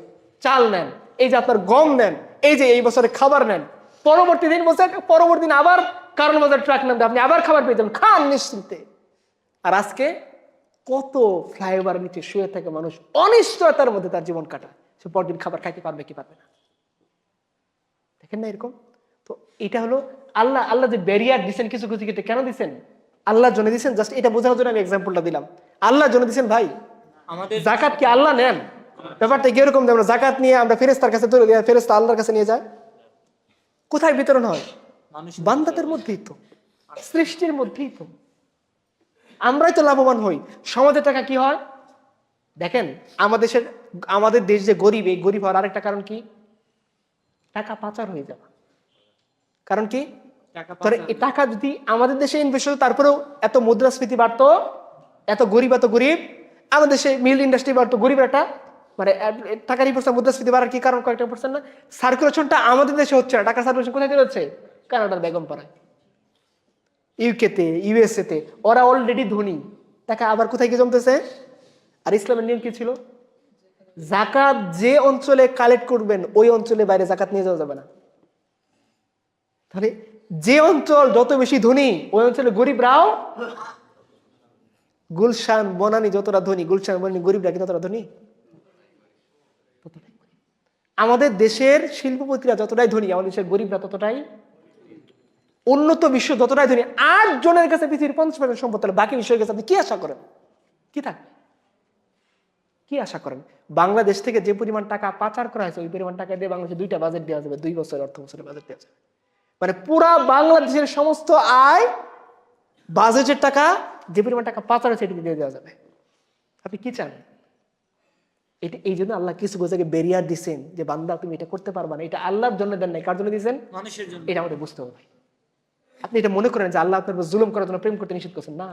চাল নেন, এই যে আপনার গম নেন, এই যে এই বছরে খাবার নেন, পরবর্তী দিন আবার কারণ বাজার ট্রাক নেন, আপনি আবার খাবার পেয়ে যাবেন, খান নিশ্চিন্তে। আর আজকে কত ফ্লাইওভার নিচে শুয়ে থাকে মানুষ, অনিশ্চয়তার মধ্যে তার জীবন কাটায়, সে পরদিন খাবার খাইতে পারবে কি পারবে না। দেখেন না এরকম? তো এটা হলো আল্লাহ যে ব্যারিয়ার দিচ্ছেন কিছু কিছু ক্ষেত্রে, কেন দিচ্ছেন? আল্লাহর জন্য দিচ্ছেন। জাস্ট এটা বোঝানোর জন্য আমি এক্সাম্পলটা দিলাম। আল্লাহর জন্য দিচ্ছেন ভাই। আমাদের জাকাত কি আল্লাহ নেন? ব্যাপারটা কি এরকম যে আমরা জাকাত নিয়ে আমরা ফেরেশতার কাছে তুলে দিই, ফেরেশতা আল্লাহর কাছে নিয়ে যায়? কোথায় বিতরণ হয়? বান্দাদের মধ্যেই তো, সৃষ্টির মধ্যেই তো। আমরাই তো লাভবান হই। সমাজের টাকা কি হয় দেখেন, আমাদের দেশ যে গরিব, এই গরিব হওয়ার আরেকটা কারণ কি? টাকা পাচার হয়ে যাওয়া। কারণ কি? এই টাকা যদি আমাদের দেশে ইনভেস্ট হতো, তারপরেও এত মুদ্রাস্ফীতি বাড়তো, এত গরিব আমাদের দেশে মিল ইন্ডাস্ট্রি বাড়তো, গরিবের একটা মানে টাকার ইম্পোর্ট মুদ্রাস্ফীতি বাড়ার কি কারণ? কয়েকটা পার্সেন্ট না? সার্কুলেশনটা আমাদের দেশে হচ্ছে না। টাকার সার্কুলেশন কোথায় থেকে হচ্ছে? কানাডার বেগমপাড়ায়, ইউকেতে, ইউএসএতে। ওরা অলরেডি ধনী, টাকা আবার কোথায় গিয়ে জমতেছে? আর ইসলামের নিয়ম কি ছিল? জাকাত যে অঞ্চলে কালেক্ট করবেন, ওই অঞ্চলে বাইরে জাকাত নিয়ে যাওয়া যাবে না। তাহলে যে অঞ্চল যত বেশি ধনী, ওই অঞ্চলে গরিবরাও, গুলশান বনানী যতটা ধনী, গুলশান বনানী গরিবরা কি ততটা ধনী? আমাদের দেশের শিল্পপতিরা যতটাই ধনী, আমাদের দেশের গরিবরা ততটাই উন্নত। বিশ্ব যতটাই ধনী, 8 জনের কাছে পৃথিবীর 50% সম্পদ, তাহলে বাকি বিশ্বের কাছে আপনি কি আশা করেন? কি থাকবে? কি আশা করেন? বাংলাদেশ থেকে যে পরিমাণ টাকা পাচার করা হয়েছে, ওই পরিমাণ টাকা দিয়ে বাংলাদেশে 2টা বাজেট দেওয়া যাবে, 2 বছরের অর্থ বছরের বাজেট দেওয়া যাবে। মানে পুরা বাংলাদেশের সমস্ত আয়, বাজেটের টাকা, যে পরিমাণ টাকা পাচার হয়েছে, এটি দিয়ে দেওয়া যাবে। আপনি কি চান? এটা এই জন্য আল্লাহ কিছু গোজাকে বেরিয়ার দিচ্ছেন যে বান্দা তুমি এটা করতে পারবা না, এটা আল্লাহর জন্য দেন নাই, কার জন্য দিয়েছেন? মানুষের জন্য। এটা আমাদের বুঝতে হবে। আপনি এটা মনে করেন যে আল্লাহ আপনার উপর জুলুম করার জন্য প্রেম করতে নিষেধ করছেন, না।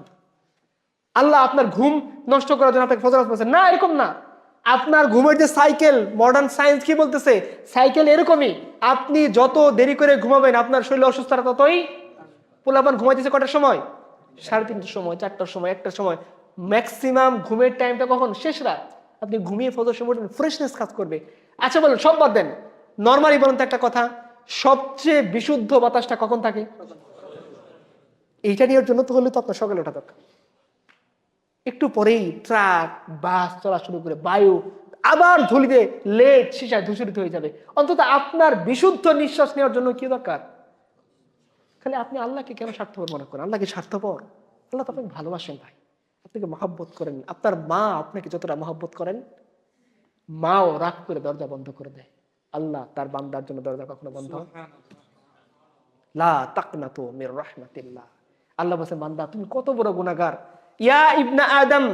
আল্লাহ আপনার ঘুম নষ্ট করার জন্য আপনাকে ফজর বলছেন, না, এরকম না। আপনার ঘুমের যে সাইকেল, মডার্ন সায়েন্স কি বলতেছে, সাইকেল এরকমই। আপনি যত দেরি করে ঘুমাবেন আপনার শরীরে অসুস্থতা ততই। পোলাপান ঘুমাইতেছে কটার সময়? 3:30টার সময়, 4টার সময়, 1টার সময়। ম্যাক্সিমাম ঘুমের টাইমটা কখন? শেষ রাত। আপনি ঘুমিয়ে ফজর সময় ফ্রেশনেস কাজ করবে। আচ্ছা বলেন, সব বাদ দেন, নর্মালি বলেন তো একটা কথা, সবচেয়ে বিশুদ্ধ বাতাসটা কখন থাকে? এইটা নেওয়ার জন্য তো হলে তো আপনার সকালে ওঠা দরকার। একটু পরেই ট্রাক বাস চলা শুরু করে, বায়ু আবার ধুলিতে লেট শিশায় ধূসরিত হয়ে যাবে। অন্তত আপনার বিশুদ্ধ নিঃশ্বাস নেওয়ার জন্য কি দরকার? খালি আপনি আল্লাহকে কেন স্বার্থপর মনে করেন? আল্লাহ কি স্বার্থপর? আল্লাহ তো আপনাকে ভালোবাসেন ভাই, আপনাকে মহব্বত করেন। আপনার মা আপনাকে যতটা মহব্বত করেন, মাও রাগ করে দরজা বন্ধ করে দেয়। আল্লাহ তার বান্দার জন্য দরজা কখনো বন্ধ লা তাকনাতু মির রাহমাতিল্লাহ। আল্লাহ বলেন, বান্দা তুমি কত বড় গুনাহগার। ইয়া ইবনা আদম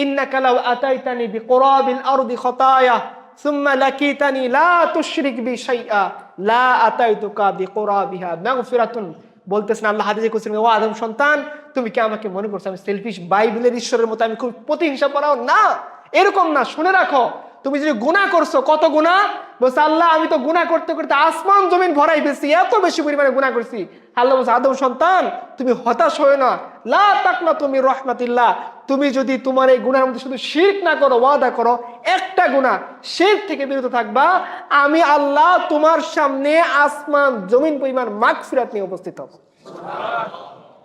ইন্নাকা লাউ আতাইতানি বিকুরাবিল আরদি খাতায়া সুম্মা লাকিতানি লা তুশরিক বি শাইআ লা আতাইতুকা বিকুরাবিহা মাগফিরাতুন। বলতেছেন আল্লাহ হাদিসে কইছেন, ও আদম সন্তান, তুমি কি আমাকে মনে করছো আমি সেলফিশ, বাইবেলের ঈশ্বরের মতো আমি খুব প্রতিহিংসা করাও? না, এরকম না। শুনে রাখো, তুমি যদি গুনাহ করছো, কত গুনাহ? বলছে আল্লাহ আমি তো গুনাহ করতে করতে আসমান জমিন ভরাই ফেলছি, এত বেশি পরিমাণে গুনাহ করছি। আল্লাহ বলছে, আদম সন্তান তুমি হতাশ হয়ে না, লা তাকনাতু মির রাহমাতিল্লাহ। তুমি যদি তোমার এই গুনাহের মধ্যে শুধু শিরক না করো, ওয়াদা করো একটা গুনাহ শিরক থেকে বিরত থাকবা, আমি আল্লাহ তোমার সামনে আসমান জমিন পরিমাণ মাগফিরাত নিয়ে উপস্থিত হব।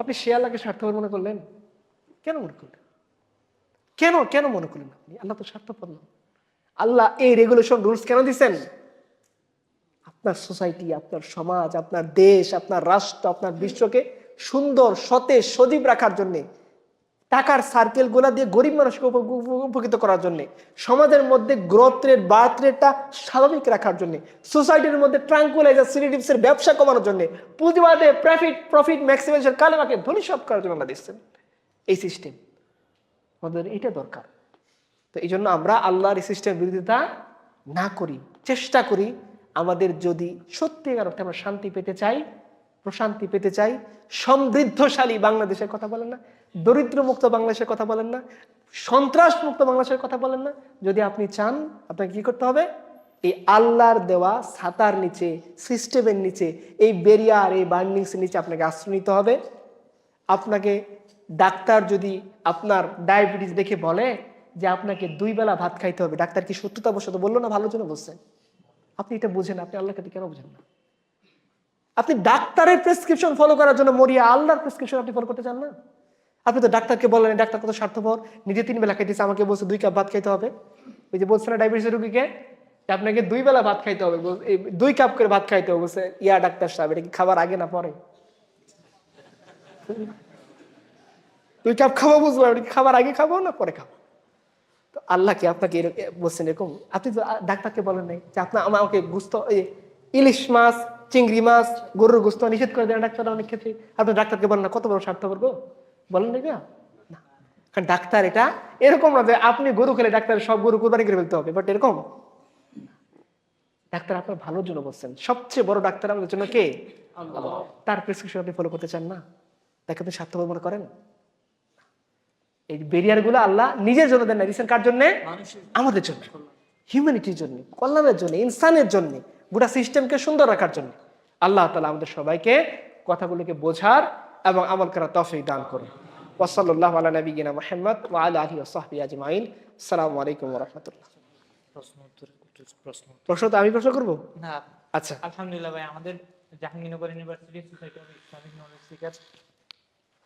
আপনি সে আল্লাহকে স্বার্থপর মনে করলেন? কেন মনে করলেন? কেন কেন মনে করলেন আপনি? আল্লাহ তো স্বার্থপর না। আল্লাহ এই রেগুলেশন রুলস কেন দিচ্ছেন? আপনার সোসাইটি, আপনার সমাজ, আপনার দেশ, আপনার রাষ্ট্র, আপনার বিশ্বকে সুন্দর, সতেজ, সজীব রাখার জন্য, টাকার সার্কেল গুলা দিয়ে গরিব মানুষকে উপকৃত করার জন্য, সমাজের মধ্যে গ্রোথ রেট, বার্থ রেটটা স্বাভাবিক রাখার জন্য, সোসাইটির মধ্যে ট্রাঙ্কুলাইজার সিডিটিভসের ব্যবসা কমানোর জন্য, পুঁজিবাদে প্রফিট ম্যাক্সিমাইজেশন, কালেমাকে ধনীসব করার জন্য আল্লাহ দিচ্ছেন এই সিস্টেম। আমাদের এটা দরকার। তো এই জন্য আমরা আল্লাহর এই সিস্টেম বিরোধিতা না করি, চেষ্টা করি। আমাদের যদি সত্যিকার অর্থে আমরা শান্তি পেতে চাই, প্রশান্তি পেতে চাই, সমৃদ্ধশালী বাংলাদেশের কথা বলেন না, দরিদ্র মুক্ত বাংলাদেশের কথা বলেন না, সন্ত্রাস মুক্ত বাংলাদেশের কথা বলেন না, যদি আপনি চান, আপনাকে কি করতে হবে? এই আল্লাহর দেওয়া ছাতার নিচে, সিস্টেমের নিচে, এই বেরিয়ার, এই বার্নিংসের নিচে আপনাকে আশ্রয় নিতে হবে। আপনাকে ডাক্তার যদি আপনার ডায়াবেটিস দেখে বলে যে আপনাকে 2 বেলা ভাত খাইতে হবে, ডাক্তার কি সত্যতা বশত বললো না ভালোর জন্য বলছেন? আপনি এটা বুঝেন, আপনি আল্লাহকে কেন বুঝেন না? আপনি ডাক্তারের প্রেসক্রিপশন ফলো করার জন্য মরিয়া, আল্লাহর প্রেসক্রিপশন আপনি ফলো করতে চান না? আপনি তো ডাক্তারকে বলেন, ডাক্তার কত স্বার্থপর, নিজে 3 বেলা খাইতেছে, আমাকে বলছে 2 কাপ ভাত খাইতে হবে। ওই যে বলছে না ডায়াবেটিসের রোগীকে আপনাকে 2 বেলা ভাত খাইতে হবে, 2 কাপ করে ভাত খাইতে হবে। বলছে, ইয়া ডাক্তার সাহেব, এটা কি খাবার আগে না পরে? 2 কাপ খাবো বুঝলাম, এটা কি খাবার আগে খাবো না পরে খাবো? তো আল্লাহ কি আপনাকে বলছেন এরকম? আপনি তো ডাক্তারকে বলেন নাই যে আপনার আমাকে গোস্ত, ইলিশ মাছ, চিংড়ি মাছ, গরুর গোস্ত নিষেধ করে দেন ডাক্তার অনেক ক্ষেত্রে। আপনি ডাক্তারকে বলেন না, কত বড় স্বার্থপর গো, বলেন নাই না? কারণ ডাক্তার এটা এরকম না যে আপনি গরু খেলে ডাক্তার সব গরু কুরবানি করে ফেলতে হবে, বাট এরকম ডাক্তার আপনার ভালোর জন্য বলছেন। সবচেয়ে বড় ডাক্তার আমাদের জন্য কে? আল্লাহ। তার প্রেসক্রিপশন আপনি ফলো করতে চান না? তাকে আপনি স্বার্থপর মনে করেন? এই ব্যারিয়ার গুলো আল্লাহ নিজের জন্য দেন না, দিচ্ছেন কার জন্য? আমাদের জন্য, হিউম্যানিটির জন্য, কল্যাণের জন্য, ইনসানের জন্য, গোটা সিস্টেমকে সুন্দর রাখার জন্য। আল্লাহ তাআলা আমাদের সবাইকে কথাগুলোকে বোঝার এবং আমল করার তৌফিক দান করুন। ওয়া সাল্লাল্লাহু আলা নাবিয়িনা মুহাম্মদ ওয়া আলা আলিহি ওয়া সাহবিহি আজমাইন। আসসালামু আলাইকুম ওয়া রাহমাতুল্লাহ। প্রশ্ন তো আমি প্রশ্ন করব না? আচ্ছা, আলহামদুলিল্লাহ ভাই, আমাদের Jahangirnagar university society of Islamic knowledge seeker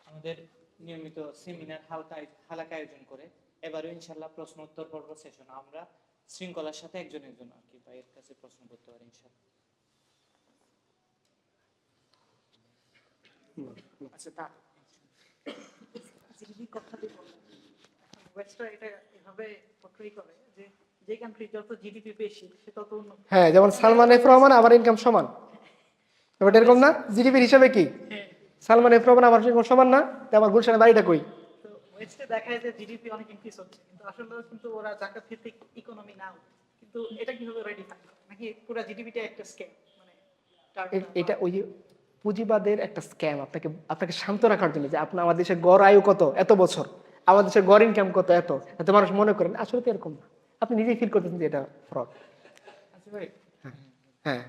আমাদের নিয়মিত সেমিনার হালকা আয়োজন করে। এবারে ইনশাআল্লাহ প্রশ্ন উত্তর পর্ব সেশন আমরা শৃঙ্খলার সাথে একজন একজন আর কি ভাইয়ের কাছে প্রশ্ন করতে পারি ইনশাআল্লাহ। আচ্ছা, তা জিডি কথাটি বললেন, ওয়েস্টরা এটা এভাবে পোর্ট্রে করে যে যে কান্ট্রি যত জিডিপি বেশি সে তত উন্নত। হ্যাঁ, যেমন সালমান এফ রহমান আমার ইনকাম সমান, ব্যাপারটা এরকম না? জিডিপির হিসাবে কি সালমান এফ রহমান আমার ইনকাম সমান না? তো আমার গুলশানের বাড়িটা কই? তো ওয়েস্টে দেখায় যে জিডিপি অনেক ইনক্রিজ হচ্ছে, কিন্তু আসলে কিন্তু ওরা জাকাত ভিত্তিক ইকোনমি নাও। কিন্তু এটা কিভাবে রেডি থাকবে, নাকি পুরো জিডিপিটা একটা স্ক্যাম, মানে এটা ওই যে পুঁজিবাদের একটা স্ক্যাম, আপনাকে আপনাকে শান্ত রাখার জন্য যে আপনার আমাদের দেশের গড় আয়ু কত এত বছর, আমাদের দেশের গড় ইনকাম কত এত, এত মানুষ মনে করেন, আসলে তো এরকম না। আপনি নিজেই ফিল করতেছেন যে এটা ফ্রড। আচ্ছা ভাই, হ্যাঁ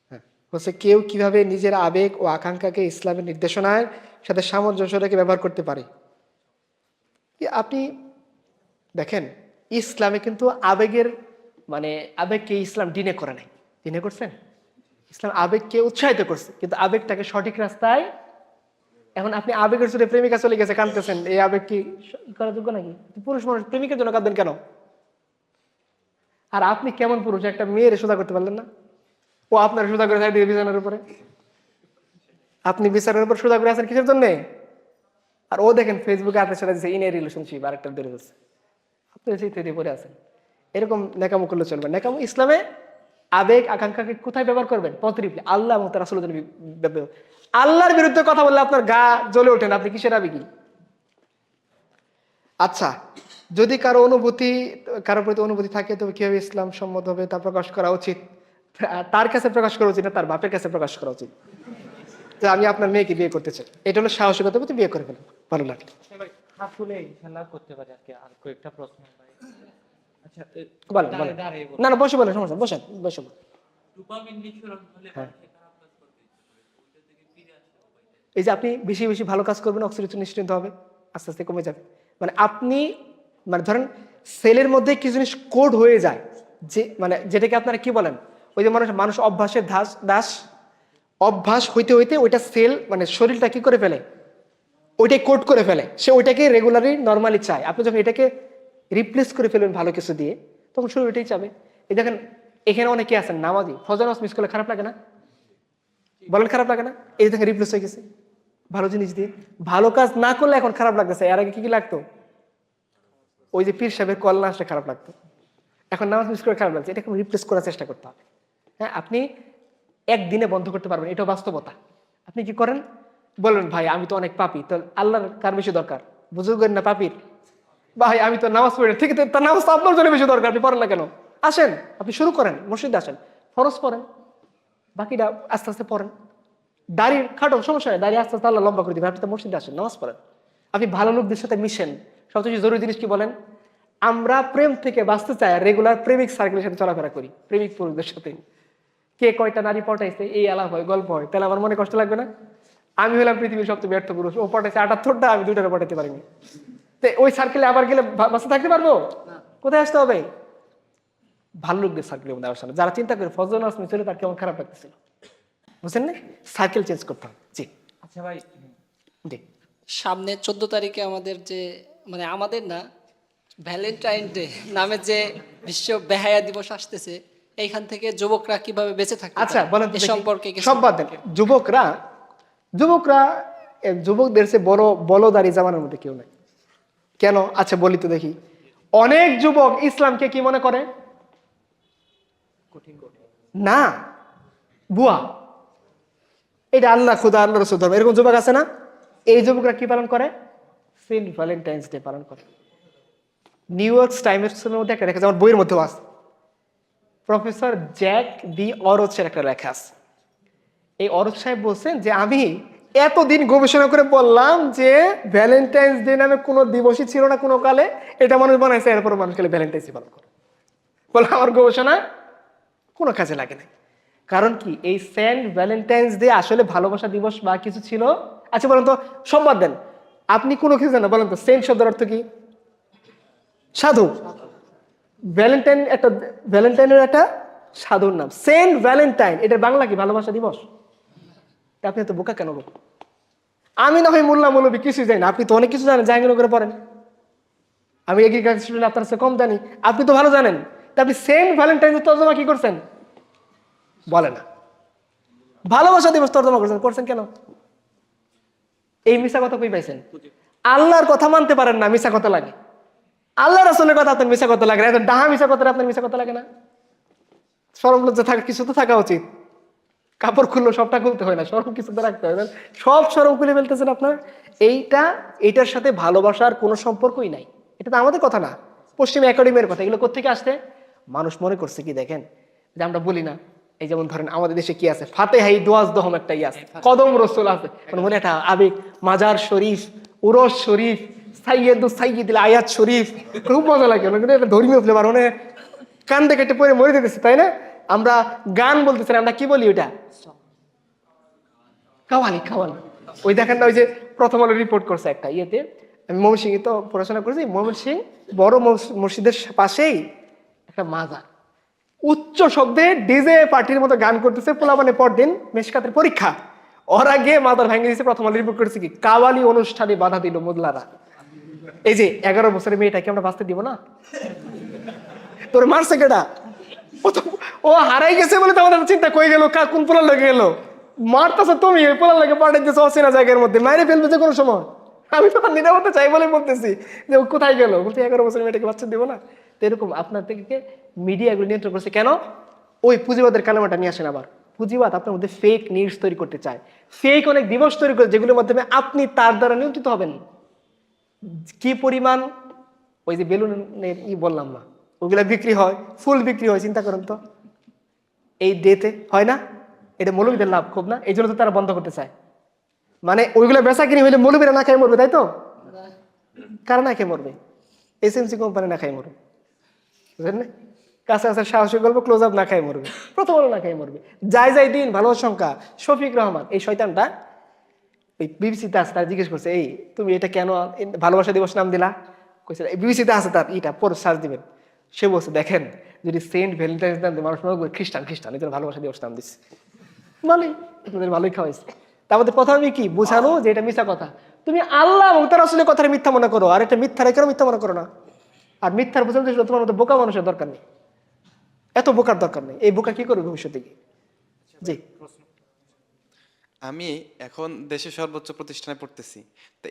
হ্যাঁ, হচ্ছে কেউ কিভাবে নিজের আবেগ ও আকাঙ্ক্ষাকে ইসলামের নির্দেশনার সাথে সামঞ্জস্য রেখে ব্যবহার করতে পারে। আপনি দেখেন, ইসলামে কিন্তু আবেগের মানে আবেগকে ইসলাম ডিনে করে নাই। ডিনে করছেন? ইসলাম আবেগকে উৎসাহিত করছে, কিন্তু আবেগটাকে সঠিক রাস্তায়। এখন আপনি আবেগের জন্য প্রেমিকা চলে গেছে কাঁদতেছেন, এই আবেগ কি করার যোগ্য নাকি? পুরুষ মানুষ প্রেমিকের জন্য কাঁদবেন কেন? আর আপনি কেমন পুরুষ, একটা মেয়ের সোজা করতে পারলেন না? ও আপনার সোজা করে দিয়ে বিছানার উপরে, আপনি বিছানার উপর সোজা করে আছেন কিসের জন্যে? আর ও দেখেন ফেসবুকে আপনার সাথে দিচ্ছে ইন এ রিলেশনশিপ, আরেকটা ধরে যাচ্ছে, আপনি চিন্তা পড়ে আছেন। এরকম নেকামো করলে চলবে? নেকামো ইসলামে আবেগ আকাঙ্ক্ষাকে কোথায় ব্যবহার করবেন? পজিটিভলি, আল্লাহ এবং তার রাসূলের জন্য আল্লাহর বিরুদ্ধে কথা বললে আপনার গা জ্বলে ওঠেন, আপনি কিসের আবেগী? আচ্ছা, যদি কারো প্রতি অনুভূতি থাকে, তবে কিভাবে ইসলাম সম্মত হবে তা প্রকাশ করা উচিত? তার কাছে প্রকাশ করা উচিত না তার বাপের কাছে প্রকাশ করা উচিত যে আমি আপনার মেয়েকে বিয়ে করতে চাই। এটা হলো সাহসিকতা, বলতে বিয়ে করে ফেলেন, ভালো লাগলো। আচ্ছা ভাই, হাত তুলে ইনশাআল্লাহ করতে পারি আর কি। আর কয়েকটা প্রশ্ন ভাই। আচ্ছা, বলেন বলেন। দাঁড়িয়ে বলুন। না না, বসে বলেন, সমস্যা, বসেন বসে বলেন। ডোপামিন নিঃসরণ হলে হ্যাঁ। মানুষের খারাপ কাজ করবে, ওইটা থেকে ফিরে আসার উপায়টা এই যে আপনি বেশি বেশি ভালো কাজ করবেন, অক্সিজেন নিশ্চিন্ত হবে, আস্তে আস্তে কমে যাবে। মানে আপনি মানে ধরেন সেলের মধ্যে কিছু জিনিস কোড হয়ে যায়, যে মানে যেটাকে আপনারা কি বলেন, ওই যে মানুষ অভ্যাসের দাস, অভ্যাস হইতে হইতে ওইটা সেল মানে শরীরটা কি করে ফেলে, ওইটাই কোড করে ফেলে, সে ওইটাকে রেগুলারলি নর্মালি চায়। আপনি যখন এটাকে রিপ্লেস করে ফেলবেন ভালো কিছু দিয়ে, তখন শরীর ওইটাই চাবে। এই দেখেন এখানে অনেকে আছেন নামাজি, ফজর নামাজ মিস করলে খারাপ লাগে না? বলেন খারাপ লাগে না? এই দেখেন রিপ্লেস হয়ে গেছে ভালো জিনিস দিয়ে। ভালো কাজ না করলে এখন খারাপ লাগতেছে, এর আগে কি কি লাগতো? ওই যে পীর সাহেবের কল না আসলে খারাপ লাগতো, এখন নামাজ মিস করে খারাপ লাগছে। এটাকে রিপ্লেস করার চেষ্টা করতে হবে। হ্যাঁ, আপনি একদিনে বন্ধ করতে পারবেন, এটাও বাস্তবতা। আপনি কি করেন, বলবেন ভাই আমি তো অনেক পাপী, তো আল্লাহর কার বেশি দরকার, বুজুর্গের না পাপীর? ভাই আমি তো নামাজ পড়ি না, ঠিক আছে, তার নামাজ তো আপনার জন্য বেশি দরকার, আপনি পড়েন না কেন? আসেন, আপনি শুরু করেন, মসজিদে আসেন, ফরজ পড়েন, বাকিটা আস্তে আস্তে পড়েন। দাড়ি খাটো, সমস্যা নেই, দাড়ি আস্তে আস্তে আল্লাহ লম্বা করে দিবেন, আপনি তো মসজিদে আসেন, নামাজ পড়েন। আপনি ভালো লোকদের সাথে মিশেন। সবচেয়ে জরুরি জিনিস কি বলেন? আমরা প্রেম থেকে বাঁচতে চাই, রেগুলার প্রেমিক সার্কেলের সাথে চলাফেরা করি, প্রেমিক পুরুষদের সাথে। কে কয়টা নারী পটাইছে এই আলাপ হয়, গল্প হয়, তাহলে আমার মনে কষ্ট লাগবে না? আমি হলাম পৃথিবীর সবচেয়ে ব্যর্থ পুরুষ, ও পটাইছে 78টা, আমি 2টা পটাইতে পারিনি। তো ওই সার্কেলে আবার গেলে বাঁচতে থাকতে পারবো? কোথায় আসতে হবে? ভালো লোকদের সার্কেলে নেওয়ার সামনে, যারা চিন্তা করে ফজর নামাজ মিস হলে তার কেমন খারাপ লাগতেছিল, বুঝছেন না? সার্কেল চেঞ্জ করতে হবে। জি আচ্ছা ভাই, জি। সামনে 14 তারিখে আমাদের যে মানে আমাদের না, ভ্যালেন্টাইন ডে নামে যে বিশ্ব বেহায়া দিবস আসতেছে, এইখান থেকে যুবকরা কিভাবে বেঁচে থাকতে আচ্ছা পারে? বলেন তো এ দেখি। সম্পর্কে কিছু সব বাদ দেন, যুবকরা যুবকদের সে বড় বলদারি জামানের মধ্যে কেউ নাই। কেন? আচ্ছা বলি তো দেখি। অনেক যুবক ইসলামকে কি মনে করে? না, বুয়া, এটা আল্লাহ খুদা আল্লাহ রসুল ধর্ম, এরকম যুবক আছে না? এই যুবকরা কি পালন করে? সেন্ট ভ্যালেন্টাইন্স ডে পালন করে। নিউ ইয়র্ক টাইমসের মধ্যে একটা লেখা আছে, আমার বইয়ের মধ্যেও আছে, প্রফেসর জ্যাক ডি অরোচের একটা লেখা আছে। এই অরোচ সাহেব বলছেন যে আমি এতদিন গবেষণা করে বললাম যে ভ্যালেন্টাইন্স ডে নামে কোনো দিবসই ছিল না কোনো কালে, এটা মানুষ বানাইছে, এরপর মানুষ খালি ভ্যালেন্টাইন্স পালন করে। বলে আমার গবেষণা কোনো কাজে লাগে না। কারণ কি, এই সেন্ট ভ্যালেন্টাইন্স ডে আসলে ভালোবাসা দিবস বা কিছু ছিল? আচ্ছা বলেন তো, সম্বাদ দেন, আপনি কোনো কিছু জানেন? বলেন তো, সেন্ট শব্দের অর্থ কি? সাধু। ভ্যালেন্টাইনের একটা সাধুর নাম সেন্ট ভ্যালেন্টাইন, এটা বাংলা কি ভালোবাসা দিবস? আপনি তো বোকা কেন গো? আমি না হয় মোল্লা মৌলবি কিছুই জানি না, আপনি তো অনেক কিছু জানেন, জাহাঙ্গীরনগর করে পড়েন, আমি এগ্রিকালচার স্টুডেন্ট, আপনার কাছে কম জানি, আপনি তো ভালো জানেন। তা আপনি সেন্ট ভ্যালেন্টাইনের তর্জমা কি করছেন? বলে না, ভালোবাসা দিবস তর্জমা করছেন কেন? এই মিশা কথা কই পাইছেন? আল্লাহর কথা মানতে পারেন না, মিশা কথা লাগে। আল্লাহ রাসূলের কথা আপনার মিশা কথা লাগে না, ডাহা মিশা কথা আপনার মিশা কথা লাগে না? শরম লজ্জা থাকা কিছু তো থাকা উচিত। কাপড় খুললো সবটা খুলতে হয় না, সরম কিছু তো রাখতে হয় না, সব সরম খুলে ফেলতেছেন আপনার। এইটার সাথে ভালোবাসার কোনো সম্পর্কই নাই। এটা তো আমাদের কথা না, পশ্চিম একাডেমির কথা। এগুলো কোত্থেকে আসছে? মানুষ মনে করছে কি দেখেন, যে আমরা বলি না, এই যেমন ধরেন আমাদের দেশে কি আছে, ফাতেহাই দোয়াজ দহম একটা ইয়ে আছে, কদম রসুল আছে, মনে একটা আবেগ, মাজার শরীফ, উরস শরীফ, সাইয়্যিদুল আয়াত শরীফ, খুব মজা লাগে। এটা ধর্মীয় ফ্লেভার, মানে কান্দে কেটে পরে মরে যেতেছে, তাই না? আমরা গান বলতেছি না, আমরা কি বলি ওটা? কাওয়ালি। ওই দেখেন না, ওই যে প্রথম আলো রিপোর্ট করছে একটা ইয়েতে, আমি ময়মনসিংহে তো পড়াশোনা করেছি, ময়মনসিংহ বড় মসজিদের পাশেই একটা মাজার, উচ্চ শব্দে ডিজে পার্টির মতো গান করতেছে, পোলা মানে পরদিন মেশকাতের পরীক্ষা, ওর আগে মাজার ভেঙে দিয়েছে। প্রথম আলো রিপোর্ট করেছে কি, কাওয়ালি অনুষ্ঠানে বাধা দিল মোল্লারা। এই যে 11 বছরের মেয়েটাকে আমরা বাঁচতে দিব না? তোর মারছে কেডা? ও হারাই গেছে বলে তো আমাদের চিন্তা কই গেল, কোন পোলার লেগে গেল, মারতেছে তুমি, ওই পোলার লেগে পাঠাইতেছো অচেনা জায়গার মধ্যে, মাইরে ফেলবে যে কোনো সময়। আমি তো নিরাপত্তা চাই বলে বলতেছি যে ও কোথায় গেল, বলতে 11 বছরের মেয়েটাকে বাচ্চা দিব না। তো এরকম আপনার থেকে মিডিয়াগুলো নিয়ন্ত্রণ করছে কেন? ওই পুঁজিবাদের কালেমাটা নিয়ে আসেন আবার। পুঁজিবাদ আপনার মধ্যে ফেক নিউজ তৈরি করতে চায়, ফেক অনেক দিবস তৈরি করে, যেগুলোর মাধ্যমে আপনি তার দ্বারা নিয়ন্ত্রিত হবেন। কি পরিমাণ ওই যে বেলুনের বললাম না, ওগুলা বিক্রি হয়, ফুল বিক্রি হয়, চিন্তা করেন তো এই ডেতে, হয় না? এটা মৌলবীদের লাভ খুব না, এই জন্য তো তারা বন্ধ করতে চায়। মানে ওইগুলো বেচা কিনি হইলে মৌলবীরা না খাই মরবে, তাই তো? কারা না খেয়ে মরবে? এসএমসি কোম্পানি না খাই মরবে, বুঝলেন না? কাছে কাছে সাহসী গল্প, ক্লোজ আপ না খাই মরবে, প্রথম আলো না খাই মরবে, যাই দিন ভালো সংখ্যা। শফিক রহমান এই শয়তানটা ওই বিবিসিতে আছে, তার জিজ্ঞেস করছে, এই তুমি এটা কেন ভালোবাসা দিবস নাম দিলা? কইছে বিবিসিতে আছে, তার ইটা পরে সার্চ দিবেন। সে বলছে, দেখেন যদি সেন্ট ভ্যালেন্টাইন্স নাম দিয়ে মানুষ মনে করবে খ্রিস্টান, এই জন্য ভালোবাসা দিবস নাম দিচ্ছে। ভালোই, আপনাদের ভালোই খাওয়াইছে। তা আমাদের কথা আমি কি বোঝানো যে এটা মিথ্যা কথা। তুমি আল্লাহ এবং তার রাসূলের কথাটা মিথ্যা মনে করো, আর এটা মিথ্যা কেন মিথ্যা মনে করো না? আর মিথ্যার বোঝাতে তোমার মতো বোকা মানুষের দরকার নেই, এত বোকার দরকার নেই। এই বোকা কি করবে ভবিষ্যতে গিয়ে? জি, আমি এখন দেশের সর্বোচ্চ প্রতিষ্ঠানে পড়তেছি, তো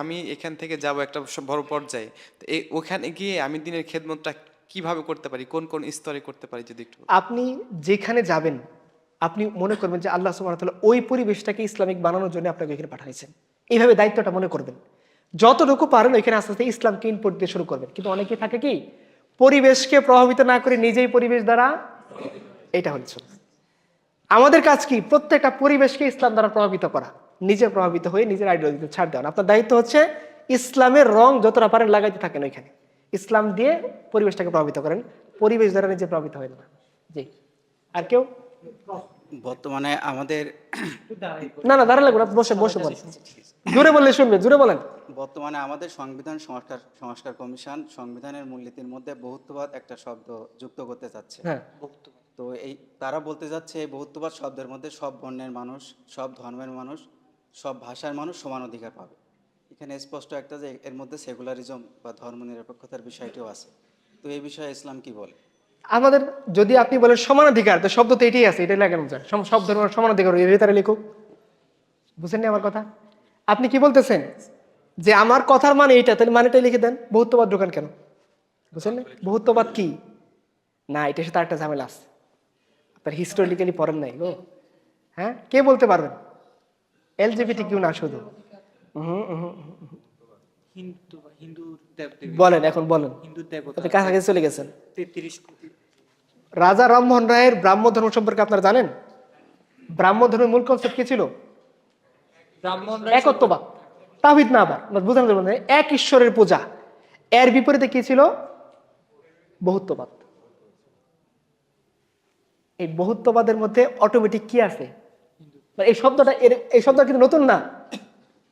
আমি এখান থেকে যাব একটা বড় পর্যায়ে, তো ওখানে গিয়ে আমি দিনের খেদমতটা কিভাবে করতে পারি, কোন কোন স্তরে করতে পারি যদি একটু বলতেন। আপনি যেখানে যাবেন আপনি মনে করবেন যে আল্লাহ সুবহানাহু ওয়া তাআলা ওই পরিবেশটাকে ইসলামিক বানানোর জন্য আপনাকে এখানে পাঠাইছেন, এইভাবে দায়িত্বটা মনে করবেন। যতটুকু পারেন ওইখানে আস্তে আস্তে ইসলামকে ইনপুট দিয়ে শুরু করবেন। কিন্তু অনেকেই থাকে কি, পরিবেশকে প্রভাবিত না করে নিজেই পরিবেশ দ্বারা, এটা হচ্ছে আমাদের কাজ কি, প্রত্যেকটা পরিবেশকে ইসলাম দ্বারা প্রভাবিত করা, নিজে প্রভাবিত হয়ে নিজের আইডিওলজিতে ছাড় দেওয়া। আপনার দায়িত্ব হচ্ছে ইসলামের রং যতটা পারেন লাগাইতে থাকেন ওইখানে, ইসলাম দিয়ে পরিবেশটাকে প্রভাবিত করেন, পরিবেশ দ্বারা নিজে প্রভাবিত হয় না। জি, আর কেউ? বর্তমানে আমাদের না দাঁড়া লাগবে না, বসে বসে বলেন, জোরে বললে শুনবে, জোরে বলেন। বর্তমানে আমাদের সংবিধান সংস্কার কমিশন সংবিধানের মূলনীতির মধ্যে বহুত্ববাদ একটা শব্দ যুক্ত করতে চাচ্ছে। হ্যাঁ, তো তারা বলতে যাচ্ছে এই বহুত্ববাদ শব্দের মধ্যে সব বর্ণের মানুষ, সব ধর্মের মানুষ, সব ভাষার মানুষ সমান অধিকার পাবে। এখানে স্পষ্ট একটা যে এর মধ্যে সেকুলারিজম বা ধর্মনিরপেক্ষতার বিষয়টিও আছে। তো এই বিষয়ে ইসলাম কি বলে? আমাদের যদি আপনি বলেন সমানাধিকার, তো শব্দ তো এটাই আছে, এটাই লাগানো যায়, সব ধর্মের সমানাধিকার, এর ভিতরে লিখুক। বুঝেননি আমার কথা? আপনি কি বলতেছেন যে আমার কথার মানে এইটা, তাহলে মানেটাই লিখে দেন, বহুত্ববাদ ঢোকান কেন? বুঝলেন না বহুত্ববাদ কি? না, এটার সাথে একটা ঝামেলা আছে, আপনার হিস্টোরিক্যালি পড়েন নাই গো। হ্যাঁ, কে বলতে পারবেন? এলজিবিটি কিউ না শুধু, হিন্দু দেবদেবী বলেন, এখন বলেন, হিন্দু দেবতা আপনি কাছাকাছি চলে গেছেন। 33 কোটি। রাজা রামমোহন রায়ের ব্রাহ্ম ধর্ম সম্পর্কে আপনারা জানেন? ব্রাহ্ম ধর্মের মূল কনসেপ্ট কি ছিল? ব্রাহ্মণরা একত্ববাদ, তাওহীদ না, আবার বোঝানো যাবে না, এক ঈশ্বরের পূজা। এর বিপরীতে কি ছিল? বহুত্ববাদ। এই বহুত্ববাদের মধ্যে অটোমেটিক কি আছে? এই শব্দটা কিন্তু নতুন না।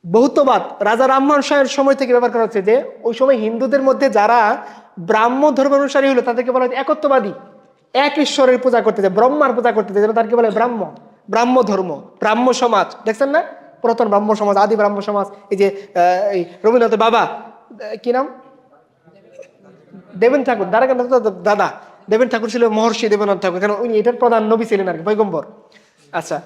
বহুত্ববাদ রাজা রামমোহন রায়ের সময় থেকে ব্যবহার করা হচ্ছে, যে ওই সময় হিন্দুদের মধ্যে যারা ব্রাহ্ম ধর্ম অনুসারী হলো তাদেরকে বলা হয় একত্ববাদী, এক ঈশ্বরের পূজা করতে যায়, ব্রহ্মার পূজা করতে যায়, তাদেরকে বলে ব্রাহ্ম ধর্ম, ব্রাহ্ম সমাজ। দেখছেন না পুরাতন ব্রাহ্ম সমাজ, আদি ব্রাহ্ম সমাজ। এই যে এই রবীন্দ্রনাথের বাবা কি নাম, দেবেন ঠাকুর, দাদা দেবেন ঠাকুর ছিল মহর্ষি দেবেন্দ্রনাথ ঠাকুর, কারণ উনি এটার প্রধান নবী ছিলেন আর কি, পয়গম্বর। আচ্ছা,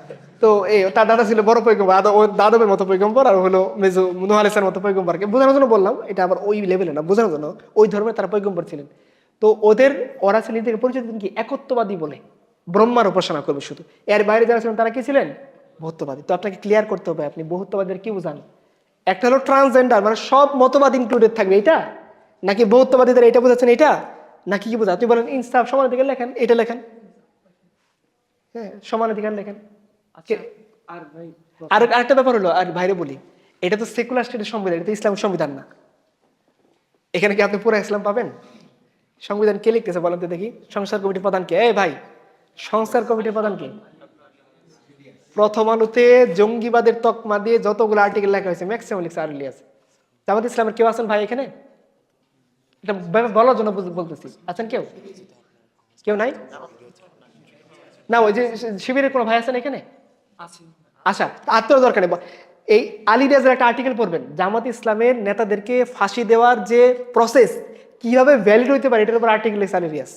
তো তার দাদা ছিল বড় পয়গম্বর, দাদবের মতো পয়গম্বর, আর হলো মেজু নূহ আলাইহিস সালামের মতো পয়গম্বরকে বোঝানোর জন্য বললাম, এটা আবার ওই লেভেলে না, বোঝানোর জন্য ওই ধর্মের তারা পয়গম্বর ছিলেন। তো ওরা ছিল নিজেকে পরিচয় দিতেন কি একত্ববাদী বলে। ব্রহ্মার উপাসনা করবে শুধু। এর বাইরে যারা ছিলেন তারা কি ছিলেন? বহুত্ববাদী। তো আপনাকে ক্লিয়ার করতে হবে আপনি বহুত্ববাদের কি বুঝান। একটা হলো ট্রান্সজেন্ডার, মানে সব মতবাদ ইনক্লুডেড থাকবে, এটা নাকি বহুত্ববাদীদের এটা বোঝাচ্ছেন এটা, নাকি কি বোঝা? আপনি বলেন ইনসাফ সমানাধিকার লেখেন, এটা লেখেন, হ্যাঁ সমানাধিকার লেখেন। আর ভাই আর আরেকটা ব্যাপার হলো, আর বাইরে বলি, এটা তো সেকুলার স্টেটের সংবিধান, এটা তো ইসলামের সংবিধান না। এখানে কি আপনি পুরো ইসলাম পাবেন? সংবিধান কে লিখতেছে বলেন তো দেখি? সংস্কার কমিটির প্রধান কে? এই ভাই, সংস্কার কমিটির প্রধান কে? প্রথম আলোতে জঙ্গিবাদের তকমা দিয়ে যতগুলো আর্টিকেল লেখা হয়েছে ম্যাক্সিমাম লিখছে আরলিয়াস। জামাত ইসলামের কেউ আছেন ভাই এখানে? এটা বলার জন্য বলতেছি, আছেন কেউ? কেউ নাই না? ওই যে শিবিরের কোনো ভাই আছেন এখানে? আচ্ছা, আত্মীয় দরকার নেই। এই আলী রিয়াজের একটা আর্টিকেল পড়বেন, জামাত ইসলামের নেতাদেরকে ফাঁসি দেওয়ার যে প্রসেস কিভাবে ভ্যালিড হইতে পারে এটার উপর আর্টিকেল লিখছে আলী রিয়াজ।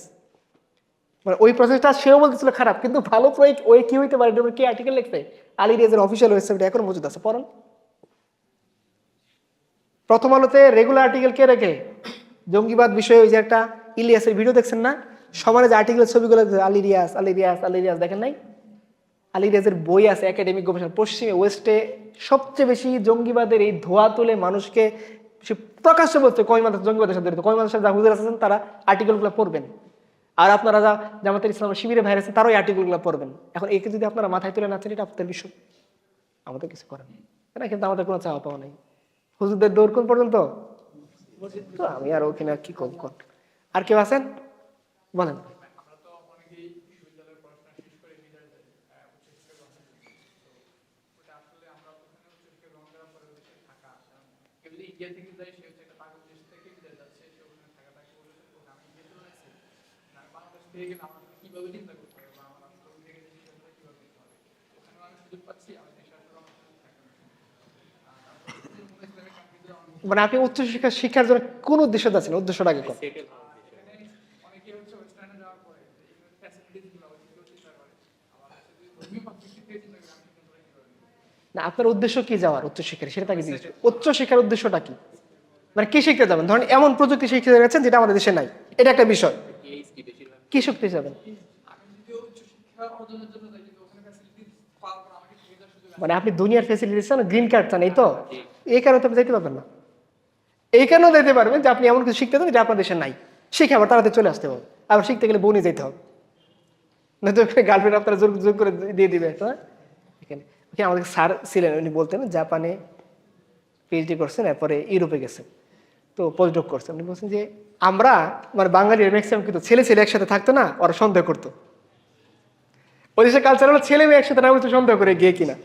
মানে ওই প্রসেসটা সেও বলতেছিল খারাপ, কিন্তু ভালো ওই কি হইতে পারে এটার উপর কি আর্টিকেল লিখছে? আলী রিয়াজের অফিসিয়াল ওয়েবসাইটে এখন মজুদ আছে, পড়েন। প্রথম আলোতে রেগুলার আর্টিকেল কে রেখে? জঙ্গিবাদ বিষয়ে ওই যে একটা ইলিয়াসের ভিডিও দেখছেন না, সমানে যে আর্টিকেলের ছবিগুলো আলী রিয়াজ আলী রিয়াজ আলী রিয়াজ, দেখেন নাই? আলী রিয়াজের বই আছে, একাডেমিক গবেষণা। পশ্চিমে ওয়েস্টে সবচেয়ে বেশি জঙ্গিবাদের এই ধোয়া তুলে মানুষকে প্রকাশ্যে বলছে কয় মানুষ জঙ্গিবাদের সাথে জড়িত, কয় মানুষের যা হুজুর আছেন তারা আর্টিকেলগুলো পড়বেন। আর আপনারা যা জামাতের ইসলামের শিবিরে ভাইরাস আছে তারাও এই আর্টিকেলগুলো পড়বেন। এখন একে যদি আপনারা মাথায় তুলে নাচেন এটা আপনাদের বিষয়, আমাদের কিছু করেন না, কিন্তু আমাদের কোনো চাওয়া পাওয়া নেই। হুজুরদের দৌড় কোন পর্যন্ত? তো আমি আর ওখানে কি করব? আর কেউ আছেন বলেন? ইন্ডিয়া থেকে যাই, সে হচ্ছে একটা পাগল দেশ থেকে বিদেশ যাচ্ছে, সে ওখানে থাকাটাকে বলেছে আমি ইন্ডিয়াতে রয়েছে না, বাংলাদেশ থেকে গেলে আমার কিভাবে চিন্তা করতে হবে বা আমার আসলে থেকে যে চিন্তা কিভাবে করতে হবে, ওখানে আমি সুযোগ পাচ্ছি, আমি দেশে আসলে আমার সুযোগ থাকে না। ইসলামিক কান্ট্রিতে মানে আপনি উচ্চশিক্ষা শিক্ষার জন্য কোন উদ্দেশ্যে যাচ্ছেন? উদ্দেশ্যটা আগে কর। অনেকে হচ্ছে ওয়েস্টার্নে যাওয়ার পরে ফ্যাসিলিটিস গুলো চিন্তা করে, আবার ধর্মীয় পার্সপেক্টিভ থেকে চিন্তা করে আমি চিন্তা করি কিভাবে। না, আপনার উদ্দেশ্য কি যাওয়ার উচ্চশিক্ষার, সেটা তাকে জিজ্ঞেস। উচ্চশিক্ষার উদ্দেশ্যটা কি? মানে কি শিখতে যাবেন? ধরেন এমন প্রযুক্তি শিখতে যাচ্ছেন যেটা আমাদের দেশে নাই, এটা একটা বিষয়। কি শিখতে যাবেন? আমি যদি উচ্চ শিক্ষা অর্জনের জন্য যাই, কিন্তু ওখানে ফ্যাসিলিটিস পাওয়ার পর আমাকে সুবিধার সুযোগ মানে আপনি দুনিয়ার ফেসিলিটি চান, গ্রিন কার্ড চান, এই তো? এই কারণে তো আপনি যেতে পারবেন না। এই কারণেও যেতে পারবেন যে আপনি এমন কিছু শিখতে চান যেটা আপনার দেশে নাই, শিখে আবার তাড়াতাড়ি চলে আসতে হবে। আবার শিখতে গেলে বউ নিয়ে যেতে হবে, না তো গার্লফ্রেন্ড আপনারা জোর জোর করে দিয়ে দিবে। তো এখানে আমাদের স্যার ছিলেন, উনি বলতেন জাপানে পিএইচডি করছেন, এরপরে ইউরোপে গেছেন, তো পোস্টডক করছেন। উনি বলছেন যে আমরা মানে বাঙালির ম্যাক্সিমাম কিন্তু ছেলে ছেলে একসাথে থাকতো না, ওরা সন্দেহ করতো। ওই দেশের কালচার হলো ছেলে মেয়ে একসাথে না হলে সন্দেহ করে গিয়ে কিনা,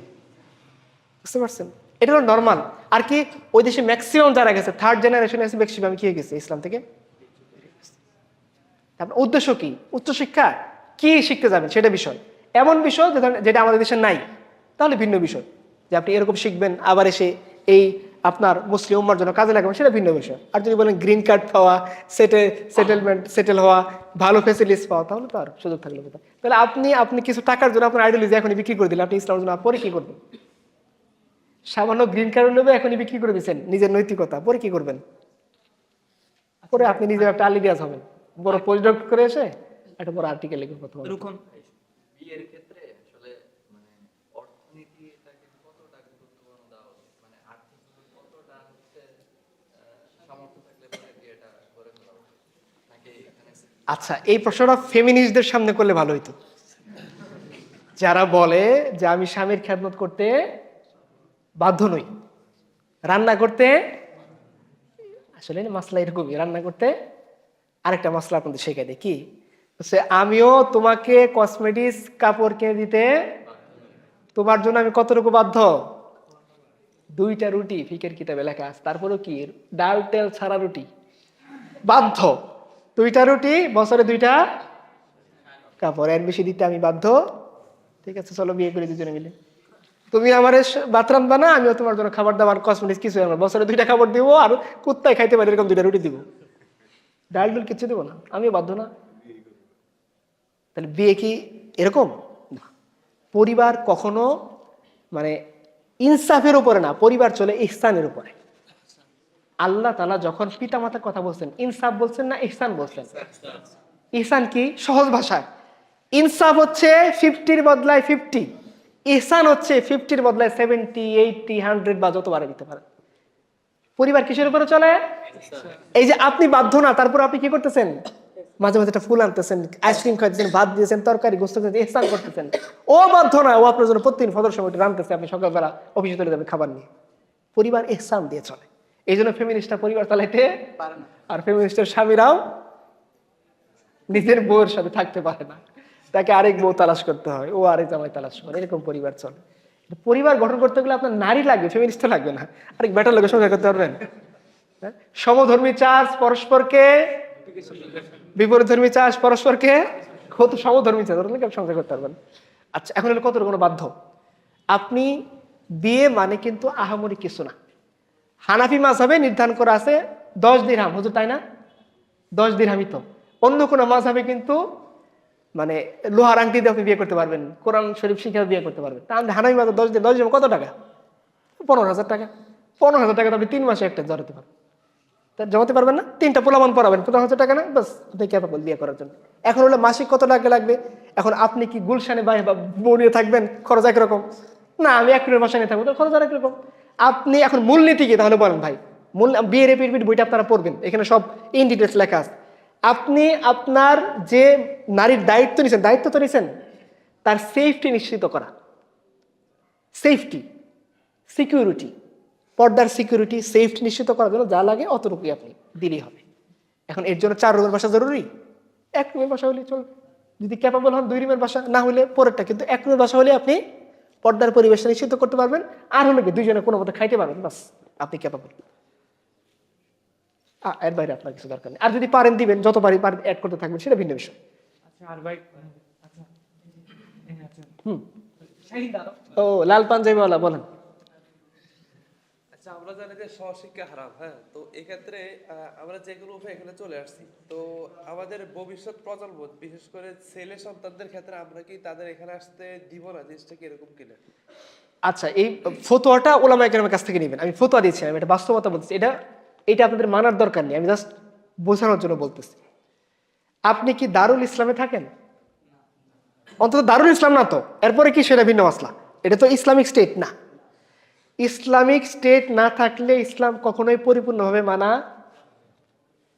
বুঝতে পারছেন? এটা হলো নর্মাল। আর কি ওই দেশে ম্যাক্সিমাম যারা গেছে থার্ড জেনারেশন এসে ম্যাক্সিমাম কি হয়ে গেছে ইসলাম থেকে। তারপর উদ্দেশ্য কি? উচ্চশিক্ষা কি শিখতে যাবেন সেটা বিষয়, এমন বিষয় যেটা আমাদের দেশে নাই, তাহলে ভিন্ন বিষয়। যে আপনি এরকম শিখবেন আবার এসে এই আপনার মুসলিম উম্মার জন্য কাজে লাগাবেন, সেটা ভিন্ন বিষয়। আর যদি বলেন গ্রিন কার্ড পাওয়া, সেটেল হওয়া, ভালো ফেসিলিটিস পাওয়া, তাহলে তো আর সুযোগ থাকলে কোথায়? তাহলে আপনি কিছু টাকার জন্য আপনার আইডিওলজি এখনই বিক্রি করে দিলেন, আপনি ইসলামের জন্য পরে কি করবেন? সামান্য গ্রিন কার্ড নেবে এখনই বিক্রি করে দিচ্ছেন নিজের নৈতিকতা, পরে কি করবেন? পরে আপনি নিজে একটা আলী রিয়াজ হবেন, বড় পোস্টডক করে এসে একটা বড় আর্টিকেল লিখে কথা বলবেন। রুকন বিয়ের ক্ষেত্রে আসলে মানে অর্থনীতিটাকে কতটা গুরুত্বপূর্ণ দেওয়া উচিত, মানে আর্থিক কতটা হচ্ছে সামর্থ্য থাকলে পরে বিয়েটা করে ফেলা উচিত, নাকি এখানে আচ্ছা, এই প্রশ্নটা ফেমিনিস্টদের সামনে করলে ভালো হইতো, যারা বলে যে আমি স্বামীর খেদমত করতে বাধ্য নই, রান্না করতে, আসলে মাসলা এরকমই, রান্না করতে আরেকটা মশলা আপনাদের শেখাই দিই, কি হচ্ছে আমিও তোমাকে কসমেটিক্স কাপড় কিনে দিতে তোমার জন্য আমি কতটুকু বাধ্য? 2টা রুটি ফিকের কিতাবে লেখা আছে, তারপরেও কি ডাল তেল ছাড়া রুটি বাধ্য, 2টা রুটি বছরে 2টা কাপড়, এর বেশি দিতে আমি বাধ্য। ঠিক আছে, চলো বিয়ে করে দুজনে মিলে, তুমি আমার ভাত রান্না না, আমিও তোমার জন্য খাবার দাবার কসমেটিক্স কিছু আমার বছরে 2টা খাবার দিব, আর কুত্তায় খাইতে পারে এরকম 2টা রুটি দিব, ডাল ডুল কিছু দেবো না, আমিও বাধ্য না। তাহলে বিয়ে কি এরকম না? পরিবার কখনো মানে ইনসাফের উপরে না, পরিবার চলে ইহসানের উপরে। আল্লাহ তাআলা যখন পিতামাতার কথা বলছেন ইনসাফ বলছেন না ইহসান বলছেন? ইহসান কি? সহজ ভাষায় ইনসাফ হচ্ছে 50-র বদলায় 50, ইহসান হচ্ছে 50-র বদলায় 70, 80, 100 বা যত বাড়ে দিতে পারে। পরিবার কিসের উপরে চলে? এই যে আপনি বাধ্য না, তারপর আপনি কি করতেছেন? মাঝে মাঝে একটা ফুল আনতেছেন, আইসক্রিম খাইতেছেন, ভাত দিয়েছেন, তরকারি গোস্ত খেতে ইহসান করতেছেন। ও বাধ্য না, ও আপনার জন্য প্রতিদিন ফজর সময় রানতেছে, আপনি সকালবেলা অফিসে চলে যাবেন খাবার নিয়ে। পরিবার ইহসান দিয়ে চলে। এই জন্য ফেমিনিস্টরা পরিবার চালাইতে পারে না। আর ফেমিনিস্টের স্বামীরাও নিজের বউয়ের সাথে থাকতে পারে না, তাকে আরেক বউ তালাশ করতে হয়, ও আরেক জামাই তালাশ করে, এরকম পরিবার চলে। পরিবার গঠন করতে গেলে আপনার নারী লাগবে, ফেমিনিস্ট লাগবে না। আরেক বেটার লোকের সংসার করতে পারবেন? হ্যাঁ? সমধর্মী চার্জ পরস্পরকে, বিপরীত ধর্মী চার্জ পরস্পরকে, কত সমধর্মী চার্জ সংসার করতে পারবেন। আচ্ছা, এখন হলো কত কোনো বাধ্য? আপনি বিয়ে মানে কিন্তু আহামরি কিছু না। হানাফি মাযহাবে নির্ধারণ করা আছে 10 দিরহাম, হুজুর তাই না? 10 দিরহামই তো। অন্য কোনো মাযহাবে কিন্তু মানে লোহার আংটি দিয়ে আপনি বিয়ে করতে পারবেন, কোরআন শরীফ শিখে বিয়ে করতে পারবেন। তাহলে হানাফি মাযহাব 10 দিরহাম কত টাকা? 15,000 টাকা। 15,000 টাকা তো আপনি 3 মাসে একটা জমাতে পারবেন। তা জমাতে পারবেন না? 3টা পোলাপান পড়াবেন, 15,000 টাকা না? বাস, আপনি ক্যাপাবল বিয়ে করার জন্য। এখন হলো মাসিক কত টাকা লাগবে? এখন আপনি কি গুলশানে বা বউ নিয়ে থাকবেন, খরচ একরকম না, আমি এক রুমের বাসায় নিয়ে থাকবো, তো খরচ আর একরকম। আপনি এখন মূলনীতি কি তাহলে বলেন ভাই? মূল বিয়ের রিপিট বইটা আপনারা পড়বেন, এখানে সব ইন ডিটেলস লেখা আছে। আপনি আপনার যে নারীর দায়িত্ব নিছেন, দায়িত্ব তো নিছেন তার সেফটি নিশ্চিত করা, সেফটি, সিকিউরিটি, পর্দার সিকিউরিটি, সেফটি নিশ্চিত করার জন্য যা লাগে অতটুকুই আপনি দিলেই হবে। এখন এর জন্য 4 রুমের বাসা জরুরি? 1 রুমের বাসা হলে চলবে। যদি ক্যাপাবল হন 2 রুমের বাসা, না হলে পরেরটা, কিন্তু 1 রুমের বাসা হলে আপনি পর্দার পরিবেশটা নিশ্চিত করতে পারবেন। আর হলে কি 2 জনে কোনো মতো খাইতে পারবেন, বাস আপনি ক্যাপাবল। এর বাইরে আপনার কিছু দরকার নেই। আর যদি পারেন দিবেন, যত পারেন অ্যাড করতে থাকবেন, সেটা ভিন্ন বিষয়। আচ্ছা, আর ভাই, আচ্ছা, শাহিন দাঁড়াও। ও লাল পাঞ্জাবিওয়ালা বলেন। আচ্ছা, আমরা জানি যে সহশিক্ষা হারাম, হ্যাঁ, তো এক্ষেত্রে আমরা যেগুলো উঠে এখানে চলে আসছি, তো আমাদের ভবিষ্যৎ প্রজন্ম, বিশেষ করে ছেলে সন্তানদের ক্ষেত্রে আমরা কি তাদের এখানে আসতে দিব না? জিনিসটা কি এরকম কিনা? আচ্ছা, এই ফতোয়াটা ওলামায়ে কেরামের কাছ থেকে নেবেন। আমি ফতোয়া দিচ্ছি না, আমি এটা বাস্তবতা বলতেছি। এটা আপনাদের মানার দরকার নেই, আমি জাস্ট বোঝানোর জন্য বলতেছি। আপনি কি দারুল ইসলামে থাকেন? অন্তত দারুল ইসলাম না তো, এরপরে কি সেটা ভিন্ন মাসলা। এটা তো ইসলামিক স্টেট না। ইসলামিক স্টেট না থাকলে ইসলাম কখনোই পরিপূর্ণভাবে মানা,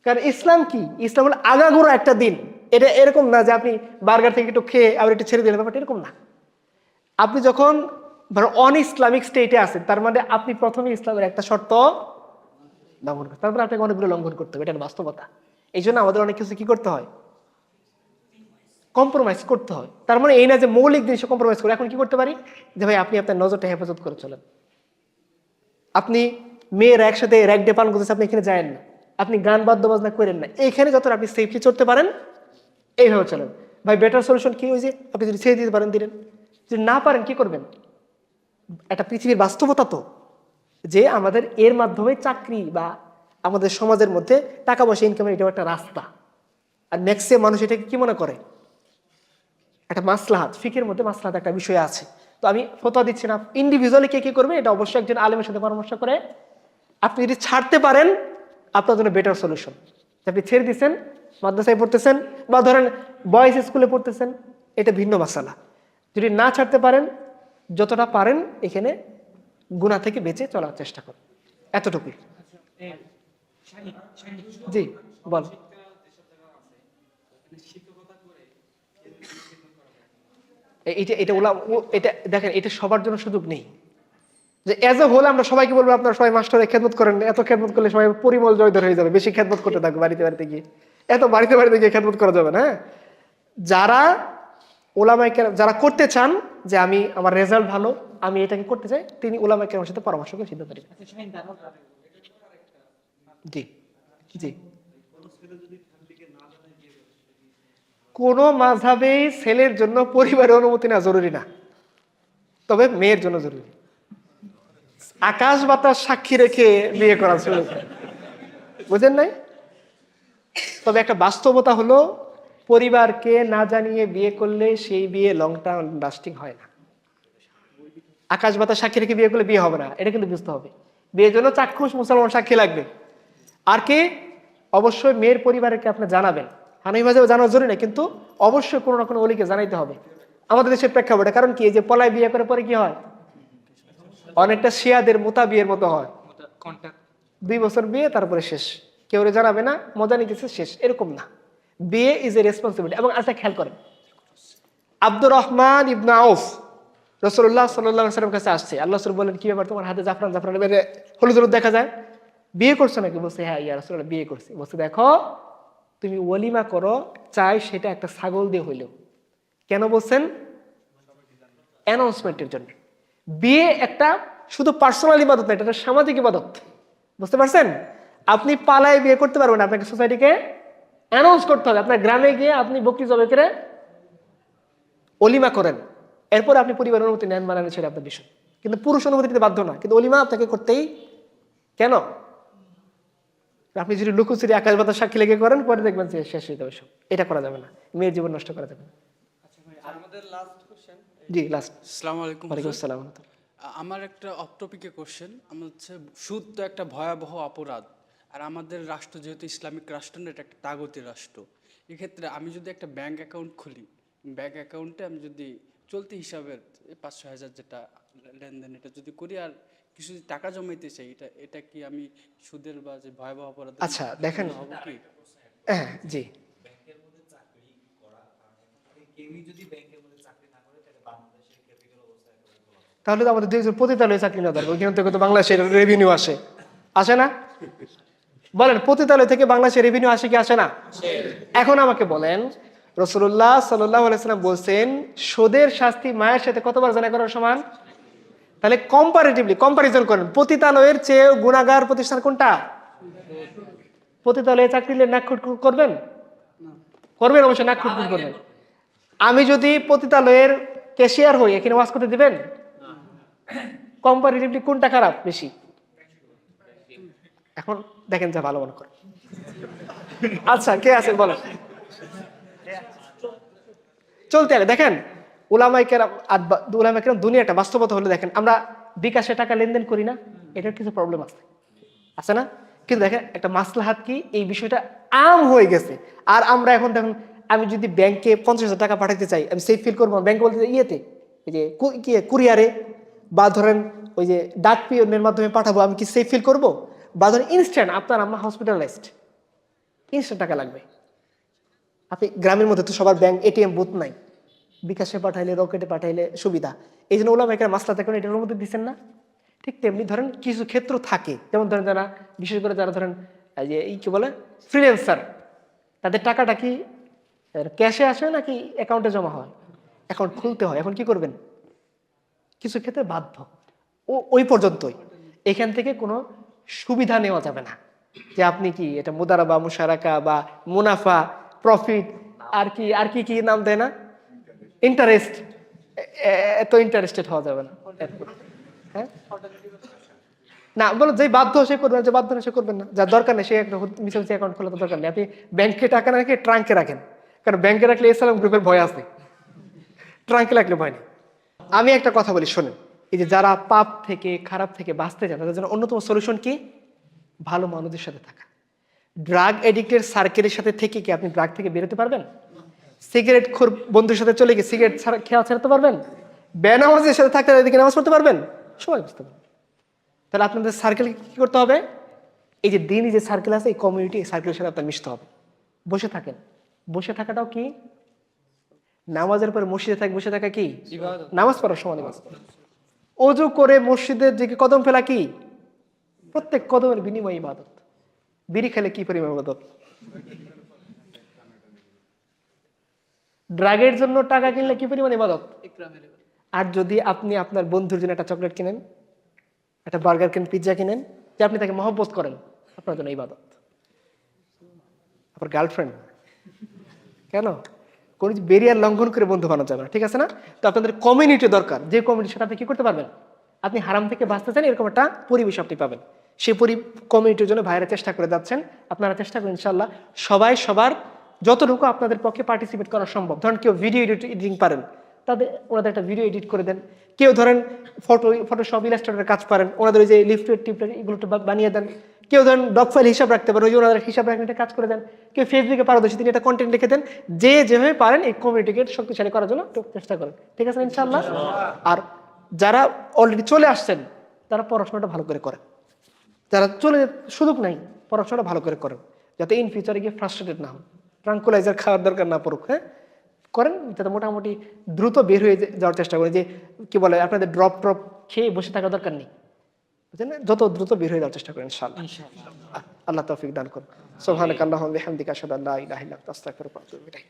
কারণ ইসলাম কি? ইসলাম হলো আগাগোড়া একটা দিন। এটা এরকম না যে আপনি বার্গার থেকে একটু খেয়ে আবার একটু ছেড়ে দিলেন, ব্যাপারটা এরকম না। আপনি যখন অন ইসলামিক স্টেটে আছেন, তার মানে আপনি প্রথমে ইসলামের একটা শর্ত লঙ্ঘন করতে, তারপরে আপনাকে অনেকগুলো লঙ্ঘন করতে হবে, এটা বাস্তবতা। এই জন্য আমাদের অনেক কিছু কি করতে হয়, কম্প্রোমাইজ করতে হয়। তার মানে এই না যে মৌলিক জিনিসে কম্প্রোমাইজ করে। এখন কি করতে পারি যে ভাই আপনি আপনার নজরটা হেফাজত করে চলেন। আপনি মেয়েরা একসাথে র্যাক ডে পালন করতেছে, আপনি এখানে যায়েন না, আপনি গান বাদ্য বাজনা করেন না, এইখানে যত আপনি সেফলি চলতে পারেন এইভাবে চলেন। ভাই বেটার সলিউশন কি? ওই যে আপনি যদি ছেড়ে দিতে পারেন দিলেন, যদি না পারেন কি করবেন? একটা পৃথিবীর বাস্তবতা তো যে আমাদের এর মাধ্যমে চাকরি বা আমাদের সমাজের মধ্যে টাকা পয়সা ইনকামের এটাও একটা রাস্তা। আর ম্যাক্সিমাম মানুষ এটাকে কি মনে করে? একটা মাসলাহাত, ফিকের মধ্যে মাসলাহাত একটা বিষয় আছে। তো আমি ফতোয়া দিচ্ছি না, ইন্ডিভিজুয়ালি কে কি করবে এটা অবশ্যই একজন আলেমের সাথে পরামর্শ করে। আপনি যদি ছাড়তে পারেন আপনার জন্য বেটার সলিউশন। আপনি ছেড়ে দিচ্ছেন, মাদ্রাসায় পড়তেছেন বা ধরেন বয়েজ স্কুলে পড়তেছেন, এটা ভিন্ন মাসালা। যদি না ছাড়তে পারেন, যতটা পারেন এখানে গুনাহ থেকে বেঁচে চলার চেষ্টা করুন, এতটুকুই। জি বল। এটা দেখেন, এটা সবার জন্য সুযোগ নেই যে এজ এ হোল আমরা সবাইকে বলবো আপনারা সবাই মাস্টারে খেদমত করেন। এত খেদমত করলে সবাই পরিমল জয়ধর হয়ে যাবে, বেশি খেদমত করতে থাকবে বাড়িতে বাড়িতে গিয়ে। এত বাড়িতে বাড়িতে গিয়ে খেদমত করা যাবে না। যারা ওলামায়ে কেরাম যারা করতে চান যে আমি আমার রেজাল্ট ভালো, আমি এটাকে করতে চাই, তিনি ওলামায়ে কেরামের সাথে পরামর্শ করে সিদ্ধান্ত নেবেন। আচ্ছা, শাহিন দাঁড়াও। জি জি। কোন মাযহাবেই ছেলের জন্য পরিবারের অনুমতি না জরুরি না, তবে মেয়ের জন্য জরুরি। আকাশ বাতাস সাক্ষী রেখে বিয়ে করা চলছে, বুঝেন নাই? তবে একটা বাস্তবতা হলো পরিবারকে না জানিয়ে বিয়ে করলে সেই বিয়ে লং টার্ম লাস্টিং হয় না। আকাশ বাতাস সাক্ষী রেখে বিয়ে করলে বিয়ে হবে না, এটা কিন্তু বুঝতে হবে। বিয়ের জন্য চাক্ষুষ মুসলমান সাক্ষী লাগবে। আর কি? অবশ্যই মেয়ের পরিবারকে আপনি জানাবেন। হানাফি মাযহাবে জানা জরুরি না, কিন্তু অবশ্যই কোনো না কোনো ওলিকে জানাইতে হবে আমাদের দেশের প্রেক্ষাপটে। কারণ কি, এই যে পলায় বিয়ে করে পরে কি হয়, অনেকটা শিয়াদের মোতা বিয়ের মতো হয়, কন্ট্যাক্ট 2 বছর বিয়ে তারপরে শেষ, কেউ জানাবে না, মজা নিতেছে শেষ, এরকম না। বিয়ে ইজ এ রেসপন্সিবিলিটি। এবং একটা খেয়াল করেন, আব্দুর রহমান ইবনে আউফ রাসূলুল্লাহ সাল্লাল্লাহু আলাইহি ওয়াসাল্লামের কাছে আসছে। আল্লাহ রাসূল বলেন, কি ব্যাপার, তোমার হাতে জাফরান জাফরান হলুদ হলুদ দেখা যায়, বিয়ে করছো নাকি? বলছে, হ্যাঁ ইয়া রাসূলুল্লাহ, বিয়ে করছি। বলছে, দেখো তুমি ওলিমা করো, চাই সেটা একটা ছাগল দিয়ে হইলেও। কেন বলছেন? অ্যানাউন্সমেন্টের জন্য। বিয়ে একটা শুধু পার্সোনাল ইবাদত না, এটা একটা সামাজিক ইবাদত। বুঝতে পারছেন? আপনি পালায় বিয়ে করতে পারবেন, আপনাকে সোসাইটিকে অ্যানাউন্স করতে হবে। আপনার গ্রামে গিয়ে আপনি বকরি জবাই করে অলিমা করেন, এরপর আপনি পরিবারের অনুমতি নেন, মানেন, সেটা আপনার বিষয়। কিন্তু পুরুষ অনুমতি দিতে বাধ্য না, কিন্তু অলিমা আপনাকে করতেই। কেন? আপনি যদি লুকোচুরি আকাশ বাতাস সাক্ষী লেগে করেন, পরে দেখবেন যে শেষ হয়ে যাবে সব। এটা করা যাবে না, মেয়ের জীবন নষ্ট করা যাবে না। আমাদের লাস্ট কোশ্চেন। জি, লাস্ট। আসসালামু আলাইকুম। ওয়ালাইকুম আসসালাম। আমার একটা অফ টপিকে কোশ্চেন। আমার হচ্ছে সুদ তো একটা ভয়াবহ অপরাধ, আর আমাদের রাষ্ট্র যেহেতু ইসলামিক রাষ্ট্র না, এটা একটা তাগতি রাষ্ট্র। এক্ষেত্রে আমি যদি একটা ব্যাংক অ্যাকাউন্ট খুলি, ব্যাংক অ্যাকাউন্টে আমি যদি চলতি হিসাবের 500,000 যেটা লেনদেন, এটা যদি করি আর কিছু যদি টাকা জমাইতে চাই, এটা কি আমি সুদের বা যে ভয়াবহ অপরাধ? আচ্ছা দেখেন, হবে কি? হ্যাঁ জি, তাহলে তো আমাদের দেশের পতিতালয়ে চাকরি না দরকার, ওইখান থেকে তো বাংলাদেশের রেভিনিউ আসে, আসে না? বলেন, পতিতালয় থেকে বাংলাদেশের রেভিনিউ আসে কি আসে না? এখন আমাকে বলেন, রাসূলুল্লাহ সাল্লাল্লাহু আলাইহি ওয়াসাল্লাম বলছেন, সুদের শাস্তি মায়ের সাথে কতবার জনা করার সমান। তাহলে কম্পারিজন করেন, পতিতালয়ের চেয়ে গুনাহগার প্রতিষ্ঠান কোনটা? পতিতালয়ে চাকরি নিলে নাক খুটখুট করবেন? করবেন, অবশ্যই নাক খুটখুট করবেন। আমি যদি পতিতালয়ের ক্যাশিয়ার হই, এখানে ওয়াজ করতে দিবেন? কম্পারিটিভলি কোনটা খারাপ বেশি? এখন দেখেন যা ভালো মনে করে। আচ্ছা, কে আছে বলেন? চলতে আগে দেখেন, উলামায়ে কেরাম দুনিয়াটা বাস্তবতা হলে দেখেন, আমরা বিকাশে টাকা লেনদেন করি না, এটার কিছু প্রবলেম আছে না? কিন্তু দেখেন একটা মাসলাহাত কি, এই বিষয়টা আম হয়ে গেছে। আর আমরা এখন দেখুন, আমি যদি ব্যাংকে 50,000 টাকা পাঠাতে চাই, আমি সেফ ফিল করবো? ব্যাংক বলতে ইয়েতে, এই যে কুরিয়ারে বা ধরেন ওই যে ডাক পিয়নের মাধ্যমে পাঠাবো, আমি কি সেফ ফিল করবো? বা ধরেন ইনস্ট্যান্ট, আপনার আম্মা হসপিটালাইজড, ইনস্ট্যান্ট টাকা লাগবে। আপনি গ্রামের মধ্যে তো সবার ব্যাংক এটিএম বুথ নাই, বিকাশে পাঠাইলে, রকেটে পাঠাইলে সুবিধা। এই জন্য ওলামায়ে কেরাম মাসলা দেখেন এটার অনুমতি দিচ্ছেন না। ঠিক তেমনি ধরেন কিছু ক্ষেত্র থাকে, যেমন ধরেন যারা, বিশেষ করে যারা ধরেন এই যে কি বলে ফ্রিল্যান্সার, তাদের টাকাটা কি ক্যাশে আসে নাকি অ্যাকাউন্টে জমা হয়? অ্যাকাউন্ট খুলতে হয়। এখন কি করবেন? কিছু ক্ষেত্রে বাধ্য, ওই পর্যন্তই। এখান থেকে কোনো সুবিধা নেওয়া যাবে না, যে আপনি কি এটা মুদারাবা, মুশারাকা বা মুনাফা, প্রফিট, আর কি কি নাম দেয় না, ইন্টারেস্ট, এত ইন্টারেস্টেড হওয়া যাবে না। হ্যাঁ না, বলো যে বাধ্য সে করবেন, যে বাধ্য না সে করবেন না। যার দরকার নেই সে একটা মিশামিশি অ্যাকাউন্ট খোলা তো দরকার নেই। আপনি ব্যাংকে টাকা না রেখে ট্রাঙ্কে রাখেন, কারণ ব্যাংকে রাখলে ইসলাম গ্রুপের ভয় আছে, ট্রাঙ্কে রাখলে ভয় নেই। আমি একটা কথা বলি শোনেন, এই যে যারা পাপ থেকে, খারাপ থেকে বাঁচতে চান, তাদের জন্য অন্যতম সলিউশন কি? ভালো মানুষদের সাথে থাকা। ড্রাগ এডিক্টের সার্কেলের সাথে থেকে কি আপনি ড্রাগ থেকে বেরোতে পারবেন? সিগারেট খোর বন্ধুর সাথে চলে গিয়ে সিগারেট খেয়া ছাড়তে পারবেন? বেনামাজের সাথে থাকতে এদিকে নামাজ পড়তে পারবেন? সবাই বুঝতে পারবেন। তাহলে আপনাদের সার্কেল কি করতে হবে? এই যে দিনই যে সার্কেল আছে, এই কমিউনিটি সার্কেলের সাথে আপনার মিশতে হবে। বসে থাকেন, বসে থাকাটাও কি? নামাজের পরে মসজিদে বসে থাকা কি? নামাজ পড়ার সময় নামাজ পড়া। ওযু করে মসজিদের দিকে কদম ফেলা কি? প্রত্যেক কদমের বিনিময় ইবাদত। বিড়ি খেলে কি পরিমাণ ইবাদত? ড্রাগের জন্য টাকা কিনলে কি পরিমাণ ইবাদত? আর যদি আপনি আপনার বন্ধুর জন্য একটা চকলেট কিনেন, একটা বার্গার কিনেন, পিৎজা কিনেন, যে আপনি তাকে মহব্বত করেন, আপনার জন্য ইবাদত। আপনার গার্লফ্রেন্ড কেন? কোন বেরিয়ার লঙ্ঘন করে বন্ধু বানানো যাবে না, ঠিক আছে না? তো আপনাদের কমিউনিটি দরকার, যে কমিউনিটির সাথে আপনি কি করতে পারবেন? আপনি হারাম থেকে বাঁচতে চান, এরকম একটা পরিবেশ আপনি পাবেন। সেই কমিউনিটির জন্য ভাইরা চেষ্টা করে যাচ্ছেন, আপনারা চেষ্টা করেন ইনশাআল্লাহ। সবাই সবার যতটুকু আপনাদের পক্ষে পার্টিসিপেট করা সম্ভব। ধরেন কেউ ভিডিও এডিটিং পারেন, ওনাদের একটা ভিডিও এডিট করে দেন। কেউ ধরেন ফটোশপ, ইলাস্ট্রেটরের কাজ পারেন, ওনাদের ওই যে লিফটেড টিপটেড এগুলো বানিয়ে দেন। কেউ ধরেন ডক ফাইল হিসাব রাখতে পারেন, ওই যে ওনাদের হিসাব রাখেন, একটা কাজ করে দেন। কেউ ফেসবুকে পারদর্শী, তিনি একটা কন্টেন্ট লিখে দেন। যে যেভাবে পারেন এই কমিউনিটিকে শক্তিশালী করার জন্য একটু চেষ্টা করেন, ঠিক আছে ইনশাআল্লাহ। আর যারা অলরেডি চলে আসছেন তারা পড়াশোনাটা ভালো করে করেন, যারা চলে সুযোগ নাই পড়াশোনাটা ভালো করে করেন, যাতে ইন ফিউচারে গিয়ে ফ্রাস্ট্রেটেড না হন, ট্রাঙ্কুলাইজার খাওয়ার দরকার না পড়ুক। হ্যাঁ, করেন যাতে মোটামুটি দ্রুত বের হয়ে যাওয়ার চেষ্টা করেন। যে কি বলে, আপনাদের ড্রপ খেয়ে বসে থাকা দরকার নেই, বুঝলেন, যত দ্রুত বের হয়ে যাওয়ার চেষ্টা করেন ইনশাআল্লাহ। আল্লাহ তৌফিক দান করুন। সুবহানাকাল্লাহুম্মা ওয়া বিহামদিকা আশহাদু আল্লা ইলাহা ইল্লা আনতা আস্তাগফিরুকা ওয়া আতুবু ইলাইক।